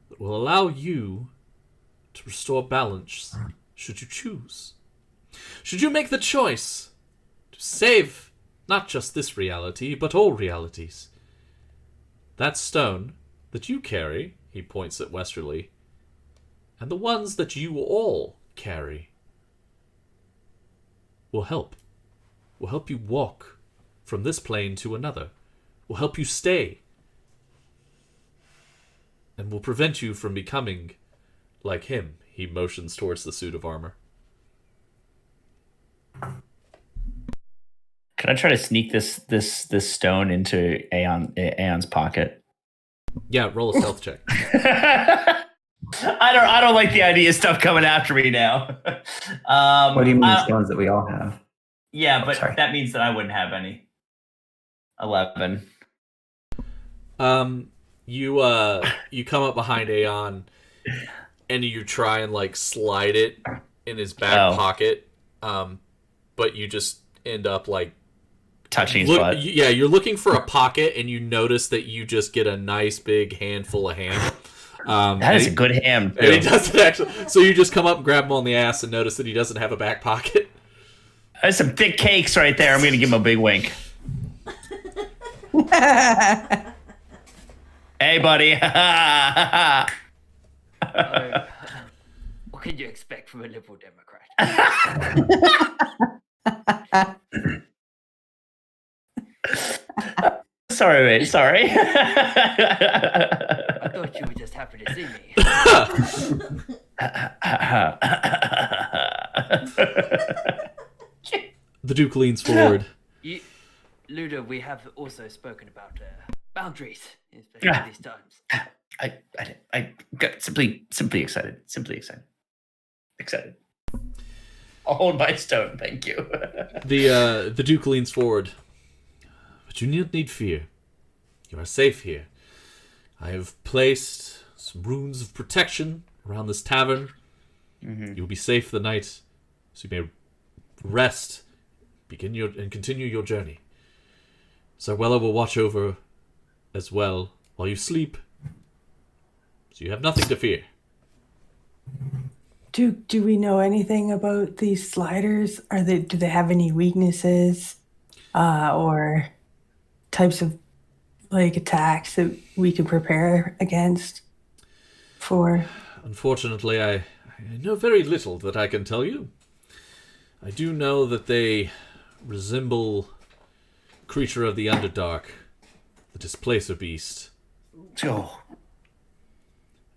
Speaker 1: that will allow you to restore balance should you choose. Should you make the choice to save not just this reality, but all realities. That stone that you carry, he points at Westerly, and the ones that you all carry will help. Will help you walk from this plane to another. Will help you stay. And will prevent you from becoming like him. He motions towards the suit of armor.
Speaker 3: Can I try to sneak this stone into Aeon's pocket?
Speaker 1: Yeah, roll a stealth check.
Speaker 3: I don't like the idea of stuff coming after me now.
Speaker 5: What do you mean stones that we all have?
Speaker 3: Yeah, but that means that I wouldn't have any. 11.
Speaker 1: You come up behind Aeon and you try and like slide it in his back pocket, but you just end up like
Speaker 3: touching his butt.
Speaker 1: Yeah, you're looking for a pocket and you notice that you just get a nice big handful of ham.
Speaker 3: That is a good ham.
Speaker 1: And he doesn't actually. So you just come up and grab him on the ass and notice that he doesn't have a back pocket.
Speaker 3: There's some thick cakes right there. I'm going to give him a big wink. Hey, buddy.
Speaker 8: What can you expect from a liberal Democrat?
Speaker 3: Sorry, mate. Sorry.
Speaker 8: I thought you were just happy to see me.
Speaker 1: The Duke leans forward.
Speaker 8: Luda, we have also spoken about boundaries, especially these times.
Speaker 3: I got simply excited. Simply excited. Excited. I'll hold my stone, thank you.
Speaker 1: The Duke leans forward. But you need fear. You are safe here. I have placed some runes of protection around this tavern. Mm-hmm. You will be safe the night, so you may rest, and continue your journey. Sarwella will watch over as well while you sleep, so you have nothing to fear.
Speaker 4: Do we know anything about these sliders? Do they have any weaknesses, or types of like attacks that we could prepare against?
Speaker 1: Unfortunately, I know very little that I can tell you. I do know that they resemble a creature of the Underdark, the Displacer Beast.
Speaker 3: Oh.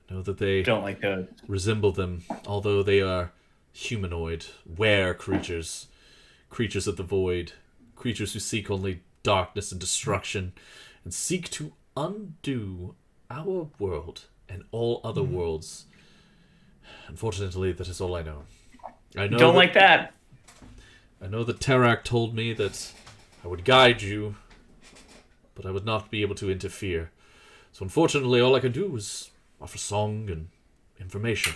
Speaker 1: I know that they
Speaker 3: don't like that.
Speaker 1: Resemble them, although they are humanoid, were creatures of the void, creatures who seek only darkness and destruction, and seek to undo our world and all other worlds. Unfortunately, that is all I know. I know
Speaker 3: don't like that.
Speaker 1: I know that Tarak told me that I would guide you, but I would not be able to interfere. So unfortunately, all I can do is offer song and information.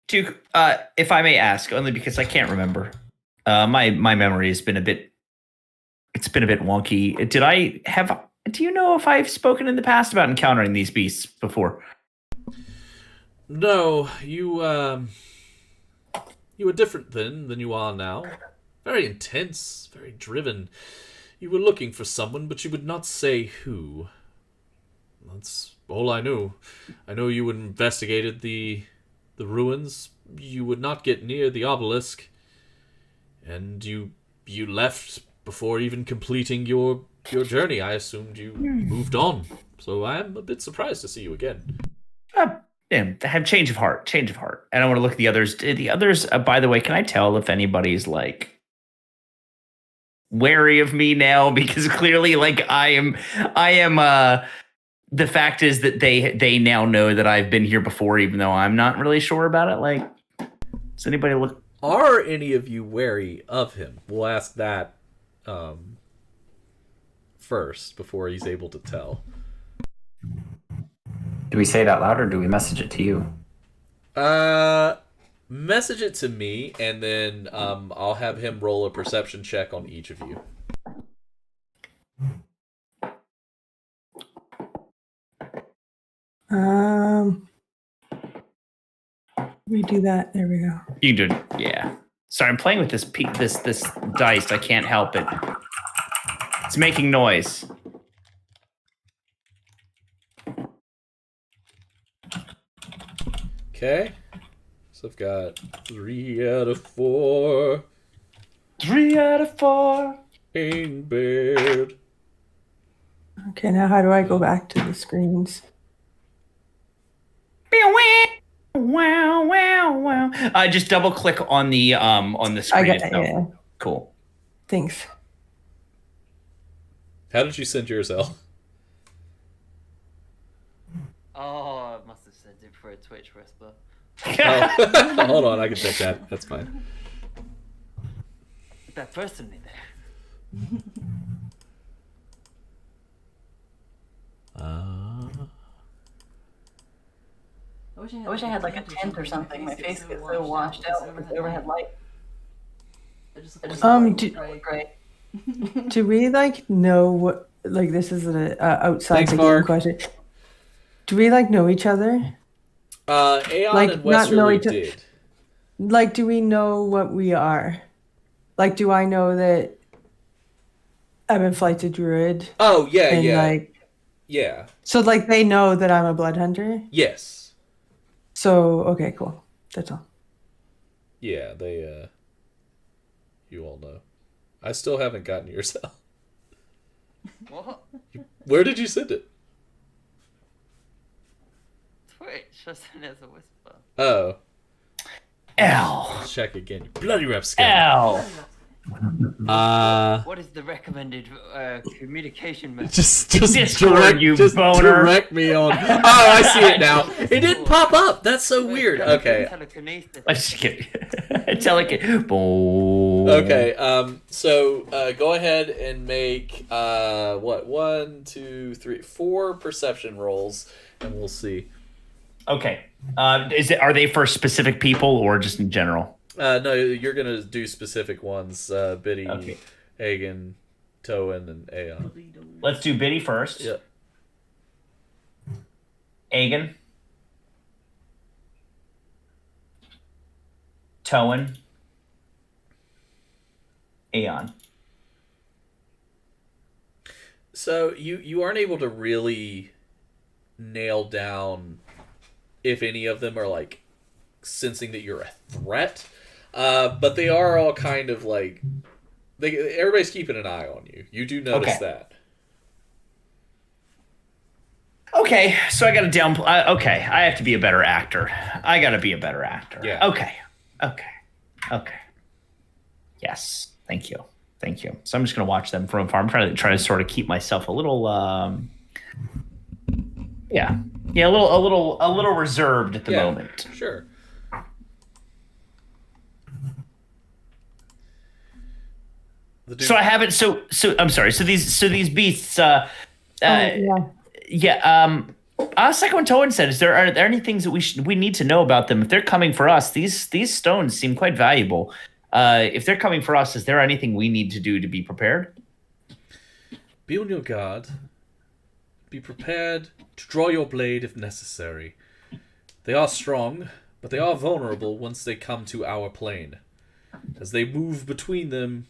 Speaker 3: Duke, if I may ask, only because I can't remember. My memory has been a bit wonky. Do you know if I've spoken in the past about encountering these beasts before?
Speaker 1: No, you were different then than you are now. Very intense, very driven. You were looking for someone, but you would not say who. That's all I knew. I know you investigated the ruins. You would not get near the obelisk. And you left before even completing your journey. I assumed you moved on. So I am a bit surprised to see you again.
Speaker 3: I have change of heart. And I want to look at the others. The others, by the way, can I tell if anybody's like wary of me now? Because clearly, like I am the fact is that they now know that I've been here before, even though I'm not really sure about it. Like, does anybody look?
Speaker 1: Are any of you wary of him? We'll ask that first before he's able to tell.
Speaker 5: Do we say it out loud or do we message it to you?
Speaker 1: Message it to me, and then I'll have him roll a perception check on each of you.
Speaker 4: We do that. There we go.
Speaker 3: You can do it. Yeah. Sorry, I'm playing with this this dice. I can't help it. It's making noise.
Speaker 1: Okay. So I've got 3 out of 4.
Speaker 3: 3 out of 4.
Speaker 1: In bed.
Speaker 4: Okay, now how do I go back to the screens?
Speaker 3: Wow, wow, wow. Just double click on the screen.
Speaker 4: I got it. Yeah.
Speaker 3: Cool.
Speaker 4: Thanks.
Speaker 1: How did you send yours, El?
Speaker 8: Oh, I must have sent it for a Twitch whisper.
Speaker 1: Oh. Hold on, I can take that. That's fine.
Speaker 8: That person in there.
Speaker 2: I wish I had like a tent or something. My face gets so washed out with the overhead light. Great.
Speaker 4: Do we like know what? Like, this is an outside
Speaker 1: Thanks,
Speaker 4: the
Speaker 1: Mark.
Speaker 4: game question. Do we like know each other?
Speaker 1: Aeon
Speaker 4: Like,
Speaker 1: and
Speaker 4: not know
Speaker 1: Westerly
Speaker 4: each-
Speaker 1: did.
Speaker 4: Like, do we know what we are? Like, do I know that I'm a flight to druid?
Speaker 1: Oh, yeah,
Speaker 4: And
Speaker 1: yeah.
Speaker 4: like,
Speaker 1: Yeah.
Speaker 4: so like they know that I'm a blood hunter.
Speaker 1: Yes.
Speaker 4: So okay, cool. That's all.
Speaker 1: Yeah, they, you all know. I still haven't gotten yours out.
Speaker 8: What?
Speaker 1: Where did you send it?
Speaker 8: Twitch, I sent it as a whisper.
Speaker 1: Oh.
Speaker 3: L.
Speaker 1: Let's check again. You bloody rapscallion.
Speaker 3: L.
Speaker 8: What is the recommended communication method?
Speaker 1: Just
Speaker 3: Discord, you boner.
Speaker 1: direct me on. Oh, I see it now. It didn't pop up. That's so weird. Okay.
Speaker 8: Telekinesis.
Speaker 3: I'm just kidding. Boom.
Speaker 1: Okay. So go ahead and make 1, 2, 3, 4 perception rolls, and we'll see.
Speaker 3: Okay. Are they for specific people or just in general?
Speaker 1: No, you're gonna do specific ones. Biddy,
Speaker 3: Okay.
Speaker 1: Hagen, Toan, and Aeon.
Speaker 3: Let's do Biddy first.
Speaker 1: Yep.
Speaker 3: Aegon. Toan. Aeon.
Speaker 1: So you aren't able to really nail down if any of them are like sensing that you're a threat, but they are all kind of like everybody's keeping an eye on you. You do notice that.
Speaker 3: Okay, so I got to downplay. Okay, I have to be a better actor. I got to be a better actor.
Speaker 1: Yeah.
Speaker 3: Okay. Yes. Thank you. So I'm just gonna watch them from afar. I'm trying to sort of keep myself a little, a little reserved at the moment.
Speaker 1: Sure.
Speaker 3: So I haven't. So I'm sorry. So these beasts. Psycho and Toan said, are there any things that we need to know about them? If they're coming for us, these stones seem quite valuable. If they're coming for us, is there anything we need to do to be prepared?
Speaker 1: Be on your guard. Be prepared to draw your blade if necessary. They are strong, but they are vulnerable once they come to our plane. As they move between them,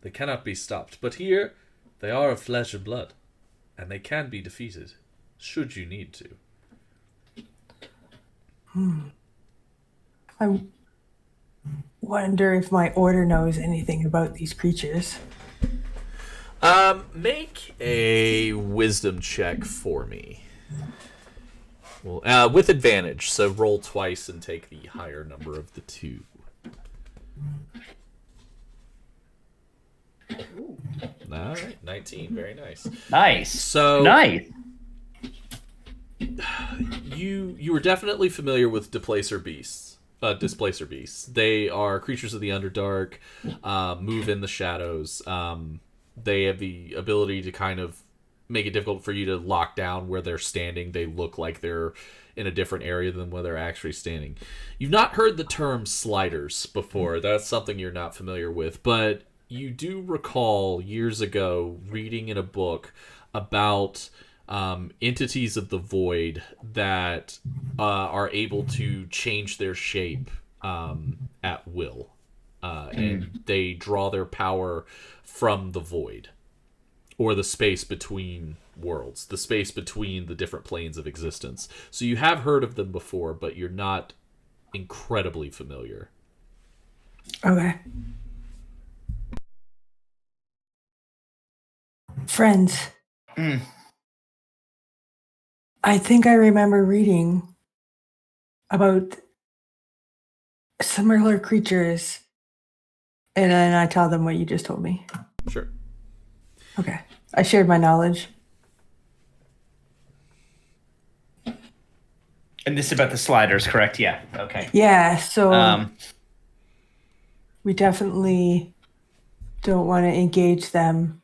Speaker 1: they cannot be stopped. But here, they are of flesh and blood, and they can be defeated, should you need to.
Speaker 4: I wonder if my order knows anything about these creatures.
Speaker 1: Make a wisdom check for me. Well, with advantage, so roll twice and take the higher number of the two. All right, 19. Very nice.
Speaker 3: Nice.
Speaker 1: So
Speaker 3: nice.
Speaker 1: you were definitely familiar with Displacer Beasts. They are creatures of the Underdark, move in the shadows. They have the ability to kind of make it difficult for you to lock down where they're standing. They look like they're in a different area than where they're actually standing. You've not heard the term sliders before. That's something you're not familiar with, but you do recall years ago reading in a book about entities of the void that are able to change their shape at will. And they draw their power from the void, or the space between worlds, the space between the different planes of existence. So you have heard of them before, but you're not incredibly familiar.
Speaker 4: Okay. Friends. I think I remember reading about similar creatures, and then I tell them what you just told me.
Speaker 1: Sure.
Speaker 4: Okay. I shared my knowledge.
Speaker 3: And this is about the sliders, correct? Yeah. Okay.
Speaker 4: Yeah, so we definitely don't want to engage them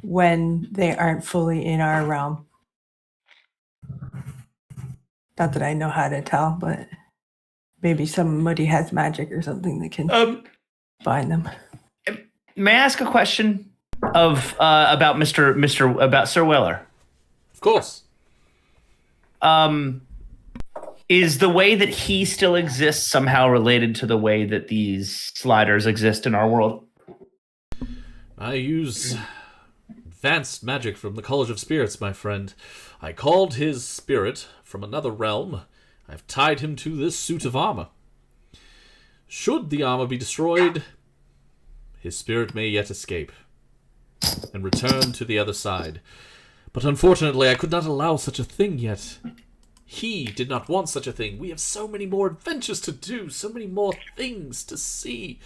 Speaker 4: when they aren't fully in our realm. Not that I know how to tell, but maybe somebody has magic or something that can find them.
Speaker 3: May I ask a question about about Sir Weller?
Speaker 1: Of course.
Speaker 3: Is the way that he still exists somehow related to the way that these sliders exist in our world?
Speaker 1: I use advanced magic from the College of Spirits, my friend. I called his spirit from another realm. I've tied him to this suit of armor. Should the armor be destroyed, his spirit may yet escape and return to the other side. But unfortunately, I could not allow such a thing yet. He did not want such a thing. We have so many more adventures to do, so many more things to see.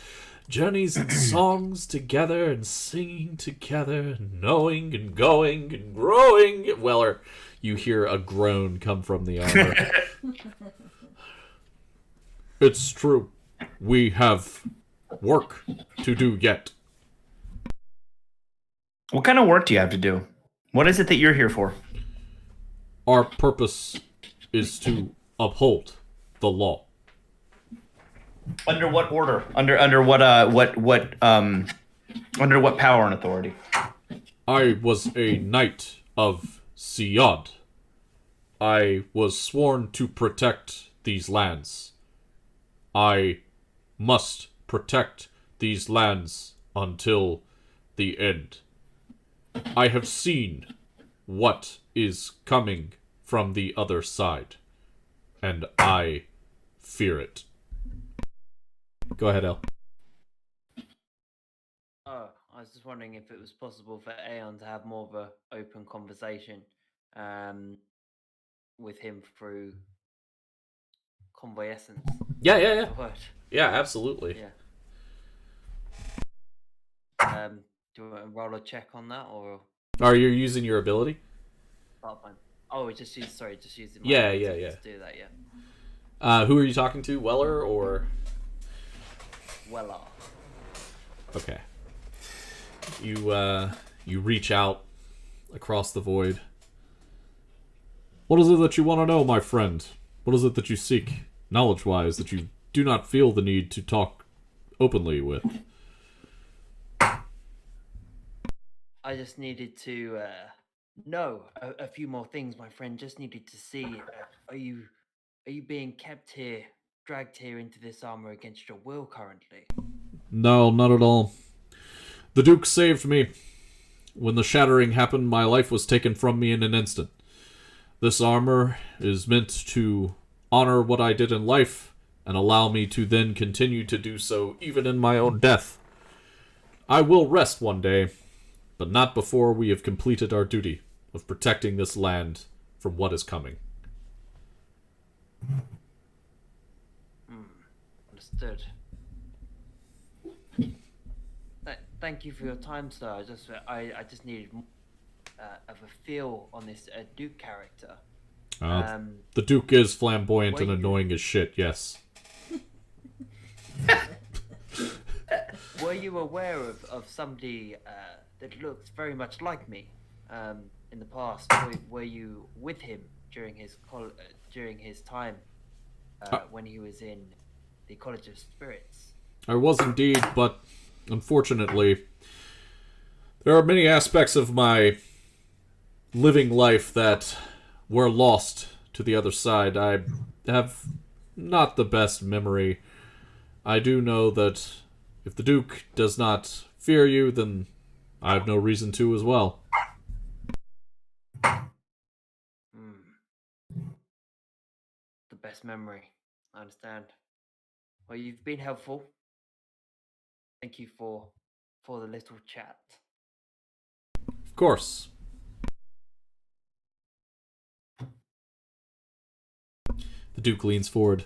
Speaker 1: Journeys and songs together and singing together and knowing and going and growing. Weller, you hear a groan come from the armor. It's true. We have work to do yet.
Speaker 3: What kind of work do you have to do? What is it that you're here for?
Speaker 1: Our purpose is to uphold the law.
Speaker 3: Under what order? Under what under what power and authority?
Speaker 1: I was a knight of Siad. I was sworn to protect these lands. I must protect these lands until the end. I have seen what is coming from the other side, and I fear it. Go ahead, El.
Speaker 8: Oh, I was just wondering if it was possible for Aeon to have more of a open conversation with him through convalescence.
Speaker 1: Yeah.
Speaker 8: The word.
Speaker 1: Yeah, absolutely.
Speaker 8: Yeah. Do you want to roll a check on that, or?
Speaker 1: Are you using your ability?
Speaker 8: Oh, fine. Oh, just using my
Speaker 1: Yeah.
Speaker 8: ability to do that, yeah.
Speaker 1: Who are you talking to, Weller or?
Speaker 8: Weller.
Speaker 1: Okay. You reach out across the void. What is it that you want to know, my friend? What is it that you seek, knowledge-wise, that you do not feel the need to talk openly with?
Speaker 8: I just needed to know a few more things, my friend. Just needed to see. Are you being kept here, dragged here into this armor against your will currently?
Speaker 1: No, not at all. The Duke saved me. When the shattering happened, my life was taken from me in an instant. This armor is meant to honor what I did in life and allow me to then continue to do so even in my own death. I will rest one day, but not before we have completed our duty of protecting this land from what is coming.
Speaker 8: Understood. Thank you for your time, sir. I just needed of a feel on this Duke character.
Speaker 1: The Duke is flamboyant and annoying as shit, yes.
Speaker 8: Were you aware of somebody that looked very much like me in the past? Were you with him during his time when he was in the College of Spirits?
Speaker 1: I was indeed, but unfortunately, there are many aspects of my living life that were lost to the other side. I have not the best memory. I do know that if the Duke does not fear you, then I have no reason to as well.
Speaker 8: The best memory. I understand. Well, you've been helpful. Thank you for the little chat.
Speaker 1: Of course. The Duke leans forward.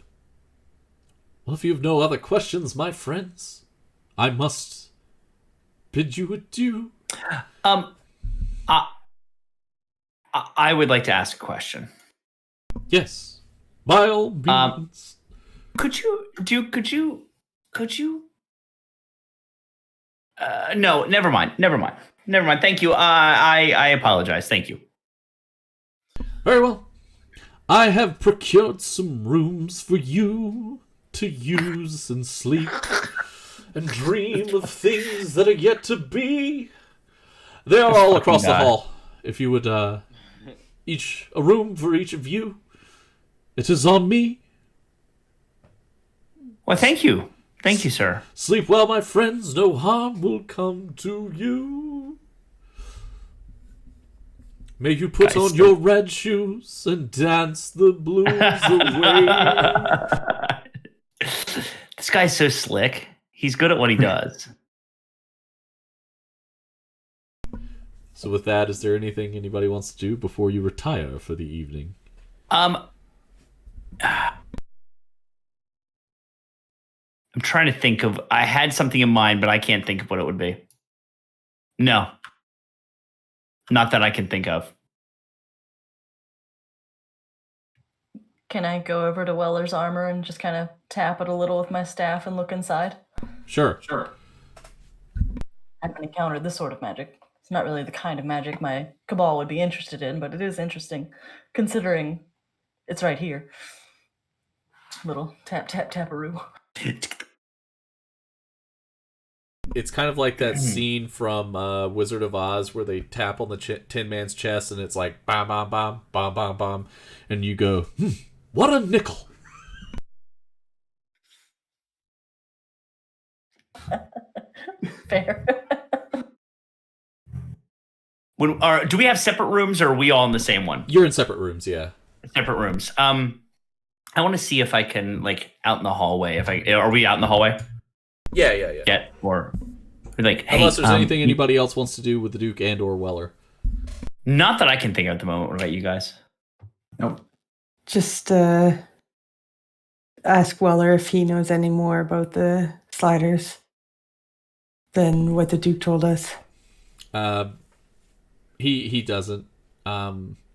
Speaker 1: Well, if you have no other questions, my friends, I must bid you adieu.
Speaker 3: I would like to ask a question.
Speaker 1: Yes, by all means.
Speaker 3: Could you? No, never mind. Thank you. I apologize. Thank you.
Speaker 1: Very well. I have procured some rooms for you to use and sleep and dream of things that are yet to be. They are all across the hall. If you would, a room for each of you. It is on me.
Speaker 3: Well, thank you. Thank you, sir.
Speaker 1: Sleep well, my friends. No harm will come to you. May you put on your red shoes and dance the blues away.
Speaker 3: This guy's so slick. He's good at what he does.
Speaker 1: So with that, is there anything anybody wants to do before you retire for the evening?
Speaker 3: I'm trying to think of... I had something in mind, but I can't think of what it would be. No. Not that I can think of.
Speaker 2: Can I go over to Weller's armor and just kind of tap it a little with my staff and look inside?
Speaker 1: Sure.
Speaker 2: I haven't encountered this sort of magic. It's not really the kind of magic my cabal would be interested in, but it is interesting, considering it's right here. Little tap, tap, taparoo.
Speaker 1: It's kind of like that scene from Wizard of Oz where they tap on the Tin Man's chest and it's like, bam, bam, bam, bam, bam, bam. And you go, what a nickel.
Speaker 2: Fair.
Speaker 3: Do we have separate rooms, or are we all in the same one?
Speaker 1: You're in separate rooms, yeah.
Speaker 3: Separate rooms. I want to see if I can, out in the hallway. Are we out in the hallway?
Speaker 1: Yeah.
Speaker 3: Or hey,
Speaker 1: unless there's anything anybody else wants to do with the Duke and or Weller.
Speaker 3: Not that I can think of at the moment. What about you guys?
Speaker 5: Nope.
Speaker 4: Just ask Weller if he knows any more about the sliders than what the Duke told us.
Speaker 1: He doesn't.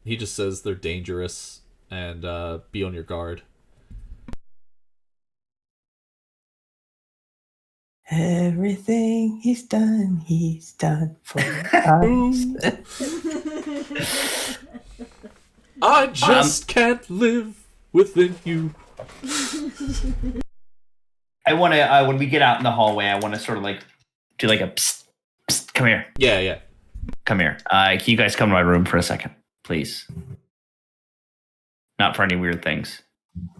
Speaker 1: He just says they're dangerous and be on your guard.
Speaker 4: Everything he's done for us.
Speaker 1: I just can't live within you.
Speaker 3: I want to, when we get out in the hallway, I want to sort of do a psst, psst, come here.
Speaker 1: Yeah.
Speaker 3: Come here. Can you guys come to my room for a second, please? Not for any weird things,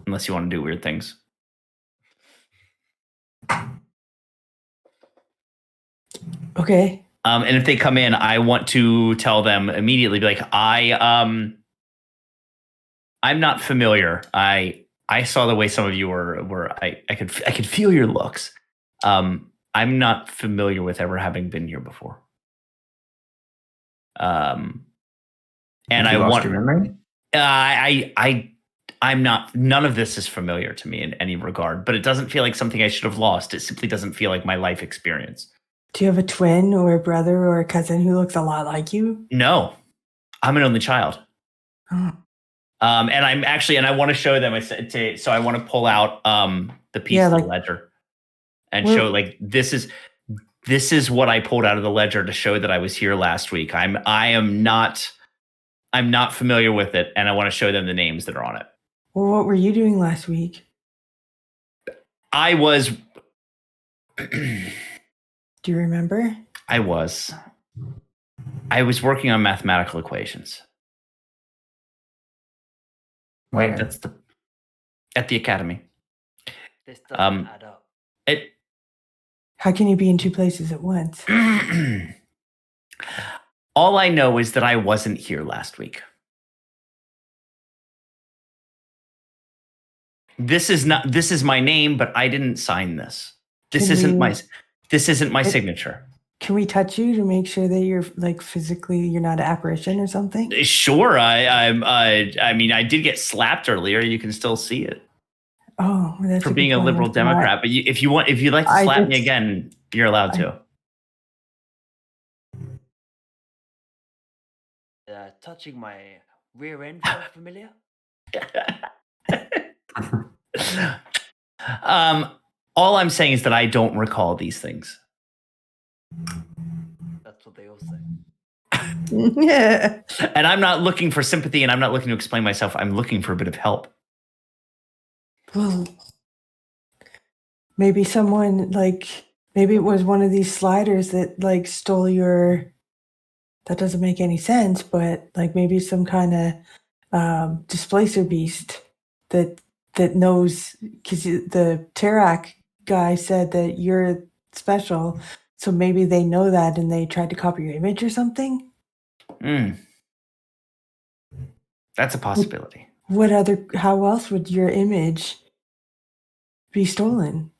Speaker 3: unless you want to do weird things.
Speaker 4: Okay.
Speaker 3: And if they come in, I want to tell them immediately, be like, I'm not familiar. I saw the way some of you were I could feel your looks. I'm not familiar with ever having been here before. And I want
Speaker 5: your memory?
Speaker 3: I'm not, none of this is familiar to me in any regard, but it doesn't feel like something I should have lost. It simply doesn't feel like my life experience.
Speaker 4: Do you have a twin or a brother or a cousin who looks a lot like you?
Speaker 3: No, I'm an only child.
Speaker 4: Oh.
Speaker 3: And I want to show them. So I want to pull out the piece of the ledger and show like this is what I pulled out of the ledger to show that I was here last week. I'm not familiar with it, and I want to show them the names that are on it.
Speaker 4: Well, what were you doing last week?
Speaker 3: I was.
Speaker 4: Do you remember?
Speaker 3: I was working on mathematical equations.
Speaker 5: Where?
Speaker 3: At the academy.
Speaker 8: This doesn't add up.
Speaker 4: How can you be in two places at once?
Speaker 3: All I know is that I wasn't here last week. This is my name, but I didn't sign this. This isn't my signature.
Speaker 4: Can we touch you to make sure that you're like physically you're not an apparition or something?
Speaker 3: Sure. I mean, I did get slapped earlier. You can still see it.
Speaker 4: Oh, that's
Speaker 3: for being a liberal Democrat. But if you'd like to slap me again, you're allowed to.
Speaker 8: Touching my rear end felt familiar.
Speaker 3: All I'm saying is that I don't recall these things.
Speaker 8: That's what they all say.
Speaker 4: Yeah.
Speaker 3: And I'm not looking for sympathy, and I'm not looking to explain myself. I'm looking for a bit of help.
Speaker 4: Well, maybe someone maybe it was one of these sliders that stole your. That doesn't make any sense, but maybe some kind of displacer beast that knows, because the Tarak guy said that you're special, so maybe they know that and they tried to copy your image or something.
Speaker 3: That's a possibility.
Speaker 4: How else would your image be stolen?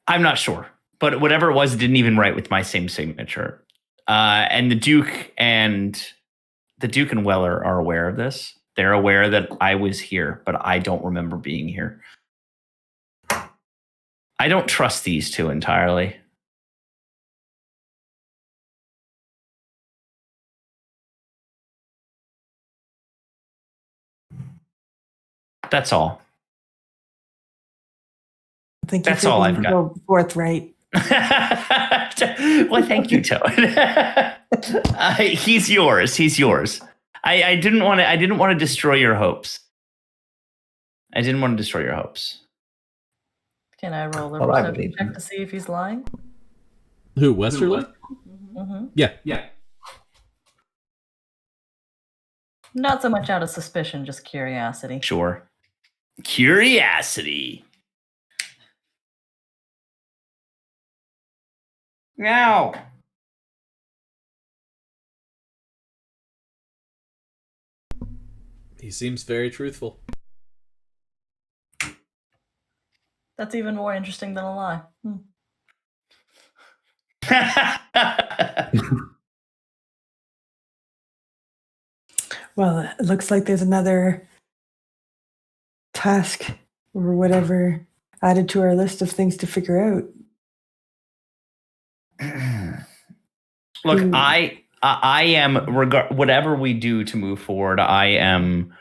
Speaker 3: I'm not sure, but whatever it was, it didn't even write with my same signature. And the Duke and Weller are aware of this. They're aware that I was here, but I don't remember being here. I don't trust these two entirely. That's all.
Speaker 4: I think
Speaker 3: that's all I've got.
Speaker 4: So forthright.
Speaker 3: Well, thank you, Toad. He's yours. He's yours. I didn't want to destroy your hopes. I didn't want to destroy your hopes.
Speaker 2: Can I roll a perception check to see if he's lying?
Speaker 7: Who, Westerly?
Speaker 2: Mm-hmm.
Speaker 7: Yeah.
Speaker 2: Not so much out of suspicion, just curiosity.
Speaker 3: Sure. Curiosity. Now.
Speaker 1: He seems very truthful.
Speaker 2: That's even more interesting than a lie.
Speaker 4: Well, it looks like there's another task or whatever added to our list of things to figure out.
Speaker 3: Look, I am whatever we do to move forward. I'm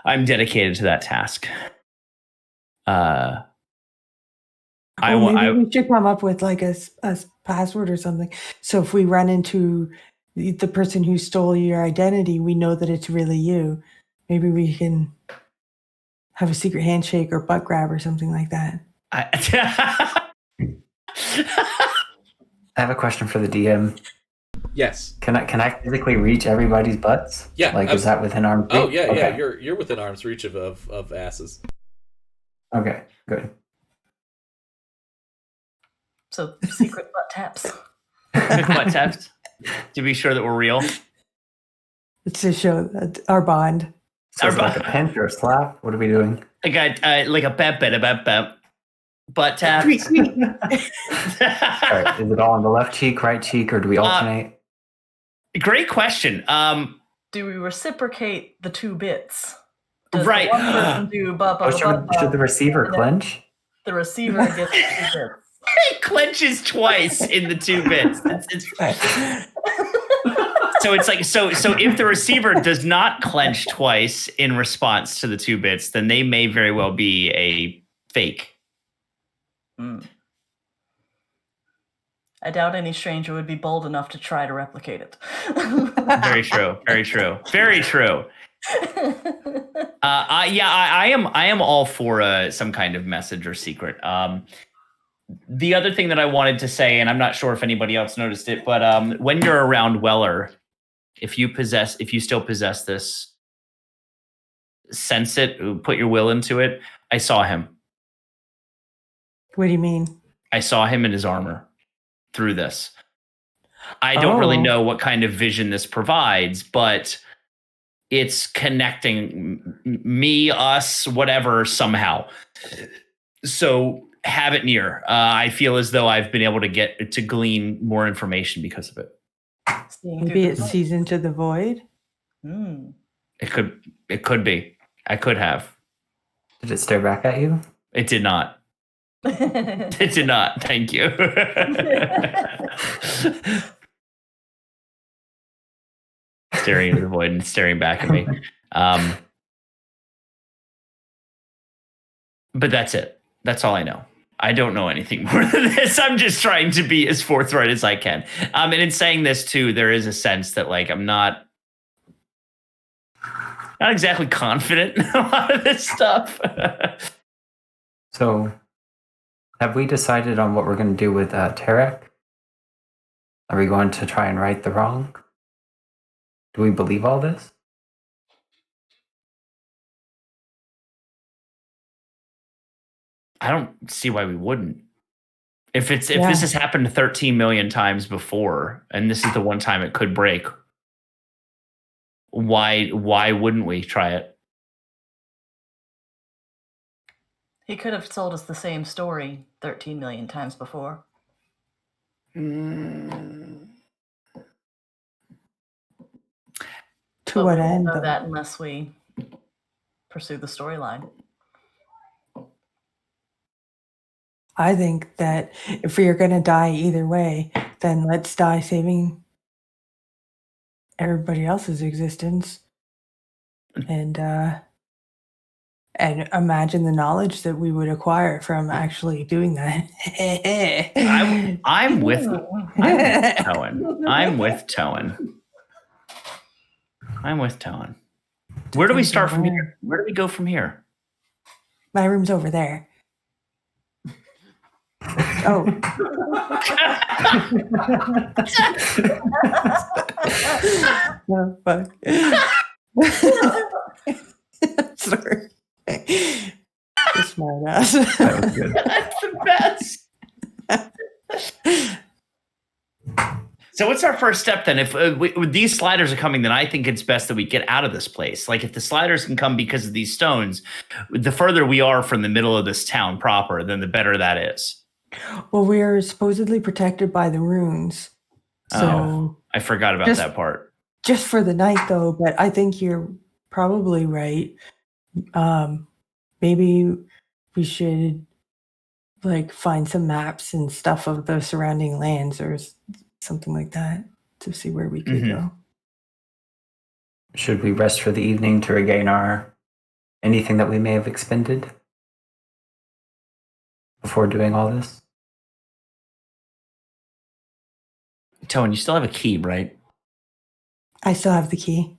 Speaker 3: dedicated to that task.
Speaker 4: Maybe we should come up with like a password or something. So if we run into the person who stole your identity, we know that it's really you. Maybe we can have a secret handshake or butt grab or something like that.
Speaker 5: I have a question for the DM.
Speaker 1: Yes.
Speaker 5: Can I physically reach everybody's butts?
Speaker 1: Yeah.
Speaker 5: Is that within arm's reach?
Speaker 1: Oh yeah, okay. Yeah. You're within arm's reach of asses.
Speaker 5: Okay, good.
Speaker 2: So secret butt taps.
Speaker 3: Butt taps to be sure that we're real.
Speaker 4: It's to show our bond.
Speaker 5: So it's like a pinch or a slap. What are we doing?
Speaker 3: I got like a bep. Butt tap.
Speaker 5: All right, is it all on the left cheek, right cheek, or do we alternate?
Speaker 3: Great question.
Speaker 2: Do we reciprocate the two bits? Does
Speaker 3: right.
Speaker 2: One person do
Speaker 5: should the receiver clench?
Speaker 2: The receiver gets the two bits.
Speaker 3: He clenches twice in the two bits. So it's like so if the receiver does not clench twice in response to the 2 bits, then they may very well be a fake.
Speaker 2: I doubt any stranger would be bold enough to try to replicate it.
Speaker 3: Very true. Very true. Very true. I am all for some kind of message or secret. The other thing that I wanted to say, and I'm not sure if anybody else noticed it, but when you're around Weller, if you still possess this, sense it, put your will into it. I saw him.
Speaker 4: What do you mean?
Speaker 3: I saw him in his armor through this. I don't really know what kind of vision this provides, but it's connecting me, us, whatever, somehow. So have it near. I feel as though I've been able to glean more information because of it.
Speaker 4: Maybe it sees into the void.
Speaker 3: It could be. I could have.
Speaker 5: Did it stare back at you?
Speaker 3: It did not. It did not. Thank you. Staring into the void and staring back at me. But that's it. That's all I know. I don't know anything more than this. I'm just trying to be as forthright as I can. And in saying this too, there is a sense that like I'm not exactly confident in a lot of this stuff.
Speaker 5: So, have we decided on what we're going to do with Tarek? Are we going to try and right the wrong? Do we believe all this?
Speaker 3: I don't see why we wouldn't. If this has happened 13 million times before, and this is the one time it could break, why wouldn't we try it?
Speaker 2: He could have told us the same story 13 million times before.
Speaker 4: To what end?
Speaker 2: Know that unless we pursue the storyline.
Speaker 4: I think that if we are going to die either way, then let's die saving everybody else's existence, and imagine the knowledge that we would acquire from actually doing that.
Speaker 3: I'm with Towen. I'm with Towen. Where do we start from here? Where do we go from here?
Speaker 4: My room's over there. Oh. No, fuck. Sorry. Smart ass.
Speaker 5: That was good.
Speaker 3: That's the best. So what's our first step then? If these sliders are coming, then I think it's best that we get out of this place. Like if the sliders can come because of these stones, the further we are from the middle of this town proper, then the better that is.
Speaker 4: Well, we are supposedly protected by the runes. So
Speaker 3: I forgot about that part.
Speaker 4: Just for the night though, but I think you're probably right. Maybe we should like find some maps and stuff of the surrounding lands or something like that to see where we could go.
Speaker 5: Should we rest for the evening to regain anything that we may have expended before doing all this?
Speaker 3: Towen, you still have a key, right?
Speaker 4: I still have the key.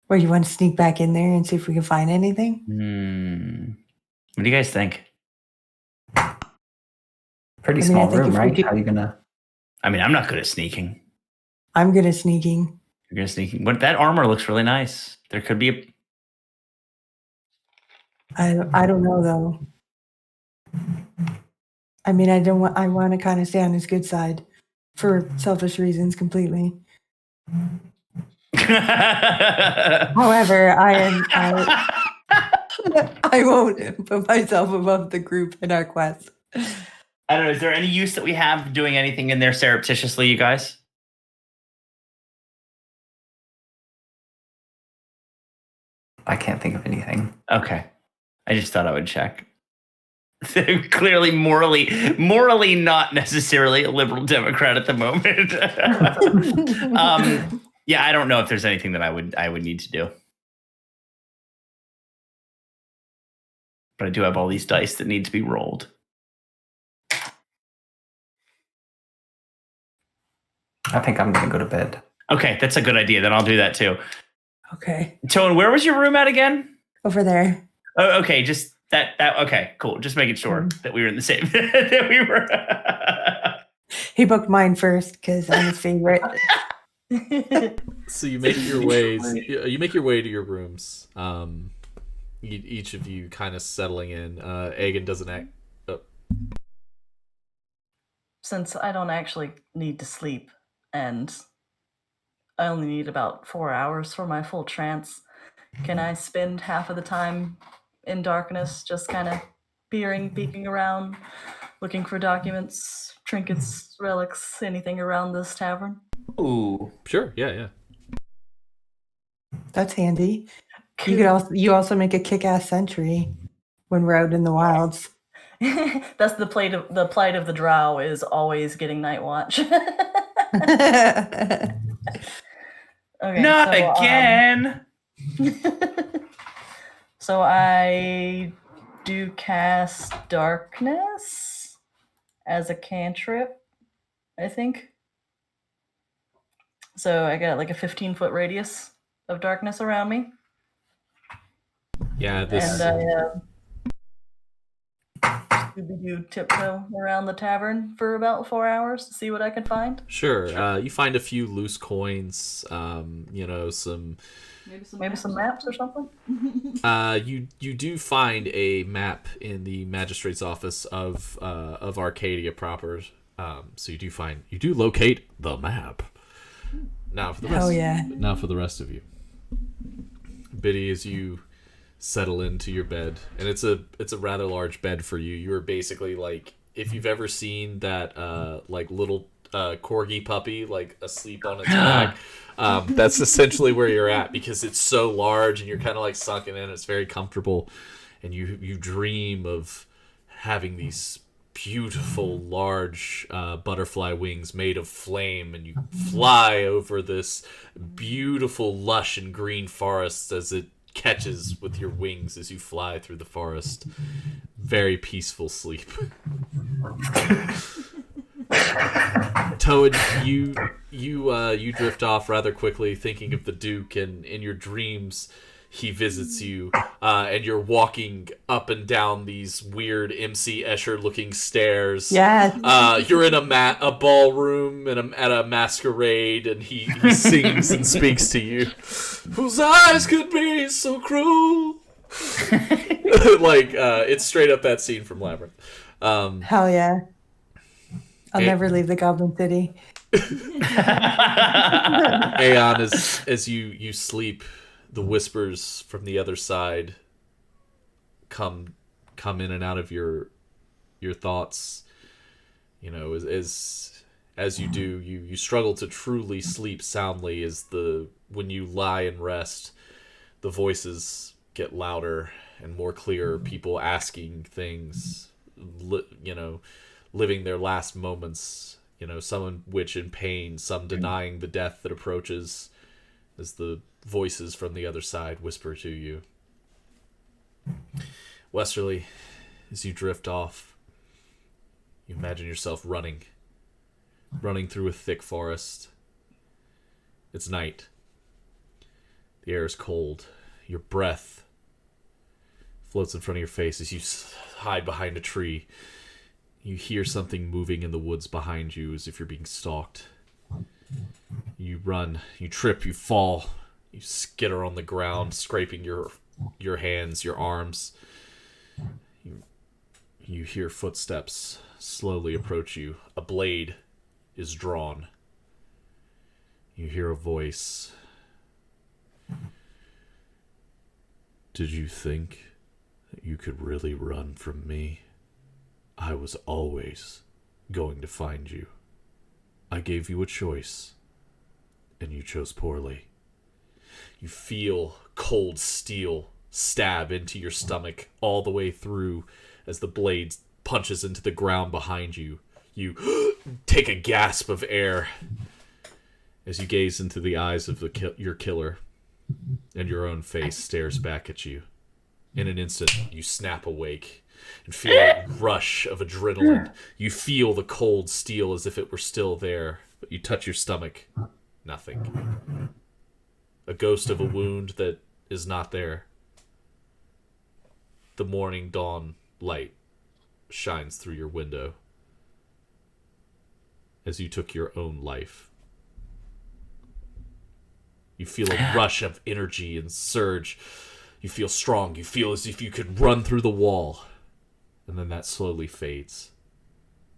Speaker 4: Where you want to sneak back in there and see if we can find anything?
Speaker 3: What do you guys think?
Speaker 5: Pretty small room, right? How are you gonna?
Speaker 3: I mean, I'm not good at sneaking.
Speaker 4: I'm good at sneaking.
Speaker 3: You're good at sneaking. But that armor looks really nice. There could be
Speaker 4: I don't know though. I mean, I want to kind of stay on his good side for selfish reasons completely. However, I won't put myself above the group in our quest.
Speaker 3: I don't know. Is there any use that we have doing anything in there surreptitiously, you guys?
Speaker 5: I can't think of anything.
Speaker 3: Okay. I just thought I would check. Clearly morally not necessarily a liberal Democrat at the moment. Yeah, I don't know if there's anything that I would need to do. But I do have all these dice that need to be rolled.
Speaker 5: I think I'm going to go to bed.
Speaker 3: Okay, that's a good idea. Then I'll do that too.
Speaker 4: Okay.
Speaker 3: Tone, where was your room at again?
Speaker 4: Over there.
Speaker 3: Oh, okay, just that. Okay, cool. Just making sure that we were in the same. That we were.
Speaker 4: He booked mine first because I'm his favorite.
Speaker 1: So you make your ways. You make your way to your rooms. Each of you kind of settling in. Aegon doesn't act.
Speaker 2: Since I don't actually need to sleep, and I only need about 4 hours for my full trance, can I spend half of the time in darkness, just kind of peeking around, looking for documents, trinkets, relics, anything around this tavern?
Speaker 3: Ooh,
Speaker 1: sure, yeah.
Speaker 4: That's handy. You also make a kick-ass sentry when we're out in the wilds.
Speaker 2: That's the plight of the drow is always getting night watch. Okay,
Speaker 3: not again.
Speaker 2: So I do cast darkness as a cantrip, I think. So I got like a 15-foot radius of darkness around me.
Speaker 1: Yeah, this.
Speaker 2: And Scooby-Doo tiptoe around the tavern for about 4 hours to see what I can find.
Speaker 1: Sure. You find a few loose coins. Some.
Speaker 2: Maybe some maps or something.
Speaker 1: You do find a map in the magistrate's office of Arcadia proper. So you do locate the map. Now for the rest. Now for the rest of you, Biddy, as you settle into your bed, and it's a rather large bed for you. You are basically like, if you've ever seen that like little corgi puppy like asleep on its back, that's essentially where you're at, because it's so large and you're kind of like sunken in. It's very comfortable, and you dream of having these beautiful large butterfly wings made of flame, and you fly over this beautiful lush and green forest as it catches with your wings as you fly through the forest. Very peaceful sleep. Toad, you drift off rather quickly, thinking of the Duke, and in your dreams he visits you, and you're walking up and down these weird MC Escher looking stairs.
Speaker 4: Yes.
Speaker 1: You're in a ballroom and at a masquerade, and he sings and speaks to you. Whose eyes could be so cruel? Like, it's straight up that scene from Labyrinth.
Speaker 4: Hell yeah. I'll never leave the Goblin City.
Speaker 1: Aeon, as you sleep, the whispers from the other side come in and out of your thoughts. You know, as you do, you struggle to truly sleep soundly when you lie and rest, the voices get louder and more clear, people asking things, living their last moments, some which in pain, some denying the death that approaches, as the voices from the other side whisper to you. Westerly, as you drift off, you imagine yourself running through a thick forest. It's night. The air is cold. Your breath floats in front of your face as you hide behind a tree. You hear something moving in the woods behind you, as if you're being stalked. You run, you trip, you fall. You skitter on the ground, scraping your hands, your arms. You hear footsteps slowly approach you. A blade is drawn. You hear a voice. Did you think that you could really run from me? I was always going to find you. I gave you a choice, and you chose poorly. You feel cold steel stab into your stomach all the way through as the blade punches into the ground behind you. You take a gasp of air as you gaze into the eyes of your killer, and your own face stares back at you. In an instant, you snap awake and feel a rush of adrenaline. You feel the cold steel as if it were still there, but you touch your stomach. Nothing. A ghost of a wound that is not there. The morning dawn light shines through your window as you took your own life. You feel a rush of energy and surge. You feel strong. You feel as if you could run through the wall. And then that slowly fades.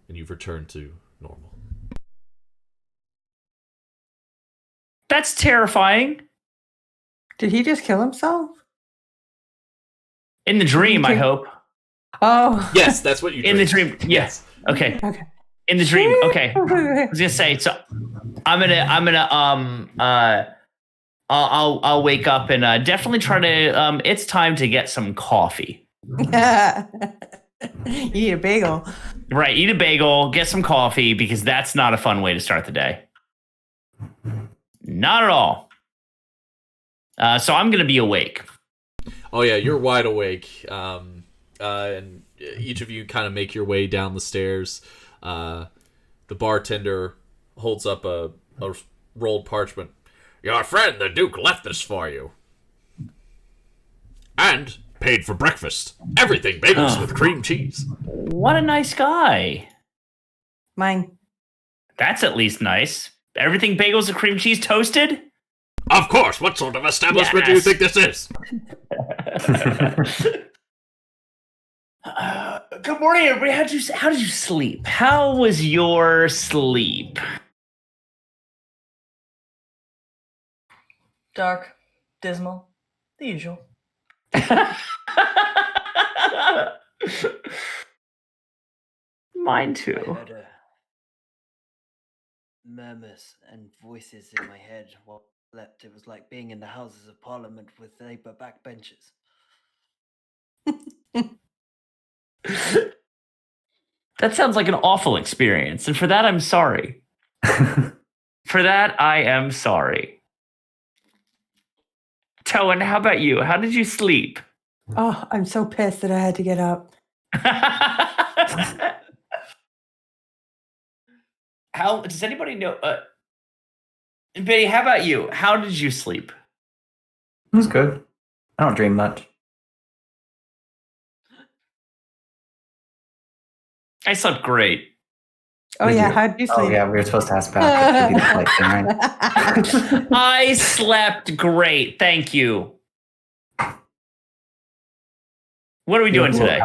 Speaker 1: And you've returned to normal.
Speaker 3: That's terrifying.
Speaker 4: Did he just kill himself?
Speaker 3: In the dream, I hope.
Speaker 4: Oh.
Speaker 1: Yes, that's what you
Speaker 3: In the dream, yes. Okay.
Speaker 4: Okay.
Speaker 3: In the dream, okay. I was gonna say, so I'll wake up and definitely try to. It's time to get some coffee.
Speaker 4: Eat a bagel.
Speaker 3: Right, eat a bagel, get some coffee, because that's not a fun way to start the day. Not at all. So I'm gonna be awake.
Speaker 1: Oh yeah, you're wide awake. And each of you kind of make your way down the stairs. The bartender holds up a rolled parchment. Your friend, the Duke, left this for you. And paid for breakfast. Everything bagels with cream cheese.
Speaker 3: What a nice guy.
Speaker 4: Mine.
Speaker 3: That's at least nice. Everything bagels and cream cheese toasted?
Speaker 7: Of course. What sort of establishment do you think this is?
Speaker 3: Good morning, everybody. How did you sleep? How was your sleep?
Speaker 2: Dark, dismal, the usual.
Speaker 3: Mine
Speaker 8: I
Speaker 3: too.
Speaker 8: heard murmurs and voices in my head while I slept. It was like being in the Houses of Parliament with Labour backbenchers.
Speaker 3: That sounds like an awful experience, and for that, I'm sorry. For that, I am sorry. Towan, how about you? How did you sleep?
Speaker 4: Oh, I'm so pissed that I had to get up.
Speaker 3: How does anybody know? Betty, how about you? How did you sleep?
Speaker 5: It was good. I don't dream much.
Speaker 3: I slept great.
Speaker 4: Oh,
Speaker 5: Did
Speaker 4: yeah.
Speaker 5: you?
Speaker 4: How'd you sleep?
Speaker 5: Oh, yeah, we were supposed to ask back. It'd be the flight thing, right?
Speaker 3: I slept great. Thank you. What are we doing today?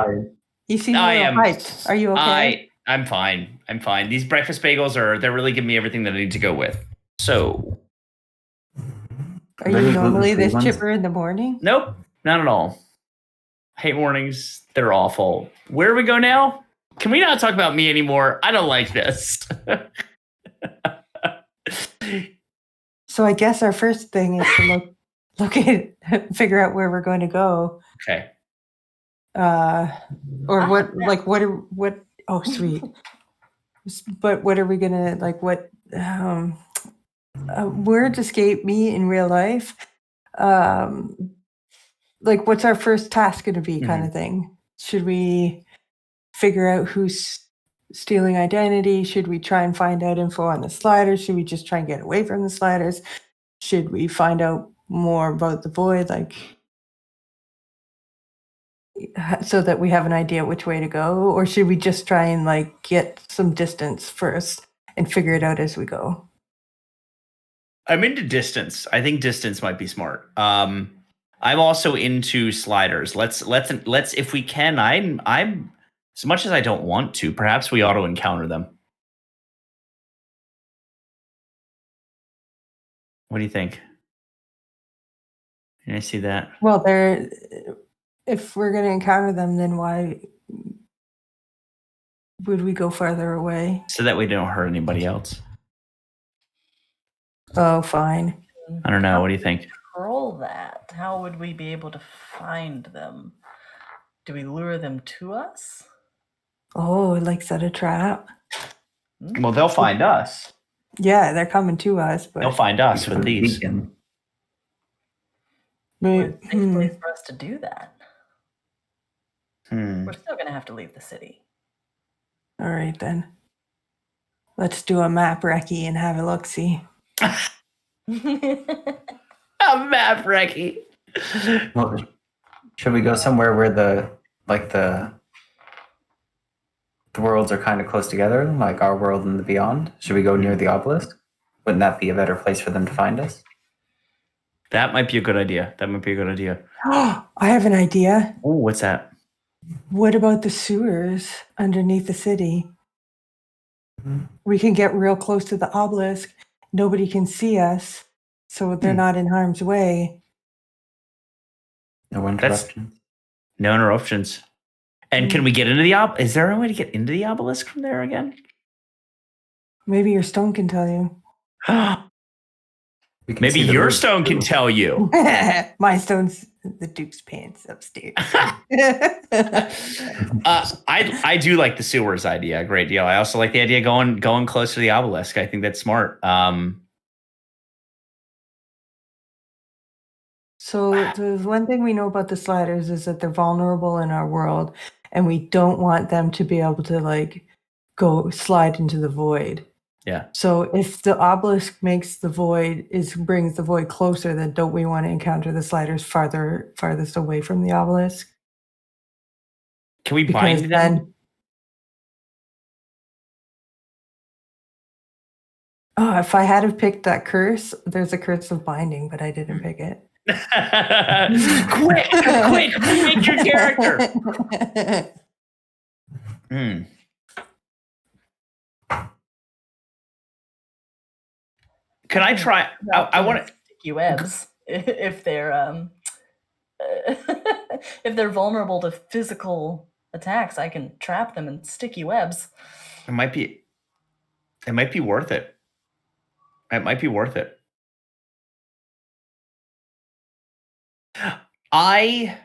Speaker 4: You seem
Speaker 3: I
Speaker 4: a little
Speaker 3: am-
Speaker 4: hyped. Are you okay?
Speaker 3: I'm fine. I'm fine. These breakfast bagels they're really giving me everything that I need to go with. So,
Speaker 4: Are you normally this chipper in the morning?
Speaker 3: nope, not at all. Hate mornings. They're awful. Where do we go now? Can we not talk about me anymore? I don't like this.
Speaker 4: So I guess our first thing is to look at, figure out where we're going to go.
Speaker 3: Okay.
Speaker 4: Or what, oh, sweet. But what are we going to, like, what, words escape me in real life. Like, what's our first task going to be kind of thing? Should we figure out who's stealing identity? Should we try and find out info on the sliders? Should we just try and get away from the sliders? Should we find out more about the void, like, so that we have an idea which way to go? Or should we just try and, like, get some distance first and figure it out as we go?
Speaker 3: I'm into distance. I think distance might be smart. I'm also into sliders. Let's if we can, I'm as much as I don't want to, perhaps we ought to encounter them. What do you think? Can I see that?
Speaker 4: Well, if we're going to encounter them, then why would we go farther away?
Speaker 3: So that we don't hurt anybody else.
Speaker 4: Oh, fine.
Speaker 3: I don't know. What do you think?
Speaker 2: Roll that. How would we be able to find them? Do we lure them to us?
Speaker 4: Oh, like set a trap.
Speaker 3: Well, they'll find us.
Speaker 4: Yeah, they're coming to us, but
Speaker 3: They'll find us with these.
Speaker 5: Beacon.
Speaker 2: Where's a safe place for us to do that?
Speaker 3: Hmm.
Speaker 2: We're still going to have to leave the city.
Speaker 4: All right, then. Let's do a map recce and have a look-see.
Speaker 3: A map recce.
Speaker 5: Well, should we go somewhere where the worlds are kind of close together, like our world and the beyond? Should we go near the obelisk? Wouldn't that be a better place for them to find us?
Speaker 3: That might be a good idea.
Speaker 4: I have an idea.
Speaker 3: Oh, what's that?
Speaker 4: What about the sewers underneath the city? We can get real close to the obelisk. Nobody can see us, so they're not in harm's way.
Speaker 5: No interruptions.
Speaker 3: No interruptions. And can we get into the Is there a way to get into the obelisk from there again?
Speaker 4: Maybe your stone can tell you.
Speaker 3: Maybe your stone can tell you.
Speaker 4: My stone's the Duke's pants upstairs.
Speaker 3: I do like the sewers idea a great deal. I also like the idea of going close to the obelisk. I think that's smart.
Speaker 4: So the one thing we know about the sliders is that they're vulnerable in our world, and we don't want them to be able to like go slide into the void.
Speaker 3: Yeah.
Speaker 4: So if the obelisk brings the void closer, then don't we want to encounter the sliders farthest away from the obelisk?
Speaker 3: Can we bind them?
Speaker 4: Oh, if I had have picked that curse, there's a curse of binding, but I didn't pick it.
Speaker 3: quick, make your character. Can I try? I want to
Speaker 2: sticky webs if they're if they're vulnerable to physical attacks. I can trap them in sticky webs.
Speaker 3: It might be worth it. It might be worth it. I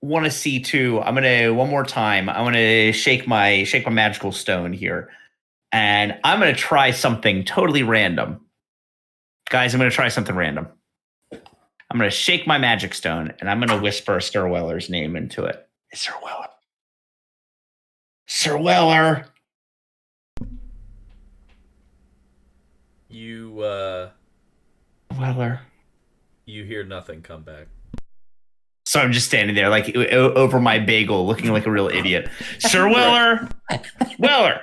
Speaker 3: want to see too. I'm gonna one more time. I want to shake my magical stone here, and I'm gonna try something totally random, guys. I'm gonna try something random. I'm gonna shake my magic stone, and I'm gonna whisper Sir Weller's name into it. Sir Weller. Sir Weller. Weller.
Speaker 1: You hear nothing come back.
Speaker 3: So I'm just standing there, like over my bagel, looking like a real idiot. Sir Weller, Weller.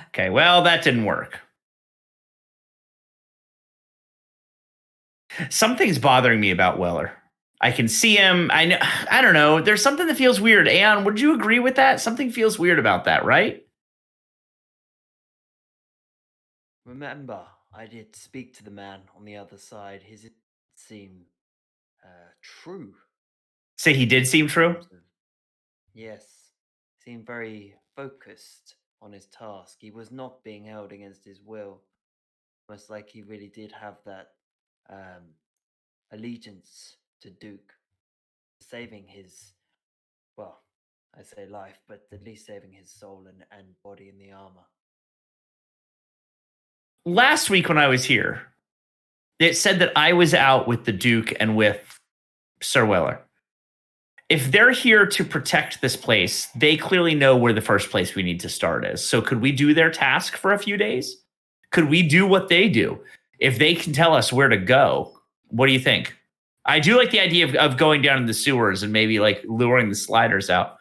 Speaker 3: Okay, well, that didn't work. Something's bothering me about Weller. I can see him. I don't know. There's something that feels weird. Aeon, would you agree with that? Something feels weird about that, right?
Speaker 8: Remember, I did speak to the man on the other side. His seemed true.
Speaker 3: Say he did seem true?
Speaker 8: Yes. Seemed very focused on his task. He was not being held against his will. Almost like he really did have that allegiance to Duke. Saving his, well, I say life, but at least saving his soul and body in the armor.
Speaker 3: Last week when I was here, it said that I was out with the Duke and with Sir Weller. If they're here to protect this place, they clearly know where the first place we need to start is. So could we do their task for a few days? Could we do what they do? If they can tell us where to go, what do you think? I do like the idea of going down in the sewers and maybe like luring the sliders out.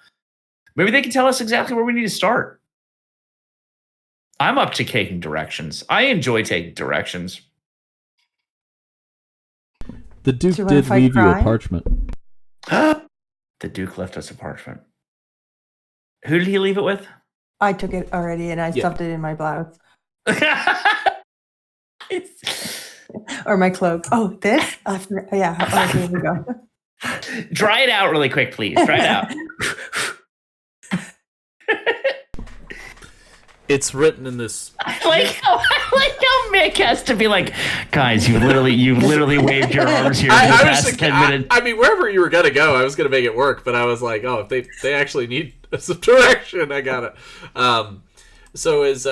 Speaker 3: Maybe they can tell us exactly where we need to start. I'm up to taking directions. I enjoy taking directions.
Speaker 12: The Duke did leave you a parchment.
Speaker 3: The Duke left us a parchment. Who did he leave it with?
Speaker 4: I took it already and I stuffed it in my blouse. Or my cloak. Oh, this? Yeah. Oh, here we go.
Speaker 3: Dry it out really quick, please. Dry it out.
Speaker 1: It's written in this.
Speaker 3: I like how Mick has to be like, guys, you literally waved your arms here for the past 10 minutes.
Speaker 1: I mean, wherever you were gonna go, I was gonna make it work, but I was like, oh, if they actually need some direction, I got it. So as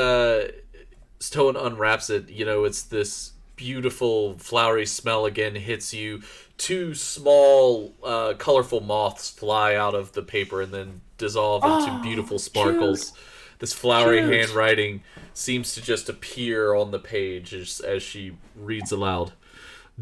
Speaker 1: Stone unwraps it, it's this beautiful flowery smell again hits you. 2 small colorful moths fly out of the paper and then dissolve into beautiful sparkles. Cute. This flowery handwriting seems to just appear on the page as she reads aloud.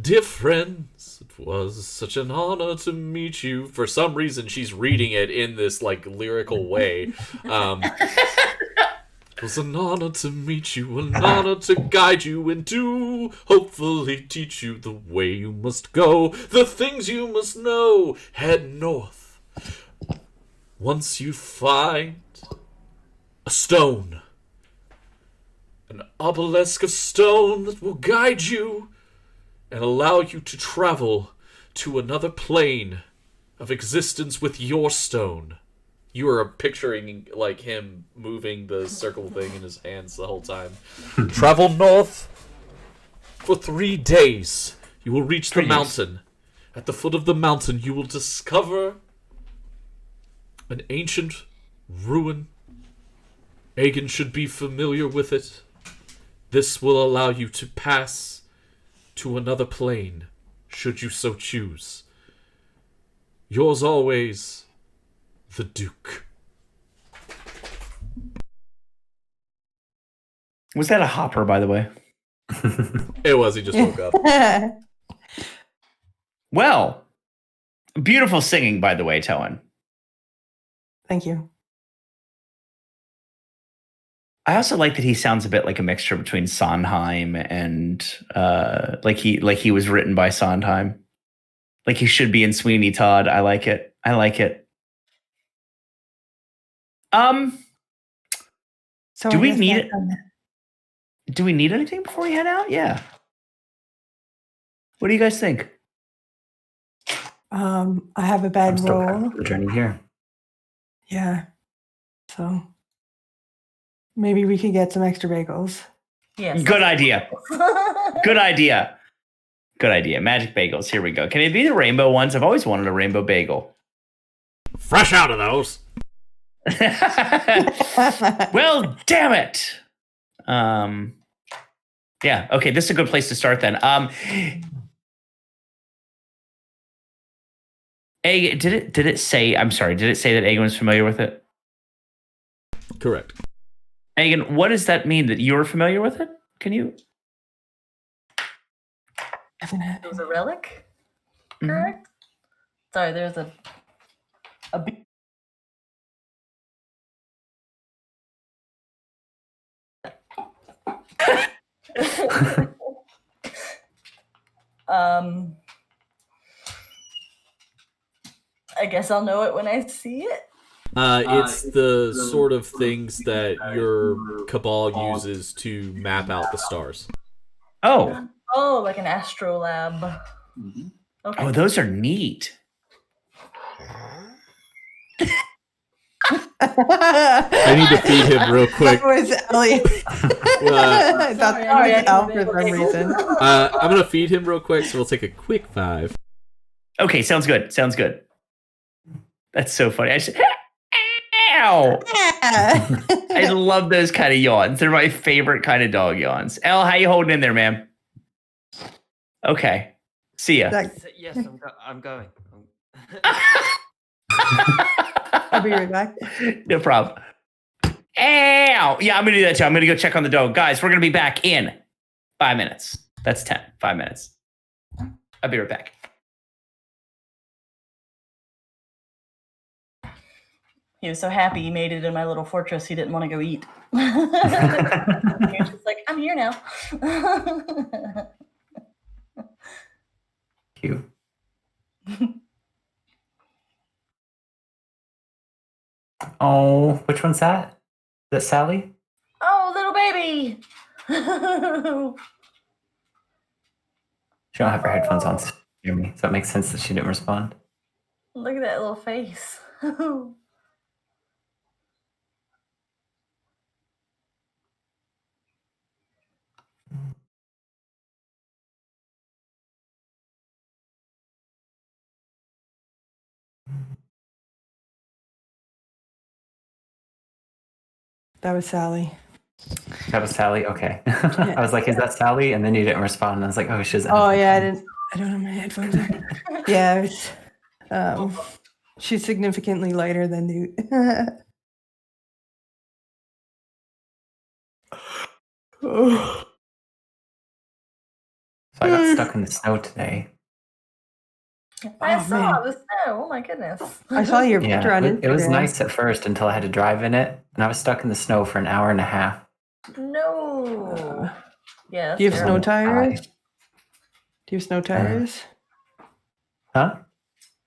Speaker 1: Dear friends, it was such an honor to meet you. For some reason, she's reading it in this lyrical way. It was an honor to meet you, an honor to guide you, and to hopefully teach you the way you must go, the things you must know. Head north. Once you find a stone, an obelisk of stone that will guide you and allow you to travel to another plane of existence with your stone. You are picturing him moving the circle thing in his hands the whole time. Travel north for 3 days. You will reach the mountain. At the foot of the mountain, you will discover an ancient ruin. Aegon should be familiar with it. This will allow you to pass to another plane, should you so choose. Yours always, the Duke.
Speaker 3: Was that a hopper, by the way?
Speaker 1: It was. He just woke up.
Speaker 3: Well, beautiful singing, by the way, Toan.
Speaker 4: Thank you.
Speaker 3: I also like that he sounds a bit like a mixture between Sondheim and like he was written by Sondheim. Like he should be in Sweeney Todd. I like it.
Speaker 4: So
Speaker 3: do we need it? Do we need anything before we head out? Yeah. What do you guys think?
Speaker 4: I have a bad roll.
Speaker 5: The journey here.
Speaker 4: Yeah. So maybe we could get some extra bagels.
Speaker 2: Yes.
Speaker 3: Good idea. Good idea. Magic bagels. Here we go. Can it be the rainbow ones? I've always wanted a rainbow bagel.
Speaker 7: Fresh out of those.
Speaker 3: Well, damn it. Yeah. Okay. This is a good place to start then. Did it say? I'm sorry. Did it say that Aegon was familiar with it?
Speaker 1: Correct.
Speaker 3: Aegon, what does that mean? That you're familiar with it? Can you?
Speaker 2: It was a relic, correct? Mm-hmm. Sorry, there's a I guess I'll know it when I see it.
Speaker 1: It's the sort of things that your cabal uses to map out the stars.
Speaker 3: Oh,
Speaker 2: like an astrolab.
Speaker 3: Mm-hmm. Okay. Oh, those are neat.
Speaker 1: I need to feed him real quick.
Speaker 4: That was Elliot. I thought that was Al for some reason.
Speaker 1: I'm going to feed him real quick, so we'll take a quick 5.
Speaker 3: Okay, sounds good. That's so funny. Ow! I love those kind of yawns. They're my favorite kind of dog yawns. Elle, how you holding in there, man? Okay. See ya.
Speaker 8: Yes, I'm going.
Speaker 4: I'll be right back.
Speaker 3: No problem. Ow! Yeah, I'm going to do that too. I'm going to go check on the dog. Guys, we're going to be back in 5 minutes. That's 10. 5 minutes. I'll be right back.
Speaker 2: He was so happy he made it in my little fortress, he didn't want to go eat. He was just like, I'm here now.
Speaker 5: Cute. Oh, which one's that? Is that Sally?
Speaker 2: Oh, little baby.
Speaker 5: She don't have her headphones on to hear me, so it makes sense that she didn't respond.
Speaker 2: Look at that little face.
Speaker 4: That was Sally.
Speaker 5: That was Sally? Okay. I was like, is that Sally? And then you didn't respond. And I was like, oh, she's.
Speaker 4: Oh, yeah, I don't have my headphones in. Yeah, it's, she's significantly lighter than Newt.
Speaker 5: So I got stuck in the snow today.
Speaker 2: I saw the snow. Oh my goodness.
Speaker 4: I saw your picture on Instagram.
Speaker 5: It was nice at first until I had to drive in it, and I was stuck in the snow for an hour and a half.
Speaker 2: No. Yeah.
Speaker 4: Do you have snow tires? Do you have snow tires?
Speaker 5: Huh?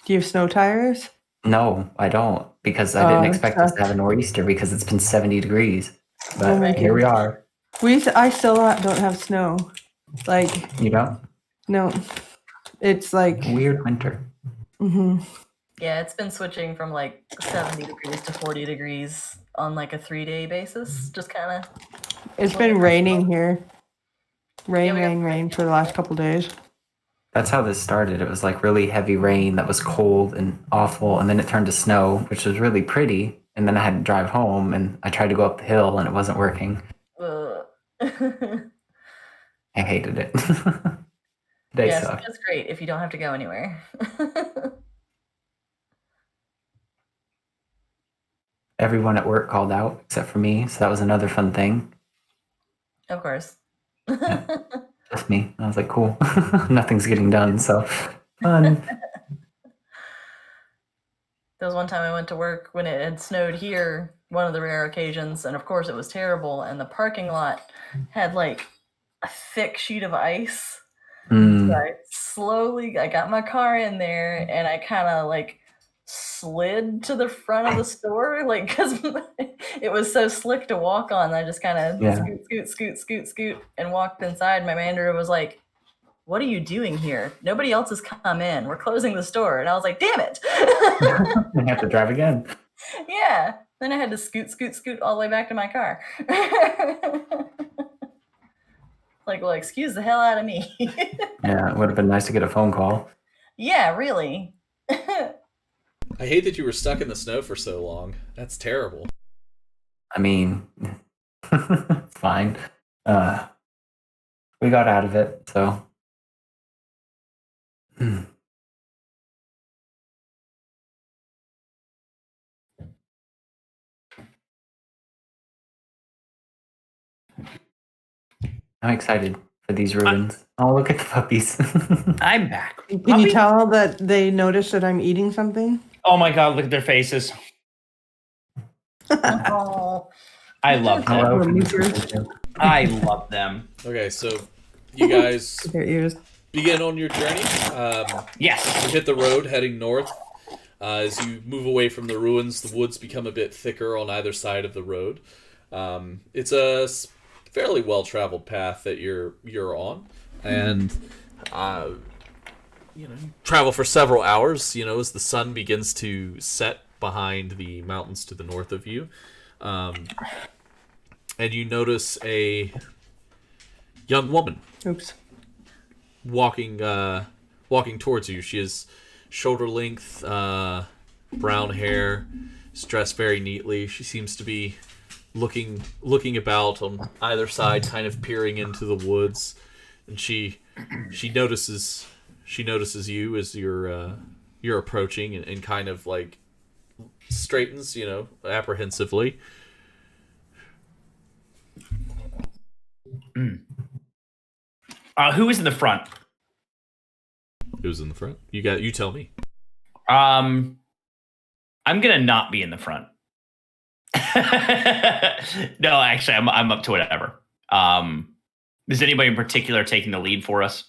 Speaker 4: Do you have snow tires?
Speaker 5: No, I don't, because I didn't expect us to have a nor'easter because it's been 70 degrees. But here we are.
Speaker 4: I still don't have snow. Like,
Speaker 5: you don't?
Speaker 4: No. It's like
Speaker 5: weird winter.
Speaker 4: Mm-hmm.
Speaker 2: Yeah, it's been switching from like 70 degrees to 40 degrees on like a 3-day basis. Just kind of.
Speaker 4: It's been raining here. Rain for the last couple days.
Speaker 5: That's how this started. It was like really heavy rain that was cold and awful, and then it turned to snow, which was really pretty. And then I had to drive home, and I tried to go up the hill, and it wasn't working. I hated it.
Speaker 2: Yes, it's great if you don't have to go anywhere.
Speaker 5: Everyone at work called out except for me, so that was another fun thing.
Speaker 2: Of course.
Speaker 5: Just me. I was like, cool. Nothing's getting done, so fun.
Speaker 2: There was one time I went to work when it had snowed here, one of the rare occasions, and of course it was terrible, and the parking lot had like a thick sheet of ice. So I got my car in there, and I kind of like slid to the front of the store, like, because it was so slick to walk on. I just kind of scoot, and walked inside. My manager was like, "What are you doing here? Nobody else has come in. We're closing the store." And I was like, "Damn it!"
Speaker 5: I have to drive again.
Speaker 2: Yeah. Then I had to scoot all the way back to my car. Like, well, excuse the hell out of me.
Speaker 5: Yeah, it would have been nice to get a phone call.
Speaker 2: Yeah, really.
Speaker 1: I hate that you were stuck in the snow for so long. That's terrible.
Speaker 5: I mean, it's fine. We got out of it, so. I'm excited for these ruins. Oh, look at the puppies.
Speaker 3: I'm back.
Speaker 4: Can you tell that they notice that I'm eating something?
Speaker 3: Oh my god, look at their faces.
Speaker 2: Oh.
Speaker 3: I love them. I love them.
Speaker 1: Okay, so you guys
Speaker 4: their ears.
Speaker 1: Begin on your journey.
Speaker 3: Yes.
Speaker 1: You hit the road heading north. As you move away from the ruins, the woods become a bit thicker on either side of the road. It's a fairly well-traveled path that you're on, and you travel for several hours. As the sun begins to set behind the mountains to the north of you, and you notice a young woman.
Speaker 4: Oops.
Speaker 1: Walking towards you. She has shoulder-length brown hair. Is dressed very neatly. She seems to be looking about on either side, kind of peering into the woods, and she notices you as you're approaching, and kind of like straightens, apprehensively.
Speaker 3: Who is in the front?
Speaker 1: Who's in the front? You tell me.
Speaker 3: I'm gonna not be in the front. No, actually, I'm up to whatever. Is anybody in particular taking the lead for us?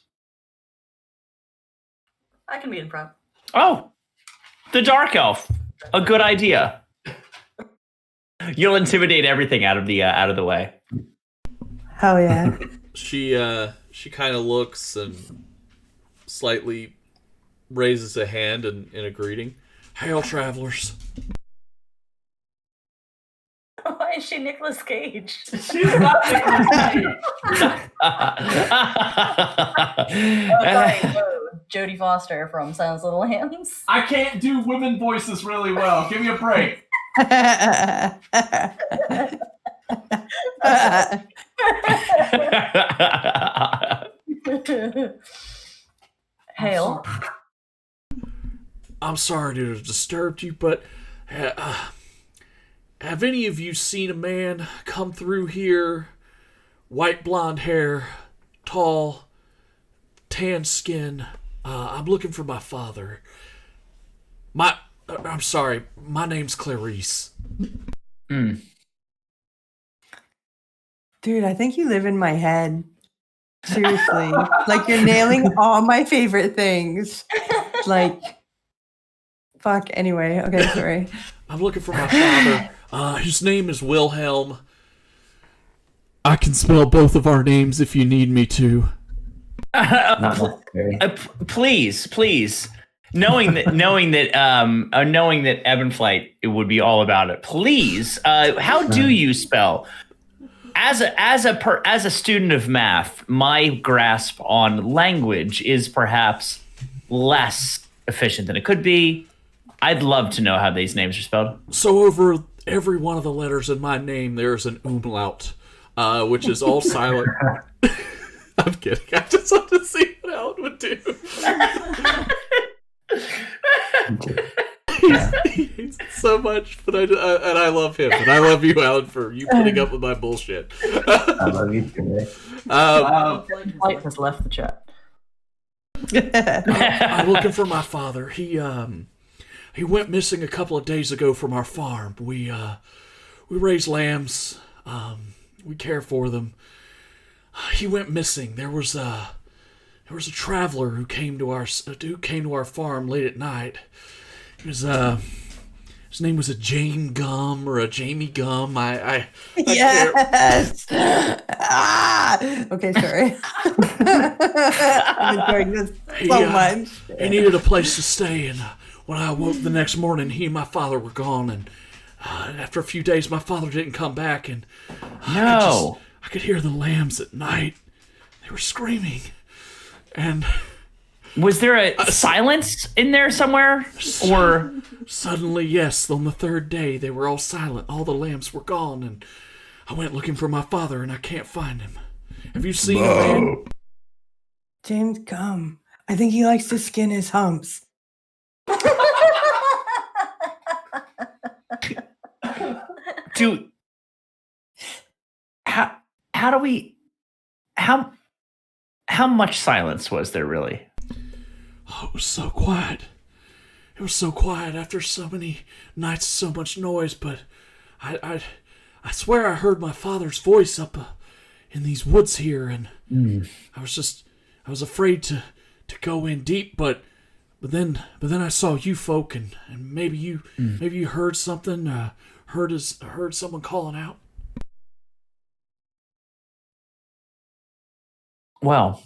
Speaker 2: I can be in front.
Speaker 3: Oh, the dark elf. A good idea. You'll intimidate everything out of the way.
Speaker 4: Hell yeah.
Speaker 1: She kind of looks and slightly raises a hand in a greeting. Hail, travelers.
Speaker 2: Why is she Nicolas Cage?
Speaker 3: She's not Nicolas Cage.
Speaker 2: Jodie Foster from Silence of the Lambs.
Speaker 7: I can't do women voices really well. Give me a break.
Speaker 2: Hale.
Speaker 1: I'm sorry to have disturbed you, but have any of you seen a man come through here? White blonde hair, tall, tan skin. I'm looking for my father. I'm sorry. My name's Clarice.
Speaker 3: Mm.
Speaker 4: Dude, I think you live in my head. Seriously. Like, you're nailing all my favorite things. Like, fuck. Anyway, okay, sorry.
Speaker 1: I'm looking for my father. His name is Wilhelm.
Speaker 12: I can spell both of our names if you need me to.
Speaker 3: Please. Knowing that Ebonflight it would be all about it. Please, how do you spell? As a student of math, my grasp on language is perhaps less efficient than it could be. I'd love to know how these names are spelled.
Speaker 1: So over every one of the letters in my name, there's an umlaut, which is all silent. I'm kidding. I just want to see what Alan would do. He hates it so much, but I love him, and I love you, Alan, for you putting up with my bullshit.
Speaker 5: I love you too.
Speaker 2: Light has left the chat.
Speaker 1: I'm looking for my father. He went missing a couple of days ago from our farm. We raise lambs. We care for them. He went missing. There was a traveler who came to our farm late at night. His name was a Jane Gum or a Jamie Gum. I
Speaker 4: yes. Okay, sorry. I'm enjoying this so much.
Speaker 1: He needed a place to stay, and when I woke the next morning, he and my father were gone. And after a few days, my father didn't come back, and I could hear the lambs at night. They were screaming, and.
Speaker 3: Was there a silence in there somewhere? Or
Speaker 1: suddenly, yes, on the third day, they were all silent. All the lambs were gone, and I went looking for my father, and I can't find him. Have you seen him, man?
Speaker 4: James Gum. I think he likes to skin his humps.
Speaker 3: Dude, how much silence was there really?
Speaker 1: Oh, it was so quiet. It was so quiet after so many nights, so much noise, but I swear I heard my father's voice up in these woods here, and I was afraid to go in deep, but then I saw you folk, and maybe you heard something, heard someone calling out.
Speaker 3: Well,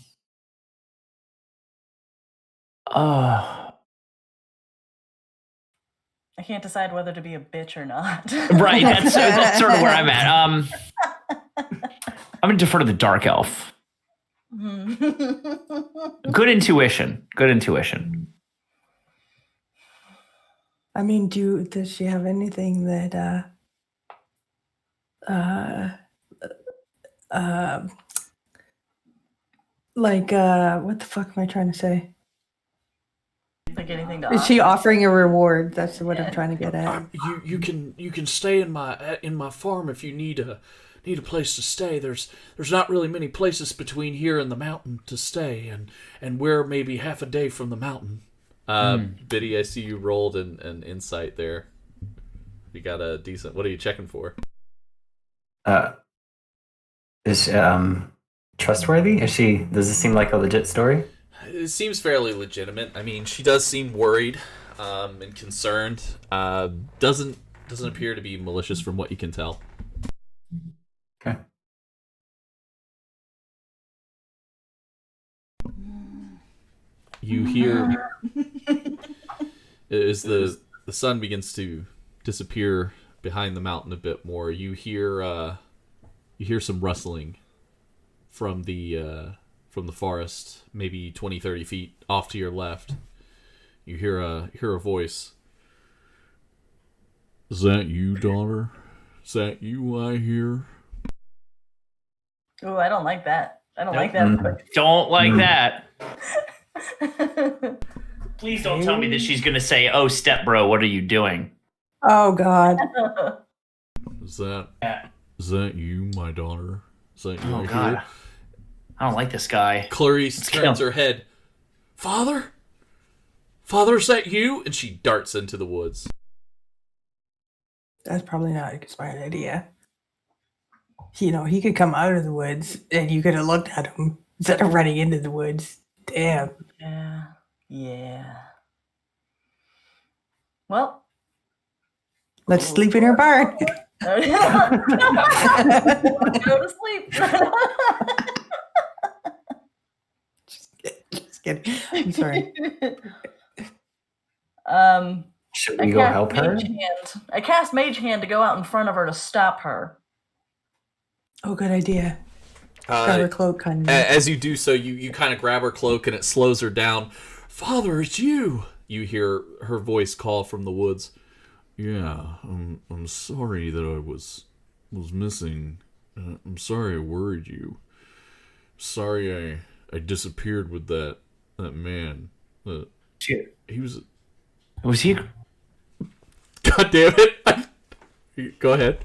Speaker 2: I can't decide whether to be a bitch or not.
Speaker 3: Right, that's sort of where I'm at. I'm gonna defer to the dark elf. Good intuition.
Speaker 4: I mean, does she have anything that what the fuck am I trying to say?
Speaker 2: Like anything to
Speaker 4: Is she offering a reward? That's what I'm trying to get at.
Speaker 1: You can stay in my farm if you need a place to stay. There's not really many places between here and the mountain to stay, and we're maybe half a day from the mountain. Biddy, I see you rolled an insight there. You got a decent. What are you checking for?
Speaker 5: Is trustworthy? Does it seem like a legit story?
Speaker 1: It seems fairly legitimate. I mean, she does seem worried and concerned. Doesn't appear to be malicious from what you can tell.
Speaker 5: Okay.
Speaker 1: You hear as the sun begins to disappear behind the mountain a bit more. You hear some rustling from the forest, maybe 20-30 feet off to your left. You hear a voice.
Speaker 12: Is that you, daughter? Is that you I hear?
Speaker 2: Oh, I don't like that. I don't like that.
Speaker 3: Don't like that. Please don't tell me that she's going to say, "Oh, step bro, what are you doing?"
Speaker 4: Oh God.
Speaker 1: Is that you, my daughter? Is that you?
Speaker 3: Oh God. I don't like this guy.
Speaker 1: Clarice turns her head. Father? Father, is that you? And she darts into the woods.
Speaker 4: That's probably not a smart idea. You know, he could come out of the woods and you could have looked at him instead of running into the woods. Damn.
Speaker 2: Yeah. Well,
Speaker 4: let's sleep in her barn.
Speaker 2: Go to sleep.
Speaker 4: Just kidding. I'm sorry.
Speaker 5: Should we go help her?
Speaker 2: I cast Mage Hand to go out in front of her to stop her.
Speaker 4: Oh, good idea. Grab her cloak, kind of.
Speaker 1: As you do so, you kind of grab her cloak and it slows her down. Father, it's you! You hear her voice call from the woods. Yeah, I'm sorry that I was missing. I'm sorry I worried you. Sorry I disappeared with that man. He was...
Speaker 3: Was he...
Speaker 1: God damn it! Go ahead.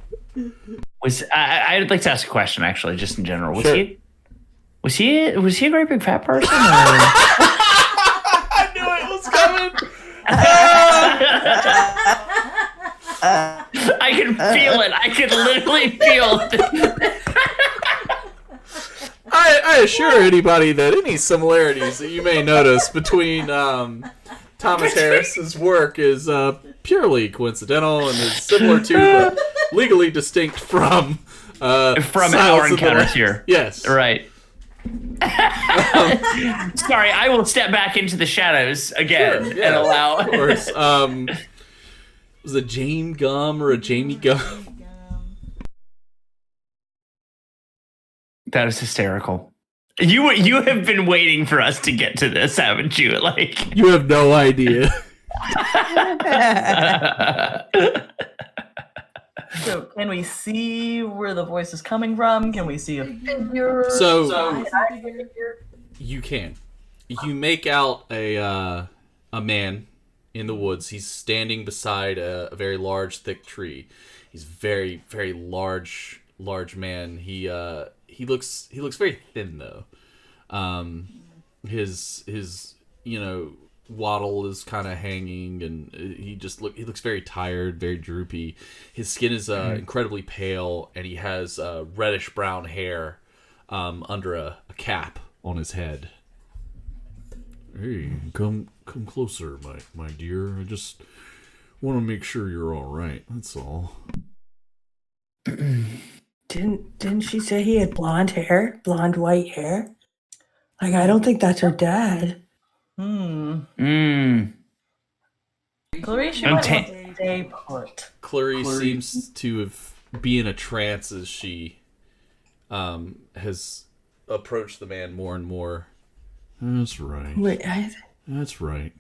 Speaker 3: I'd like to ask a question, actually, just in general. Was he a great big fat person?
Speaker 1: I knew it was coming.
Speaker 3: I can feel it. I can literally feel it.
Speaker 1: I assure anybody that any similarities that you may notice between Thomas Harris's work is purely coincidental and is similar to, but legally distinct from
Speaker 3: our encounters here.
Speaker 1: Yes,
Speaker 3: right. Sorry, I will step back into the shadows again and allow.
Speaker 1: Of course. Was it Jane Gum or a Jamie Gum?
Speaker 3: That is hysterical. You have been waiting for us to get to this, haven't you? Like,
Speaker 1: you have no idea.
Speaker 2: So, can we see where the voice is coming from? Can we see a figure?
Speaker 1: So you can. You make out a man in the woods. He's standing beside a very large, thick tree. He's very, very large man. He looks very thin though. His wattle is kind of hanging, and he looks very tired, very droopy. His skin is incredibly pale, and he has reddish brown hair under a cap on his head. Hey, come closer, my dear. I just want to make sure you're all right. That's all.
Speaker 4: Didn't she say he had blonde white hair? Like, I don't think that's her dad.
Speaker 2: Clarice, you might want to stay put.
Speaker 1: Clarice seems to be in a trance as she has approached the man more and more. That's right. That's right.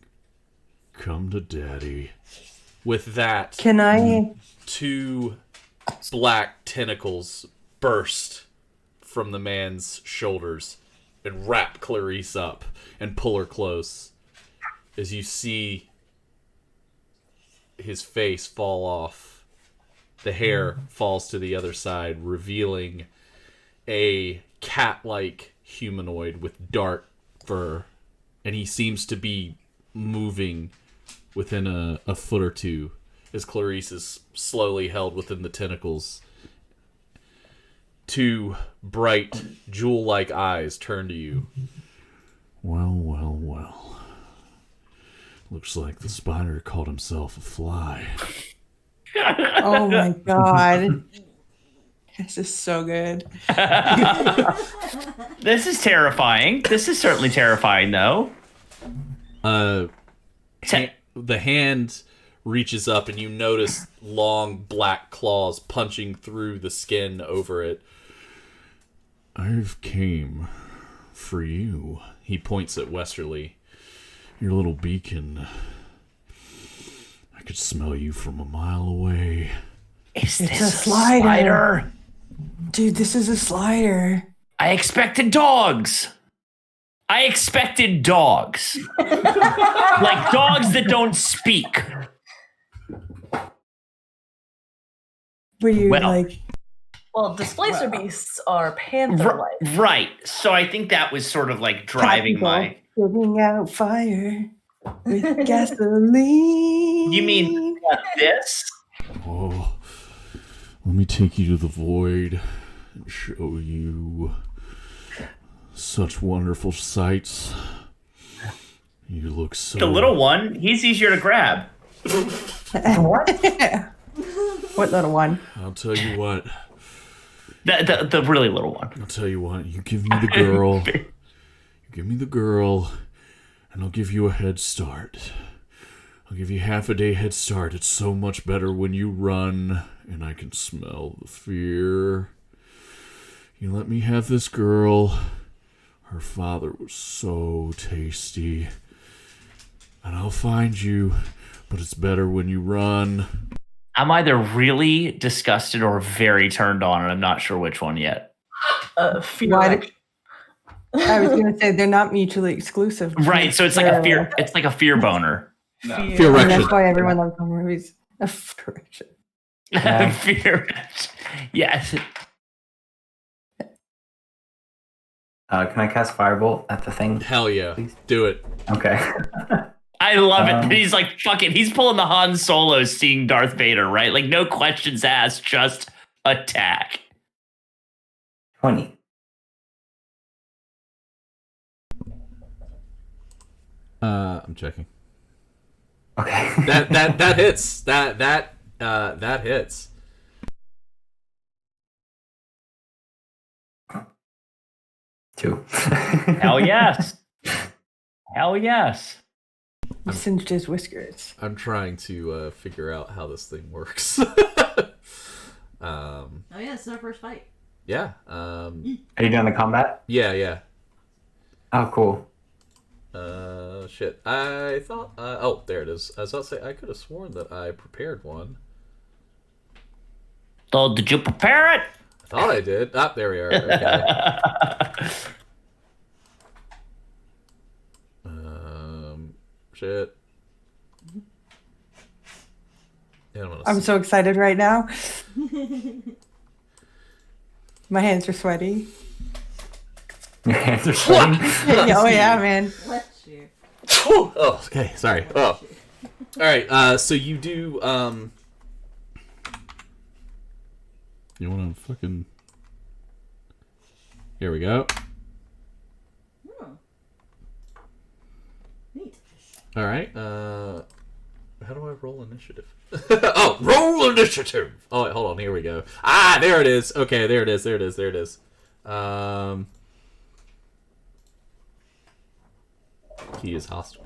Speaker 1: Come to daddy. With that,
Speaker 4: can I?
Speaker 1: 2 black tentacles burst from the man's shoulders and wrap Clarice up and pull her close. As you see his face fall off, the hair falls to the other side, revealing a cat-like humanoid with dark fur, and he seems to be moving within a foot or two as Clarice is slowly held within the tentacles. 2 bright, jewel-like eyes turn to you. Well. Looks like the spider called himself a fly.
Speaker 4: Oh my god. This is so good.
Speaker 3: This is terrifying. This is certainly terrifying, though.
Speaker 1: The hand reaches up and you notice long black claws punching through the skin over it. I've came for you. He points at Westerly. Your little beacon. I could smell you from a mile away.
Speaker 3: Is
Speaker 4: it's
Speaker 3: this
Speaker 4: a slider? Dude, this is a slider.
Speaker 3: I expected dogs. Like dogs that don't speak.
Speaker 4: Were you like...
Speaker 2: Well, displacer beasts are panther-like.
Speaker 3: Right. So I think that was sort of like driving my...
Speaker 4: Putting out fire with gasoline.
Speaker 3: You mean this?
Speaker 12: Oh, let me take you to the void and show you such wonderful sights. You look so...
Speaker 3: The little one, he's easier to grab.
Speaker 4: What? What little one?
Speaker 12: I'll tell you what.
Speaker 3: The really little one.
Speaker 12: I'll tell you what. You give me the girl. And I'll give you a head start. I'll give you half a day head start. It's so much better when you run, and I can smell the fear. You let me have this girl. Her father was so tasty. And I'll find you, but it's better when you run.
Speaker 3: I'm either really disgusted or very turned on, and I'm not sure which one yet.
Speaker 2: Fear.
Speaker 4: I was going to say they're not mutually exclusive.
Speaker 3: Right, so it's like a fear. It's like a fear boner.
Speaker 12: Fear
Speaker 4: and that's why everyone loves the movies. A fear.
Speaker 3: Fear. Yes.
Speaker 5: Can I cast Firebolt at the thing?
Speaker 1: Hell yeah.
Speaker 5: Please?
Speaker 1: Do it.
Speaker 5: Okay.
Speaker 3: I love it. He's like, fuck it. He's pulling the Han Solo seeing Darth Vader, right? Like, no questions asked, just attack.
Speaker 5: 20.
Speaker 12: I'm checking.
Speaker 5: Okay.
Speaker 1: That hits. That hits.
Speaker 5: Two.
Speaker 3: Hell yes. Hell yes.
Speaker 4: He singed his whiskers.
Speaker 1: I'm trying to figure out how this thing works.
Speaker 6: Oh yeah, it's our first fight.
Speaker 1: Yeah.
Speaker 5: Are you doing the combat?
Speaker 1: Yeah.
Speaker 5: Oh, cool.
Speaker 1: Shit. I thought. Oh, there it is. I was about to say I could have sworn that I prepared one.
Speaker 3: Oh, did you prepare it?
Speaker 1: I thought I did. Ah, there we are. Okay. Shit. Yeah,
Speaker 4: I'm so excited right now. My hands are sweaty.
Speaker 5: Your hands are sweaty?
Speaker 4: Oh yeah, man.
Speaker 6: Bless you.
Speaker 1: Oh, okay. Sorry. Oh. All right. So you do.
Speaker 12: You want to fucking... Here we go.
Speaker 6: Oh. Neat.
Speaker 1: All right. How do I roll initiative? Oh, roll initiative. Oh, wait, hold on. Here we go. Ah, there it is. Okay, there it is. He is hostile.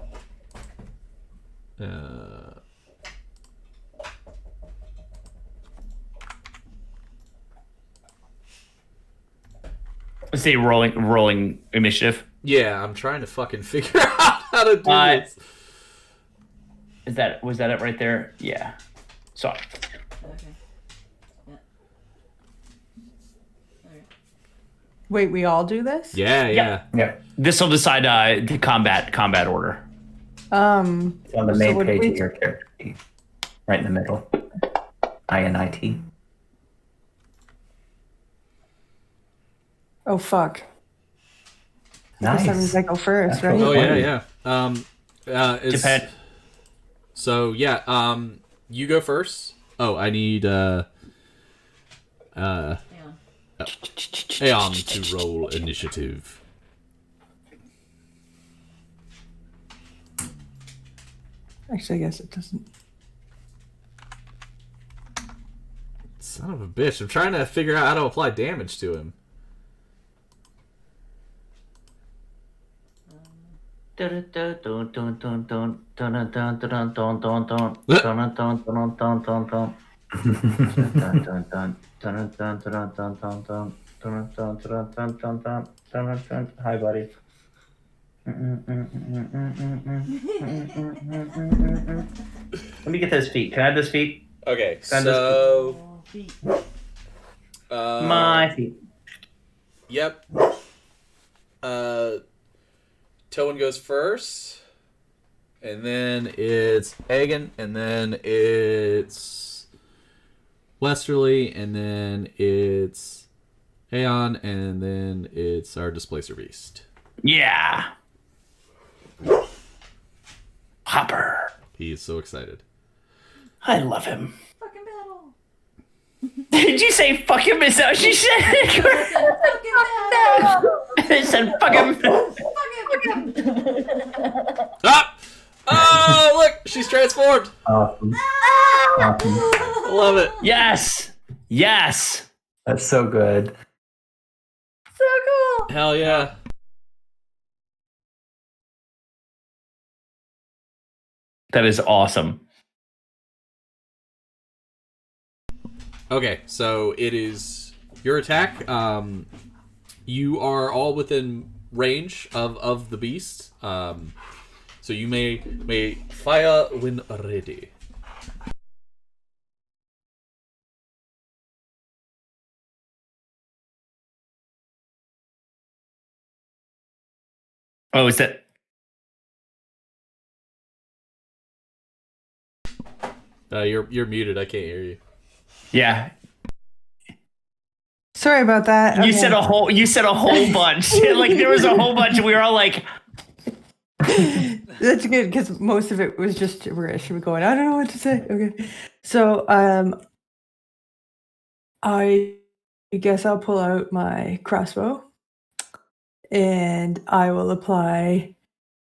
Speaker 3: Say rolling initiative.
Speaker 1: Yeah, I'm trying to fucking figure out how to do this.
Speaker 3: Was that it right there? Yeah. Sorry.
Speaker 6: Okay. Yeah. Okay.
Speaker 4: Wait, we all do this?
Speaker 1: Yeah.
Speaker 3: This will decide the combat order.
Speaker 5: It's on the main
Speaker 4: what
Speaker 5: page
Speaker 4: we-
Speaker 5: of your character sheet. Right in the middle. INIT.
Speaker 4: Oh fuck. I guess that means
Speaker 5: Nice.
Speaker 4: I go first, right?
Speaker 1: Oh yeah.
Speaker 3: Japan.
Speaker 1: So yeah. You go first. Oh, I need Aeon to roll initiative.
Speaker 4: Actually, I guess it doesn't.
Speaker 1: Son of a bitch! I'm trying to figure out how to apply damage to him.
Speaker 3: Hi, buddy. Let me get those feet. Can I have those feet?
Speaker 1: Okay,
Speaker 3: Send
Speaker 1: so
Speaker 6: Feet.
Speaker 3: My feet.
Speaker 1: Yep. Towan goes first. And then it's Egan. And then it's Westerly. And then it's Aeon. And then it's our Displacer Beast.
Speaker 3: Yeah. Hopper.
Speaker 1: He is so excited.
Speaker 3: I love him.
Speaker 6: Fucking battle.
Speaker 3: Did you say fuck him? Is that what you said? I said fuck him.
Speaker 1: Ah! Oh, look! She's transformed!
Speaker 5: Awesome.
Speaker 1: Love it.
Speaker 3: Yes. Yes.
Speaker 5: That's so good.
Speaker 6: So cool.
Speaker 1: Hell yeah.
Speaker 3: That is awesome.
Speaker 1: Okay, so it is your attack. You are all within range of the beast. So you may fire when ready.
Speaker 3: Oh, is that?
Speaker 1: You're muted. I can't hear you.
Speaker 3: Yeah.
Speaker 4: Sorry about that.
Speaker 3: You
Speaker 4: Okay.
Speaker 3: said a whole. You said a whole bunch. Like there was a whole bunch. And we were all like,
Speaker 4: That's good because most of it was just gibberish. We're going, I don't know what to say. Okay. So I guess I'll pull out my crossbow and I will apply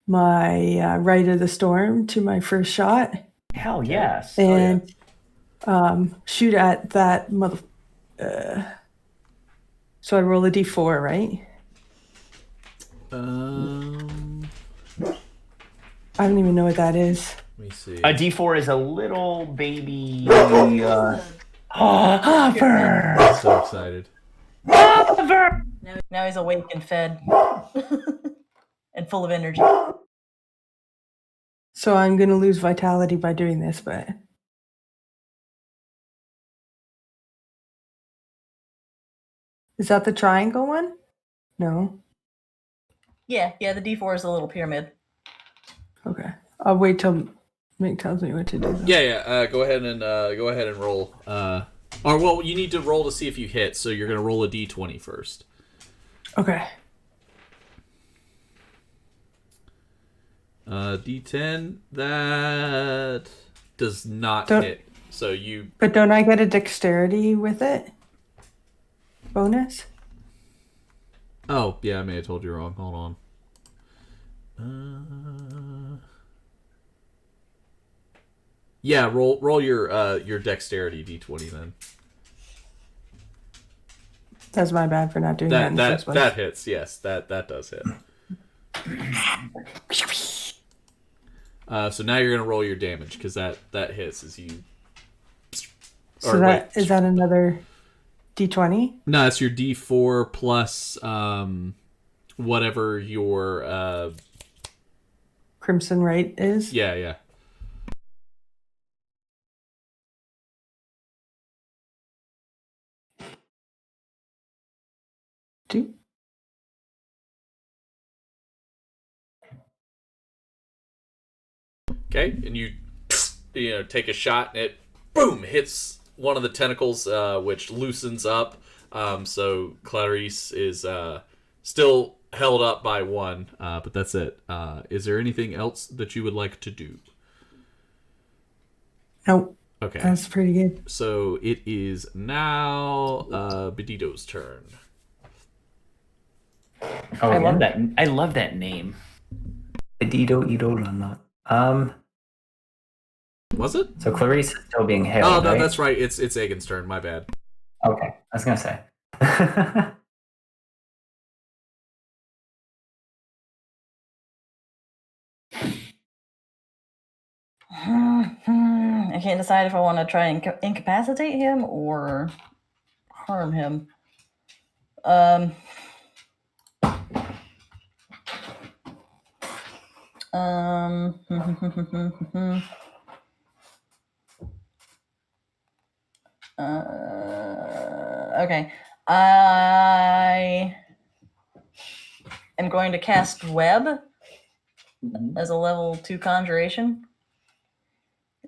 Speaker 4: my Rite of the Storm to my first shot
Speaker 3: hell yes.
Speaker 4: and shoot at that mother. So I roll a d4, right? I don't even know what that is.
Speaker 1: Let me see.
Speaker 3: A D4 is a little baby. Hopper.
Speaker 1: I'm so excited.
Speaker 3: Hopper.
Speaker 2: Now he's awake and fed. And full of energy.
Speaker 4: So I'm going to lose vitality by doing this, but... Is that the triangle one? No.
Speaker 2: Yeah, the D4 is a little pyramid.
Speaker 4: Okay. I'll wait till Mick tells me what to do. Though.
Speaker 1: Yeah. Go ahead and roll. Or well, you need to roll to see if you hit. So you're gonna roll a d20 first.
Speaker 4: Okay.
Speaker 1: D10 that does not hit. So you.
Speaker 4: But don't I get a dexterity with it? Bonus?
Speaker 1: Oh yeah, I may have told you wrong. Hold on. Yeah, roll your dexterity d20 then.
Speaker 4: That's my bad for not doing that in the first place.
Speaker 1: That hits. Yes, that does hit. So now you're gonna roll your damage because that hits as you.
Speaker 4: So is that another d20?
Speaker 1: No, it's your d4 plus whatever your
Speaker 4: Crimson Rite is?
Speaker 1: Yeah.
Speaker 4: Two.
Speaker 1: Okay, and you take a shot and it boom hits one of the tentacles, which loosens up. So Clarice is still held up by one, but that's it. Is there anything else that you would like to do?
Speaker 4: Nope.
Speaker 1: Okay,
Speaker 4: that's pretty good.
Speaker 1: So it is now Bedito's turn.
Speaker 3: Oh, I love that. I love that name.
Speaker 5: Bedito.
Speaker 1: Was it?
Speaker 5: So Clarice is still being held.
Speaker 1: Oh, no,
Speaker 5: right?
Speaker 1: that's right. It's Egan's turn. My bad.
Speaker 5: Okay, I was gonna say.
Speaker 2: I can't decide if I want to try and incapacitate him or harm him. Okay. I am going to cast Web as a level 2 conjuration.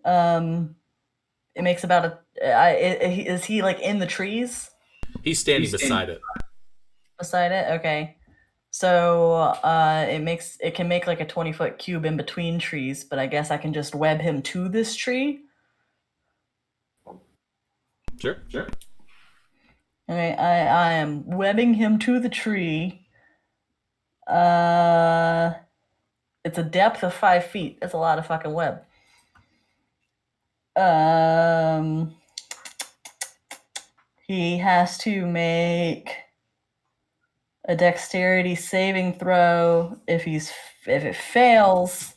Speaker 2: It makes about is he like in the trees?
Speaker 1: He's standing beside it.
Speaker 2: Beside it? Okay. So it can make like a 20-foot cube in between trees, but I guess I can just web him to this tree.
Speaker 1: Sure.
Speaker 2: Okay, I am webbing him to the tree. It's a depth of 5 feet. That's a lot of fucking web. He has to make a dexterity saving throw. If it fails,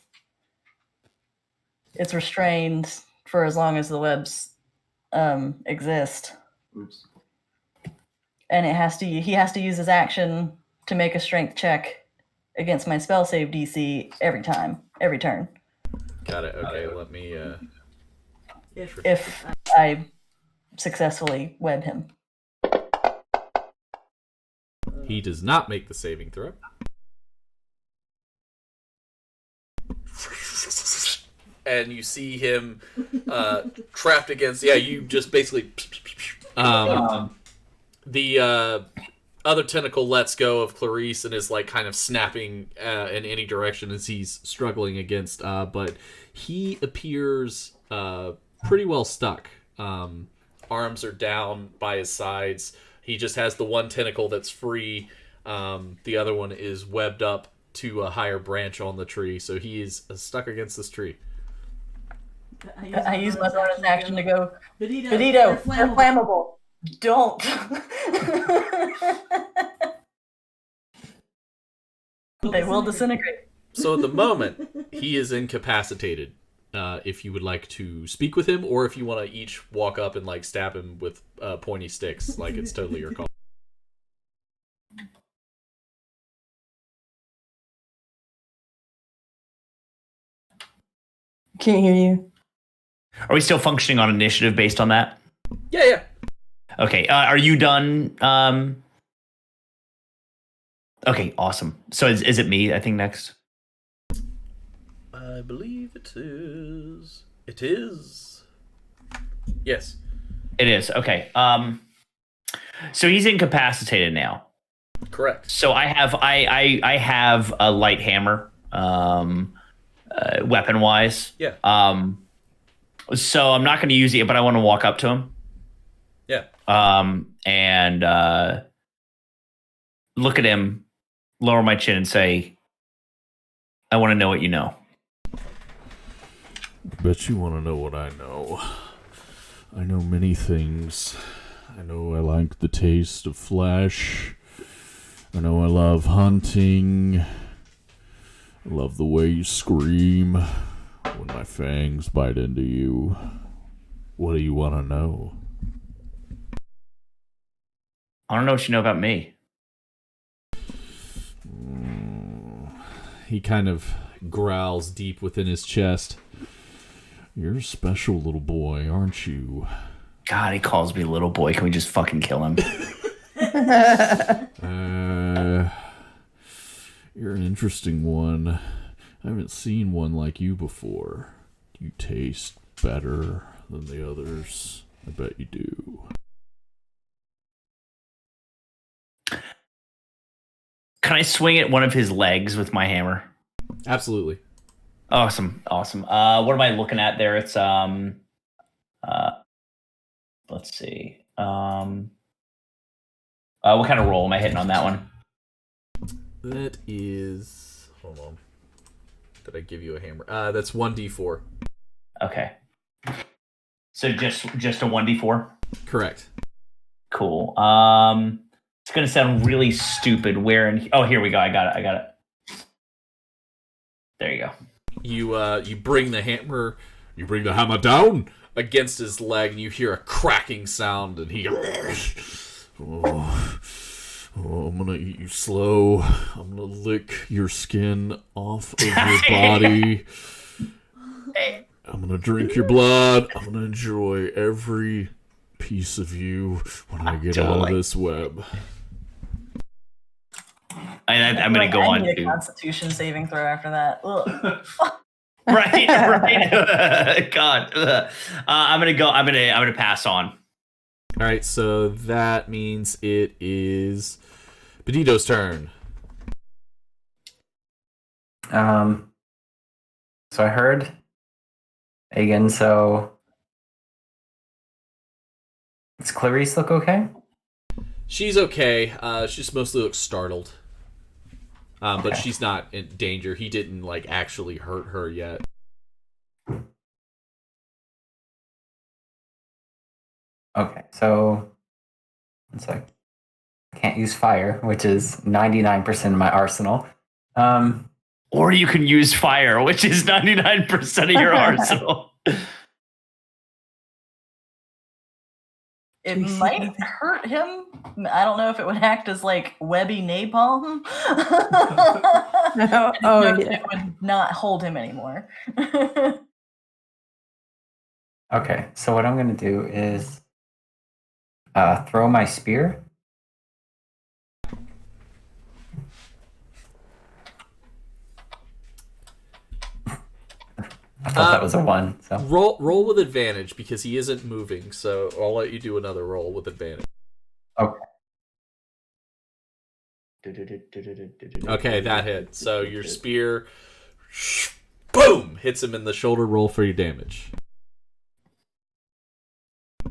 Speaker 2: it's restrained for as long as the webs exist.
Speaker 13: Oops.
Speaker 2: And he has to use his action to make a strength check against my spell save DC every turn.
Speaker 1: Got it. Okay, let me.
Speaker 2: If I successfully web him.
Speaker 1: He does not make the saving throw. And you see him trapped against. Yeah, you just basically. The other tentacle lets go of Clarice and is like kind of snapping in any direction as he's struggling against. But he appears pretty well stuck. Arms are down by his sides. He just has the one tentacle that's free. The other one is webbed up to a higher branch on the tree. So he is stuck against this tree.
Speaker 2: I use my bonus action to go, Benito, they're flammable. Don't. They will disintegrate.
Speaker 1: So at the moment, he is incapacitated. If you would like to speak with him, or if you want to each walk up and like stab him with pointy sticks, like it's totally your call.
Speaker 4: Can't hear you.
Speaker 3: Are we still functioning on initiative based on that?
Speaker 1: Yeah.
Speaker 3: Okay. Are you done? Okay. Awesome. So is it me? I think next.
Speaker 1: I believe it is. It is. Yes.
Speaker 3: It is. Okay. So he's incapacitated now.
Speaker 1: Correct.
Speaker 3: So I have a light hammer, weapon wise.
Speaker 1: Yeah.
Speaker 3: So I'm not going to use it, but I want to walk up to him.
Speaker 1: Yeah.
Speaker 3: And look at him, lower my chin, and say, "I want to know what you know."
Speaker 12: Bet you want to know what I know. I know many things. I know I like the taste of flesh. I know I love hunting. I love the way you scream when my fangs bite into you. What do you want to know?
Speaker 3: I don't know what you know about me.
Speaker 12: He kind of growls deep within his chest. You're a special little boy, aren't you?
Speaker 3: God, he calls me little boy. Can we just fucking kill him?
Speaker 12: You're an interesting one. I haven't seen one like you before. You taste better than the others. I bet you do.
Speaker 3: Can I swing at one of his legs with my hammer?
Speaker 1: Absolutely.
Speaker 3: Awesome. What am I looking at there? It's let's see. What kind of roll am I hitting on that one?
Speaker 1: That is. Hold on. Did I give you a hammer? That's 1d4.
Speaker 3: Okay. So just a 1d4?
Speaker 1: Correct.
Speaker 3: Cool. It's gonna sound really stupid. Oh, here we go. I got it. There you go.
Speaker 1: You bring the hammer.
Speaker 12: You bring the hammer down
Speaker 1: Against his leg, and you hear a cracking sound, and he.
Speaker 12: Oh, I'm gonna eat you slow. I'm gonna lick your skin off of your body. I'm gonna drink your blood. I'm gonna enjoy every piece of you when I get out of this web.
Speaker 3: I'm going to go on
Speaker 2: a
Speaker 3: to
Speaker 2: Constitution saving throw after that.
Speaker 3: right. God, I'm going to go. I'm going to pass on.
Speaker 1: All right, so that means it is Benito's turn.
Speaker 5: So I heard again. So does Clarice look okay?
Speaker 1: She's okay. She just mostly looks startled. But
Speaker 5: Okay.
Speaker 1: she's not in danger. He didn't like actually hurt her yet.
Speaker 5: Okay, so it's like I can't use fire, which is 99% of my arsenal.
Speaker 3: Or you can use fire, which is 99% of your arsenal.
Speaker 2: It might hurt him. I don't know if it would act as like webby napalm. It would not hold him anymore.
Speaker 5: Okay, so what I'm going to do is throw my spear. I thought that was a 1. So
Speaker 1: Roll with advantage because he isn't moving. So I'll let you do another roll with advantage.
Speaker 5: Okay.
Speaker 1: Okay, that hit. So your spear, boom, hits him in the shoulder. Roll for your damage.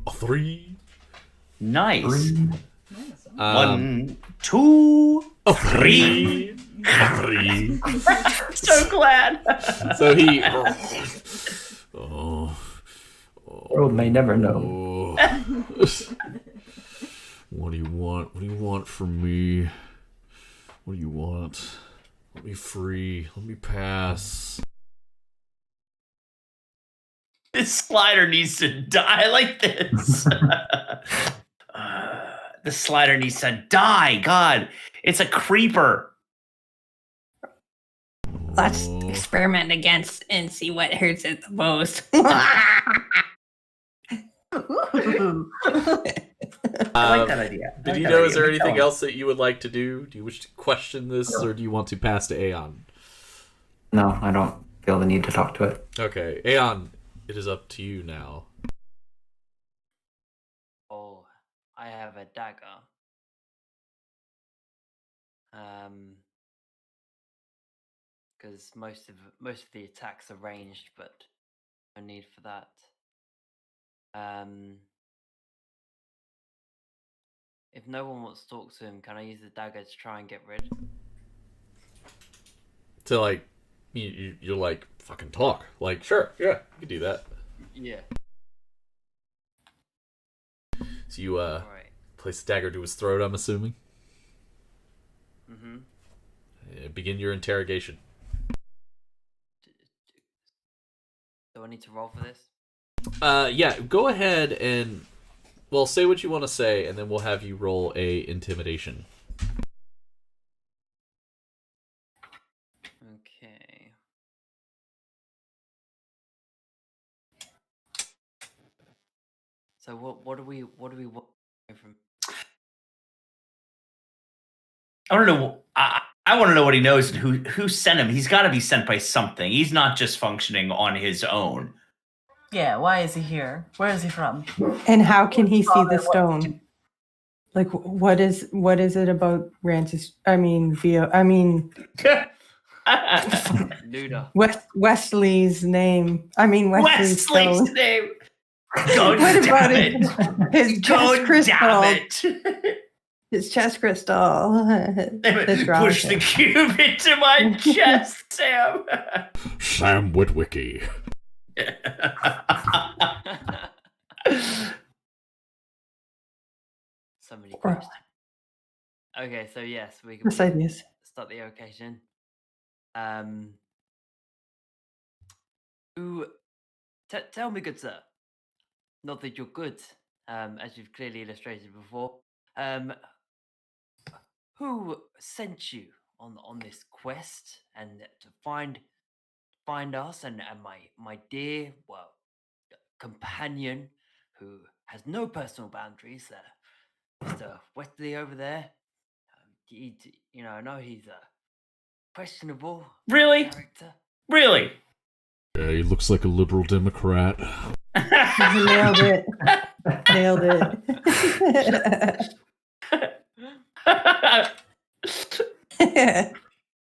Speaker 1: A 3.
Speaker 3: Nice. 1, 2, 3.
Speaker 1: 3.
Speaker 3: So glad.
Speaker 1: So he.
Speaker 5: World may never know.
Speaker 12: What do you want? What do you want from me? What do you want? Let me free. Let me pass.
Speaker 3: This slider needs to die like this. The slider needs to die. God, it's a creeper.
Speaker 4: Let's experiment against and see what hurts it the most.
Speaker 3: I like that idea.
Speaker 1: Benito, is there anything else that you would like to do? Do you wish to question this, or do you want to pass to Aeon?
Speaker 5: No, I don't feel the need to talk to it.
Speaker 1: Okay, Aeon, it is up to you now.
Speaker 8: Oh, I have a dagger. Because most of the attacks are ranged, but no need for that. If no one wants to talk to him, can I use the dagger to try and get rid?
Speaker 1: To like, you're like fucking talk. Like, sure, yeah, you can do that.
Speaker 8: Yeah.
Speaker 1: So you place the dagger to his throat. I'm assuming.
Speaker 8: Mm-hmm.
Speaker 1: Begin your interrogation.
Speaker 8: Do I need to roll for this?
Speaker 1: Yeah, go ahead and say what you want to say, and then we'll have you roll a intimidation.
Speaker 8: Okay. So what do we want from?
Speaker 3: I don't know. I want to know what he knows and who sent him. He's got to be sent by something. He's not just functioning on his own.
Speaker 2: Yeah, why is he here? Where is he from?
Speaker 4: And how can he see the stone? Like, what is it about
Speaker 8: Nuda.
Speaker 4: Wesley's name? Wesley's stone.
Speaker 3: name. God
Speaker 4: What about
Speaker 3: damn
Speaker 4: it? His chest crystal.
Speaker 3: Damn it.
Speaker 4: His chest crystal.
Speaker 3: Push the cube into my chest, Sam.
Speaker 12: Sam Witwicky.
Speaker 8: So many questions. Okay, so yes, we can start the occasion. Tell me, good sir. Not that you're good, as you've clearly illustrated before. Who sent you on this quest and to find us and my dear companion who has no personal boundaries, Mr. Wesley over there? I know he's a questionable
Speaker 3: Really?
Speaker 8: character.
Speaker 3: Really?
Speaker 12: Yeah, he looks like a liberal Democrat.
Speaker 4: Nailed it. Nailed it.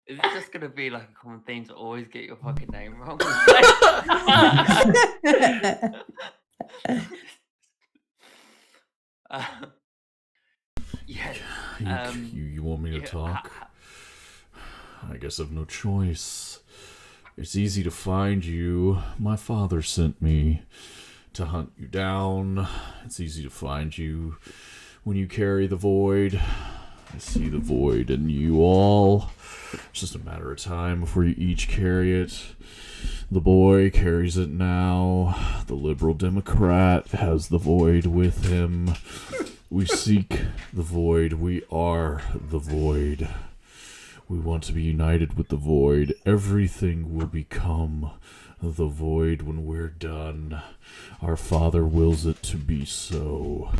Speaker 8: Is it just gonna be like a common theme to always get your fucking name wrong? Yeah.
Speaker 12: You want me to talk? I guess I've no choice. It's easy to find you. My father sent me to hunt you down. It's easy to find you when you carry the void. I see the void in you all. It's just a matter of time before you each carry it. The boy carries it now. The liberal Democrat has the void with him. We seek the void. We are the void. We want to be united with the void. Everything will become the void when we're done. Our Father wills it to be so.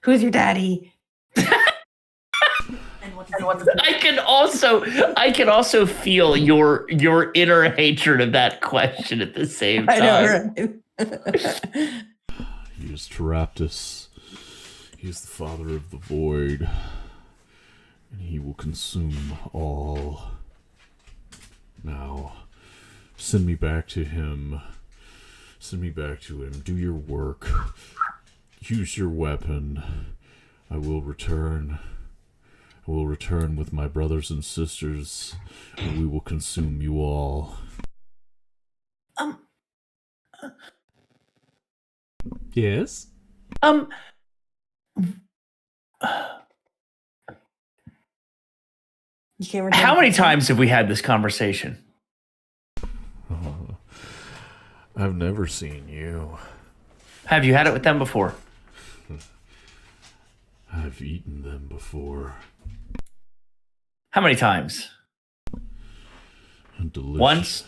Speaker 4: Who's your daddy?
Speaker 3: I can also feel your inner hatred of that question at the same time.
Speaker 4: I know, right?
Speaker 12: He is Teraptus. He is the father of the void. And he will consume all. Now, send me back to him. Send me back to him. Do your work. Use your weapon. I will return. I will return with my brothers and sisters, and we will consume you all.
Speaker 1: Yes?
Speaker 4: You can't
Speaker 3: How many times have we had this conversation?
Speaker 12: I've never seen you.
Speaker 3: Have you had it with them before?
Speaker 12: I've eaten them before.
Speaker 3: How many times? Once?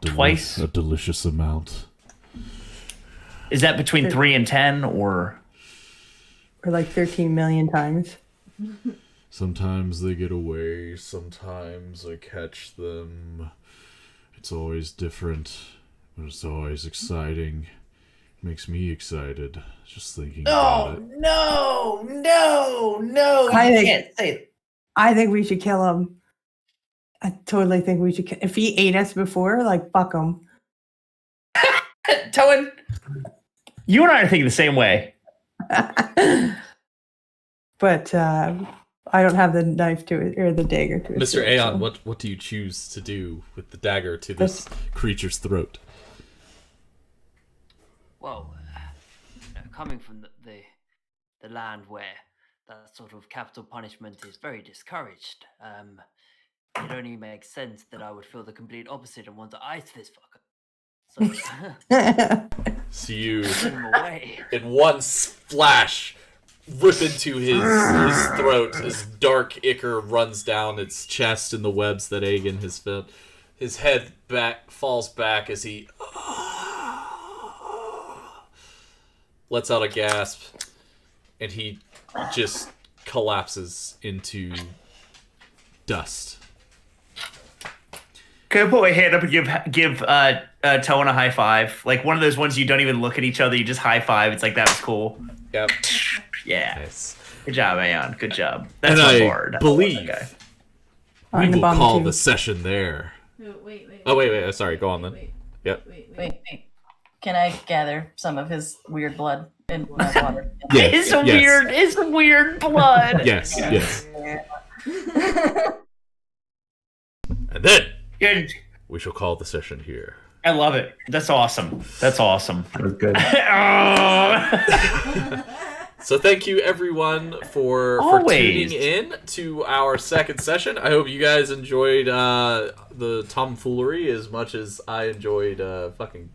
Speaker 3: Twice?
Speaker 12: A delicious amount.
Speaker 3: Is that between 3 and 10, or
Speaker 4: like 13 million times?
Speaker 12: Sometimes they get away. Sometimes I catch them. It's always different, but it's always exciting. It makes me excited just thinking about it.
Speaker 3: No!
Speaker 4: I think we should kill him. I totally think we should. If he ate us before, like, fuck him.
Speaker 3: Towen, you and I are thinking the same way.
Speaker 4: But I don't have the knife to it, or the dagger to it.
Speaker 1: Mr. Aeon, what do you choose to do with the dagger to this creature's throat?
Speaker 8: Well, coming from the land where that sort of capital punishment is very discouraged, it only makes sense that I would feel the complete opposite and want to ice this fucker.
Speaker 1: So you,
Speaker 8: send him away.
Speaker 1: in one splash, rip into his throat. His dark ichor runs down its chest in the webs that Aegon has filled. His head falls back as he lets out a gasp, and he just collapses into dust.
Speaker 3: Can I put my hand up and give Towen a high five? Like one of those ones you don't even look at each other, you just high five. It's like, that was cool.
Speaker 1: Yep.
Speaker 3: Yeah.
Speaker 1: Nice.
Speaker 3: Good job, Aeon. Good job. That's
Speaker 1: And
Speaker 3: my
Speaker 1: I
Speaker 3: board.
Speaker 1: believe we will call the session there.
Speaker 2: Wait.
Speaker 1: Oh, wait. Sorry, go on then. Yep.
Speaker 2: Wait. Can I gather some of his weird blood in my water?
Speaker 3: It's weird blood.
Speaker 1: Yes. And then we shall call the session here.
Speaker 3: I love it. That's awesome.
Speaker 5: That was good.
Speaker 1: So thank you everyone for tuning in to our second session. I hope you guys enjoyed the tomfoolery as much as I enjoyed fucking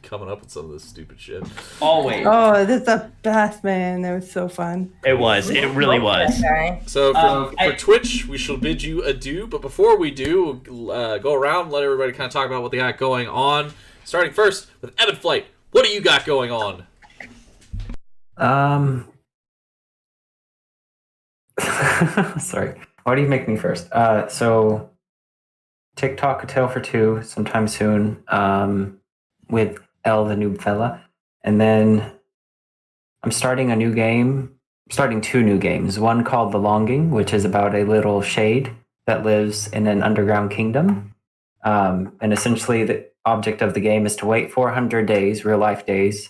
Speaker 1: coming up with some of this stupid shit.
Speaker 3: Always.
Speaker 4: Oh, that's the best, man. That was so fun.
Speaker 3: It was. It really was.
Speaker 1: So for Twitch, we shall bid you adieu. But before we do, we'll go around, let everybody kind of talk about what they got going on. Starting first with Evan Flight. What do you got going on?
Speaker 5: Sorry. Why do you make me first? So TikTok, A Tale for Two, sometime soon, with El the Noob Fella. And then I'm starting a new game. I'm starting 2 new games. One called The Longing, which is about a little shade that lives in an underground kingdom. And essentially the object of the game is to wait 400 days, real life days,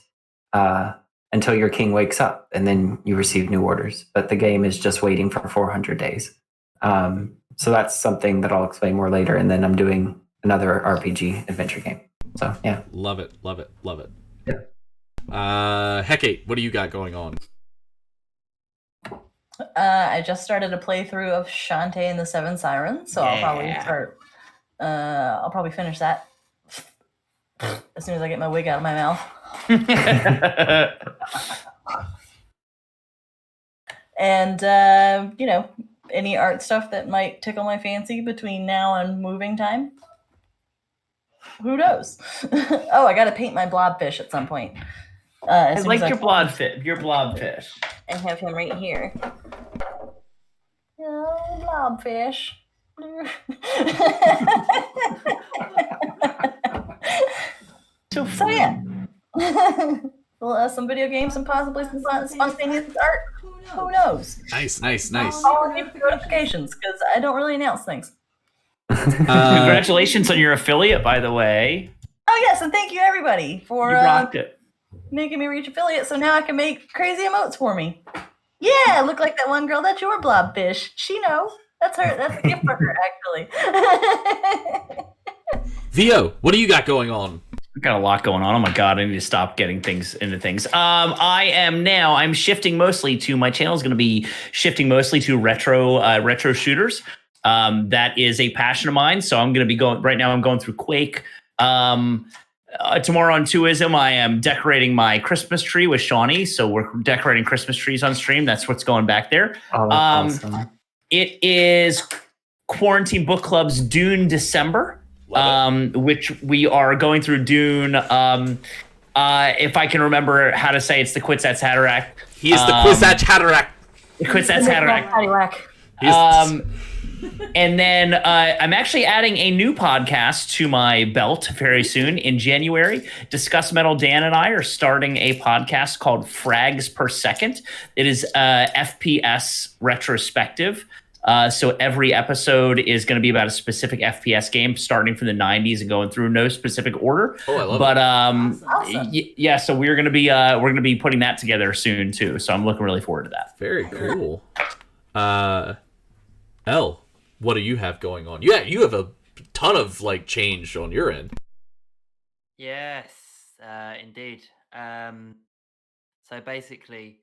Speaker 5: until your king wakes up, and then you receive new orders. But the game is just waiting for 400 days. So that's something that I'll explain more later. And then I'm doing another RPG adventure game. So yeah.
Speaker 1: Love it.
Speaker 5: Yeah.
Speaker 1: Hecate, what do you got going on?
Speaker 2: I just started a playthrough of Shantae and the Seven Sirens, so I'll probably start. I'll probably finish that as soon as I get my wig out of my mouth. And any art stuff that might tickle my fancy between now and moving time. Who knows? Oh, I got to paint my blobfish at some point.
Speaker 3: I like your blobfish. Your blobfish.
Speaker 2: I have him right here. Oh, blobfish. So yeah. Well, some video games and possibly some spontaneous art. Who knows?
Speaker 1: Nice.
Speaker 2: I'll give notifications because I don't really announce things.
Speaker 3: Congratulations on your affiliate, by the way.
Speaker 2: Oh yes, and thank you everybody for
Speaker 3: You rocked it.
Speaker 2: making me reach affiliate, so now I can make crazy emotes for me. Yeah, look like that one girl. That's your blobfish. She knows. That's her. That's a gift for her, actually.
Speaker 1: Vio, what do you got going on?
Speaker 3: I've got a lot going on. Oh my god, I need to stop getting things into things. I'm shifting mostly to my channel is going to be shifting mostly to retro shooters. That is a passion of mine. So I'm going to be going right now. I'm going through Quake. Tomorrow on Twoism, I am decorating my Christmas tree with Shawnee. So we're decorating Christmas trees on stream. That's what's going back there.
Speaker 5: Oh, that's awesome.
Speaker 3: It is Quarantine Book Club's Dune December, which we are going through Dune. If I can remember how to say, it's the Kwisatz Haderach.
Speaker 1: He is the Kwisatz Haderach.
Speaker 3: The Kwisatz Haderach. And then I'm actually adding a new podcast to my belt very soon in January. Discuss Metal Dan and I are starting a podcast called Frags Per Second. It is FPS retrospective. So every episode is going to be about a specific FPS game, starting from the 90s and going through no specific order.
Speaker 1: Oh, I love
Speaker 3: it.
Speaker 2: Awesome.
Speaker 3: Yeah, so we're going to be putting that together soon too. So I'm looking really forward to that.
Speaker 1: Very cool. Elle, what do you have going on? Yeah, you have a ton of change on your end.
Speaker 8: Yes, indeed. So basically,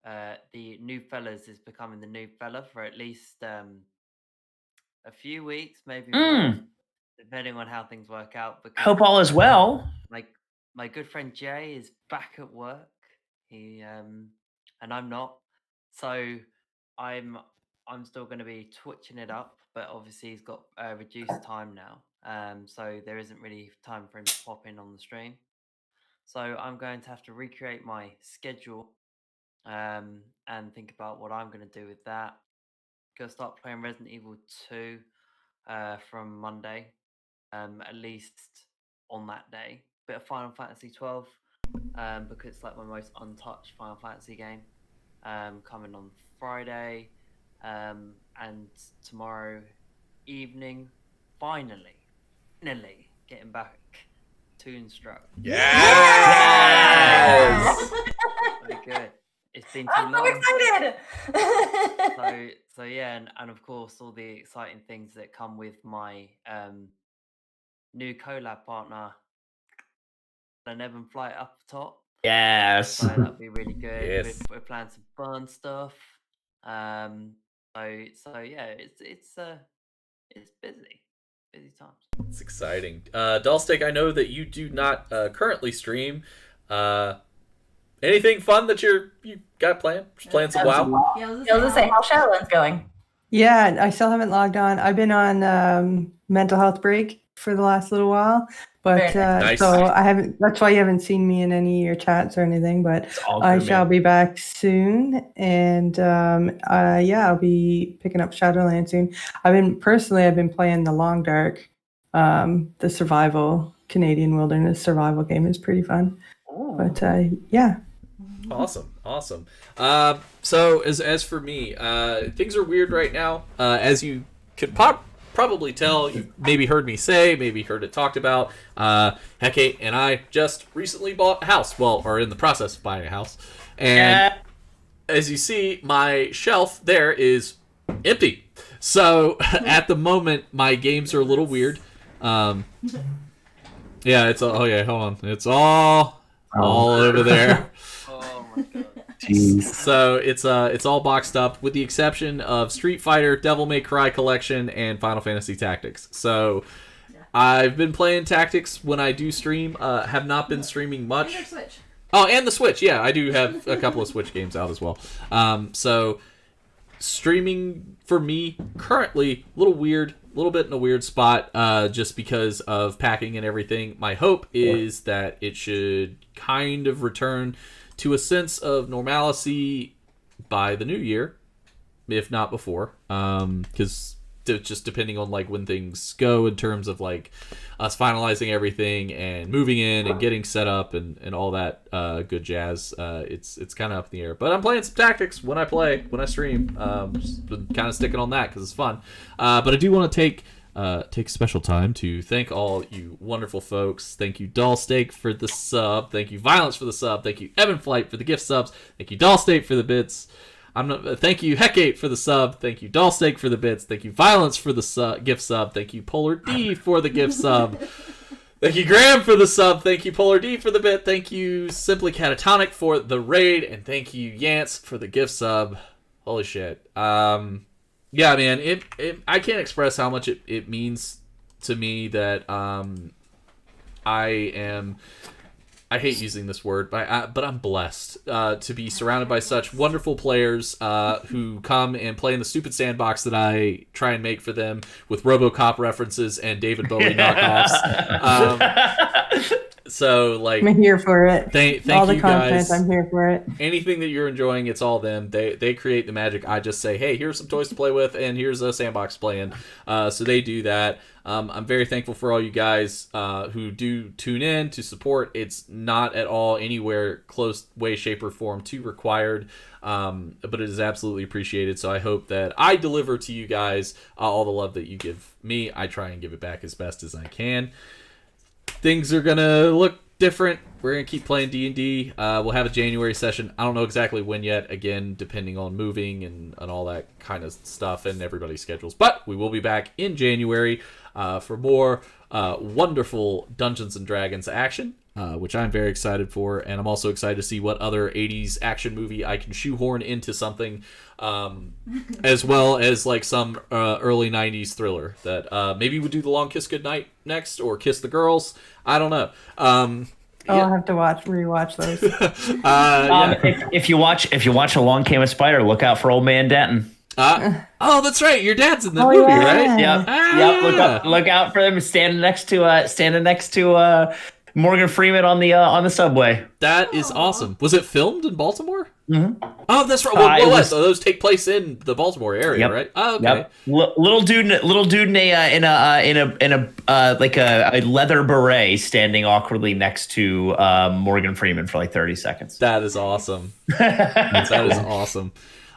Speaker 8: the new fellas is becoming the new fella for at least a few weeks, maybe more, depending on how things work out. Because,
Speaker 3: hope all is well.
Speaker 8: My good friend Jay is back at work. He and I'm not. So I'm still going to be twitching it up, but obviously he's got reduced time now. So there isn't really time for him to pop in on the stream. So I'm going to have to recreate my schedule and think about what I'm going to do with that. Going to start playing Resident Evil 2 from Monday, at least on that day. Bit of Final Fantasy 12 because it's like my most untouched Final Fantasy game. Coming on Friday. And tomorrow evening, finally getting back Toonstruck.
Speaker 1: Yes!
Speaker 8: Very good. It's been too
Speaker 2: I'm so
Speaker 8: long.
Speaker 2: excited.
Speaker 8: So yeah, and of course all the exciting things that come with my new collab partner, an Evan Flight up top.
Speaker 3: Yes.
Speaker 8: So that'll be really good.
Speaker 1: Yes.
Speaker 8: We're planning some fun stuff. So yeah, it's busy times.
Speaker 1: It's exciting. Dullstick, I know that you do not currently stream. Anything fun that you got planned? Just playing some WoW?
Speaker 2: I was gonna say, how's Shadowlands going?
Speaker 4: Yeah, I still haven't logged on. I've been on mental health break, for the last little while. But
Speaker 1: Nice.
Speaker 4: so I haven't. That's why you haven't seen me in any of your chats or anything. But
Speaker 3: all
Speaker 4: I
Speaker 3: good,
Speaker 4: shall
Speaker 3: man.
Speaker 4: be back soon, and I'll be picking up Shadowlands soon. I've been playing the Long Dark, the survival Canadian wilderness survival game is pretty fun. But yeah.
Speaker 1: Awesome. So as for me, things are weird right now. As you could probably tell, you maybe heard me say, maybe heard it talked about. Hecate and I just recently bought a house. Well, are in the process of buying a house. And as you see, my shelf there is empty. So at the moment, my games are a little weird. Yeah, it's all, hold on. It's all over there.
Speaker 8: Oh my god.
Speaker 5: Jeez.
Speaker 1: So it's all boxed up with the exception of Street Fighter, Devil May Cry Collection, and Final Fantasy Tactics. So I've been playing Tactics when I do stream. Have not been streaming much.
Speaker 6: And Switch.
Speaker 1: Oh, and the Switch. Yeah, I do have a couple of Switch games out as well. So streaming for me currently a little bit in a weird spot, just because of packing and everything. My hope is that it should kind of return to a sense of normalcy by the new year, if not before, because just depending on like when things go in terms of like us finalizing everything and moving in and getting set up and all that good jazz, it's kind of up in the air. But I'm playing some Tactics when I stream. Just been kind of sticking on that because it's fun. But I do want to take special time to thank all you wonderful folks. Thank you, Dollsteak, for the sub. Thank you, Violence, for the sub. Thank you, Evan Flight, for the gift subs. Thank you, Dollsteak, for the bits. Thank you, Hecate, for the sub. Thank you, Dollsteak, for the bits. Thank you, Violence, for the gift sub. Thank you, Polar D, for the gift sub. Thank you, Graham, for the sub. Thank you, Polar D, for the bit. Thank you, Simply Catatonic, for the raid. And thank you, Yance, for the gift sub. Holy shit. Yeah, man, I can't express how much it means to me that I hate using this word, but I'm blessed to be surrounded by such wonderful players who come and play in the stupid sandbox that I try and make for them with RoboCop references and David Bowie knockoffs. So, like,
Speaker 4: I'm here for it.
Speaker 1: Thank
Speaker 4: all the
Speaker 1: you
Speaker 4: content,
Speaker 1: guys.
Speaker 4: I'm here for it.
Speaker 1: Anything that you're enjoying, it's all them. They create the magic. I just say, hey, here's some toys to play with, and here's a sandbox playing. So they do that. I'm very thankful for all you guys who do tune in to support. It's not at all anywhere close way, shape, or form too required, but it is absolutely appreciated. So I hope that I deliver to you guys all the love that you give me. I try and give it back as best as I can. Things are gonna look different. We're gonna keep playing D&D. We'll have a January session. I don't know exactly when yet. Again, depending on moving and all that kind of stuff and everybody's schedules. But we will be back in January for more wonderful Dungeons and Dragons action, which I'm very excited for. And I'm also excited to see what other 80s action movie I can shoehorn into something, as well as like some early 90s thriller that maybe we'll do The Long Kiss Goodnight next, or Kiss the Girls. I don't know.
Speaker 4: I'll have to rewatch those.
Speaker 3: If you watch A Long Came a Spider, look out for Old Man Denton.
Speaker 1: Oh, that's right. Your dad's in the movie,
Speaker 4: yeah.
Speaker 1: right?
Speaker 3: Yep.
Speaker 1: Yeah.
Speaker 3: Look out for them standing next to Morgan Freeman on the subway.
Speaker 1: That is awesome. Was it filmed in Baltimore?
Speaker 3: Mm-hmm.
Speaker 1: Oh, that's right. So those take place in the Baltimore area, right? Oh, okay.
Speaker 3: Yep. Little dude in a leather beret standing awkwardly next to Morgan Freeman for like 30 seconds.
Speaker 1: That is awesome. That is awesome.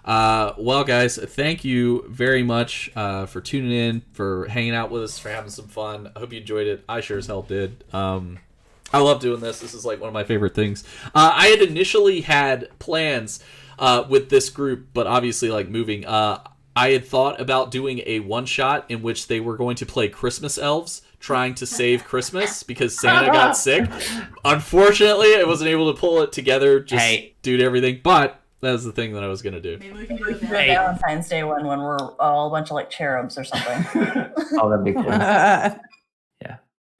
Speaker 1: Well, guys, thank you very much for tuning in, for hanging out with us, for having some fun. I hope you enjoyed it. I sure as hell did. I love doing this. This is like one of my favorite things. I had initially had plans with this group, but obviously, like, moving, I had thought about doing a one-shot in which they were going to play Christmas elves trying to save Christmas because Santa got sick. Unfortunately, I wasn't able to pull it together due to everything, but that's the thing that I was going to do.
Speaker 6: Maybe we can do a Valentine's Day one when we're all a bunch of like cherubs or something.
Speaker 5: Oh, that'd be cool.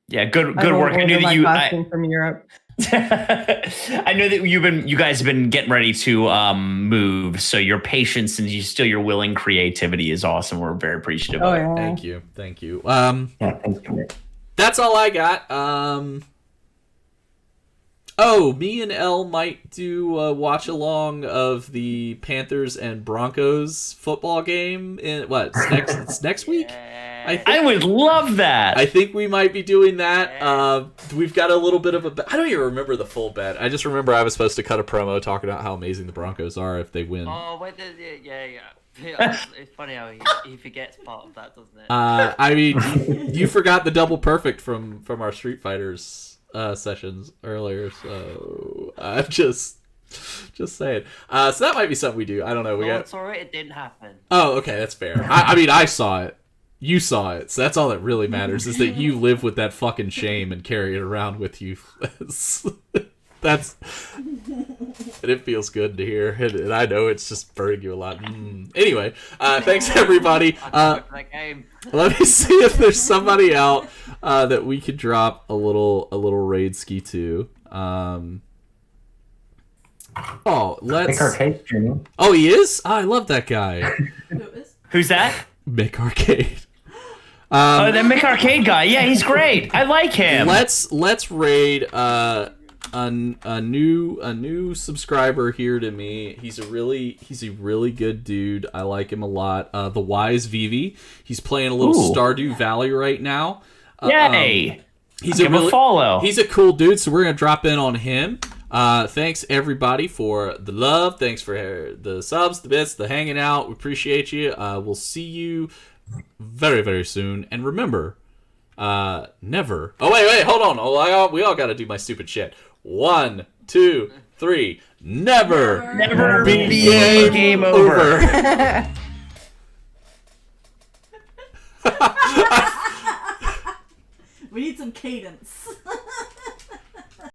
Speaker 3: Yeah, good work. I knew that you
Speaker 4: from Europe.
Speaker 3: I know that you guys have been getting ready to move, so your patience and your willing creativity is awesome. We're very appreciative of it.
Speaker 1: Yeah. Thank you.
Speaker 5: Yeah, thank you.
Speaker 1: that's all I got. Oh, me and Elle might do a watch along of the Panthers and Broncos football game. It's next week.
Speaker 3: I would love that.
Speaker 1: I think we might be doing that. We've got a little bit of a. I don't even remember the full bet. I just remember I was supposed to cut a promo talking about how amazing the Broncos are if they win.
Speaker 8: Oh wait, yeah. It's funny how he forgets part of that, doesn't it?
Speaker 1: I mean, you forgot the double perfect from our Street Fighters sessions earlier, so I'm just saying. So that might be something we do. I don't know.
Speaker 8: It's alright. It didn't happen.
Speaker 1: Oh, okay, that's fair. I mean, I saw it. You saw it, so that's all that really matters. Is that you live with that fucking shame and carry it around with you. That's and it feels good to hear, and I know it's just burning you a lot. Anyway, thanks everybody. Let me see if there's somebody out that we could drop a little raid ski to. Let's.
Speaker 5: Mick Arcade streaming.
Speaker 1: Oh, he is. Oh, I love that guy.
Speaker 3: Who's that?
Speaker 1: Mick Arcade.
Speaker 3: The Mick Arcade guy. Yeah, he's great. I like him.
Speaker 1: Let's raid a new subscriber here to me. He's a really good dude. I like him a lot. The Wise Vivi. He's playing a little Stardew Valley right now.
Speaker 3: Yay!
Speaker 1: He's
Speaker 3: give him a follow.
Speaker 1: He's a cool dude, so we're gonna drop in on him. Thanks everybody for the love. Thanks for the subs, the bits, the hanging out. We appreciate you. We'll see you very, very soon. And remember, never. Oh wait, hold on. We all got to do my stupid shit. 1, 2, 3. Never be game over.
Speaker 2: We need some cadence.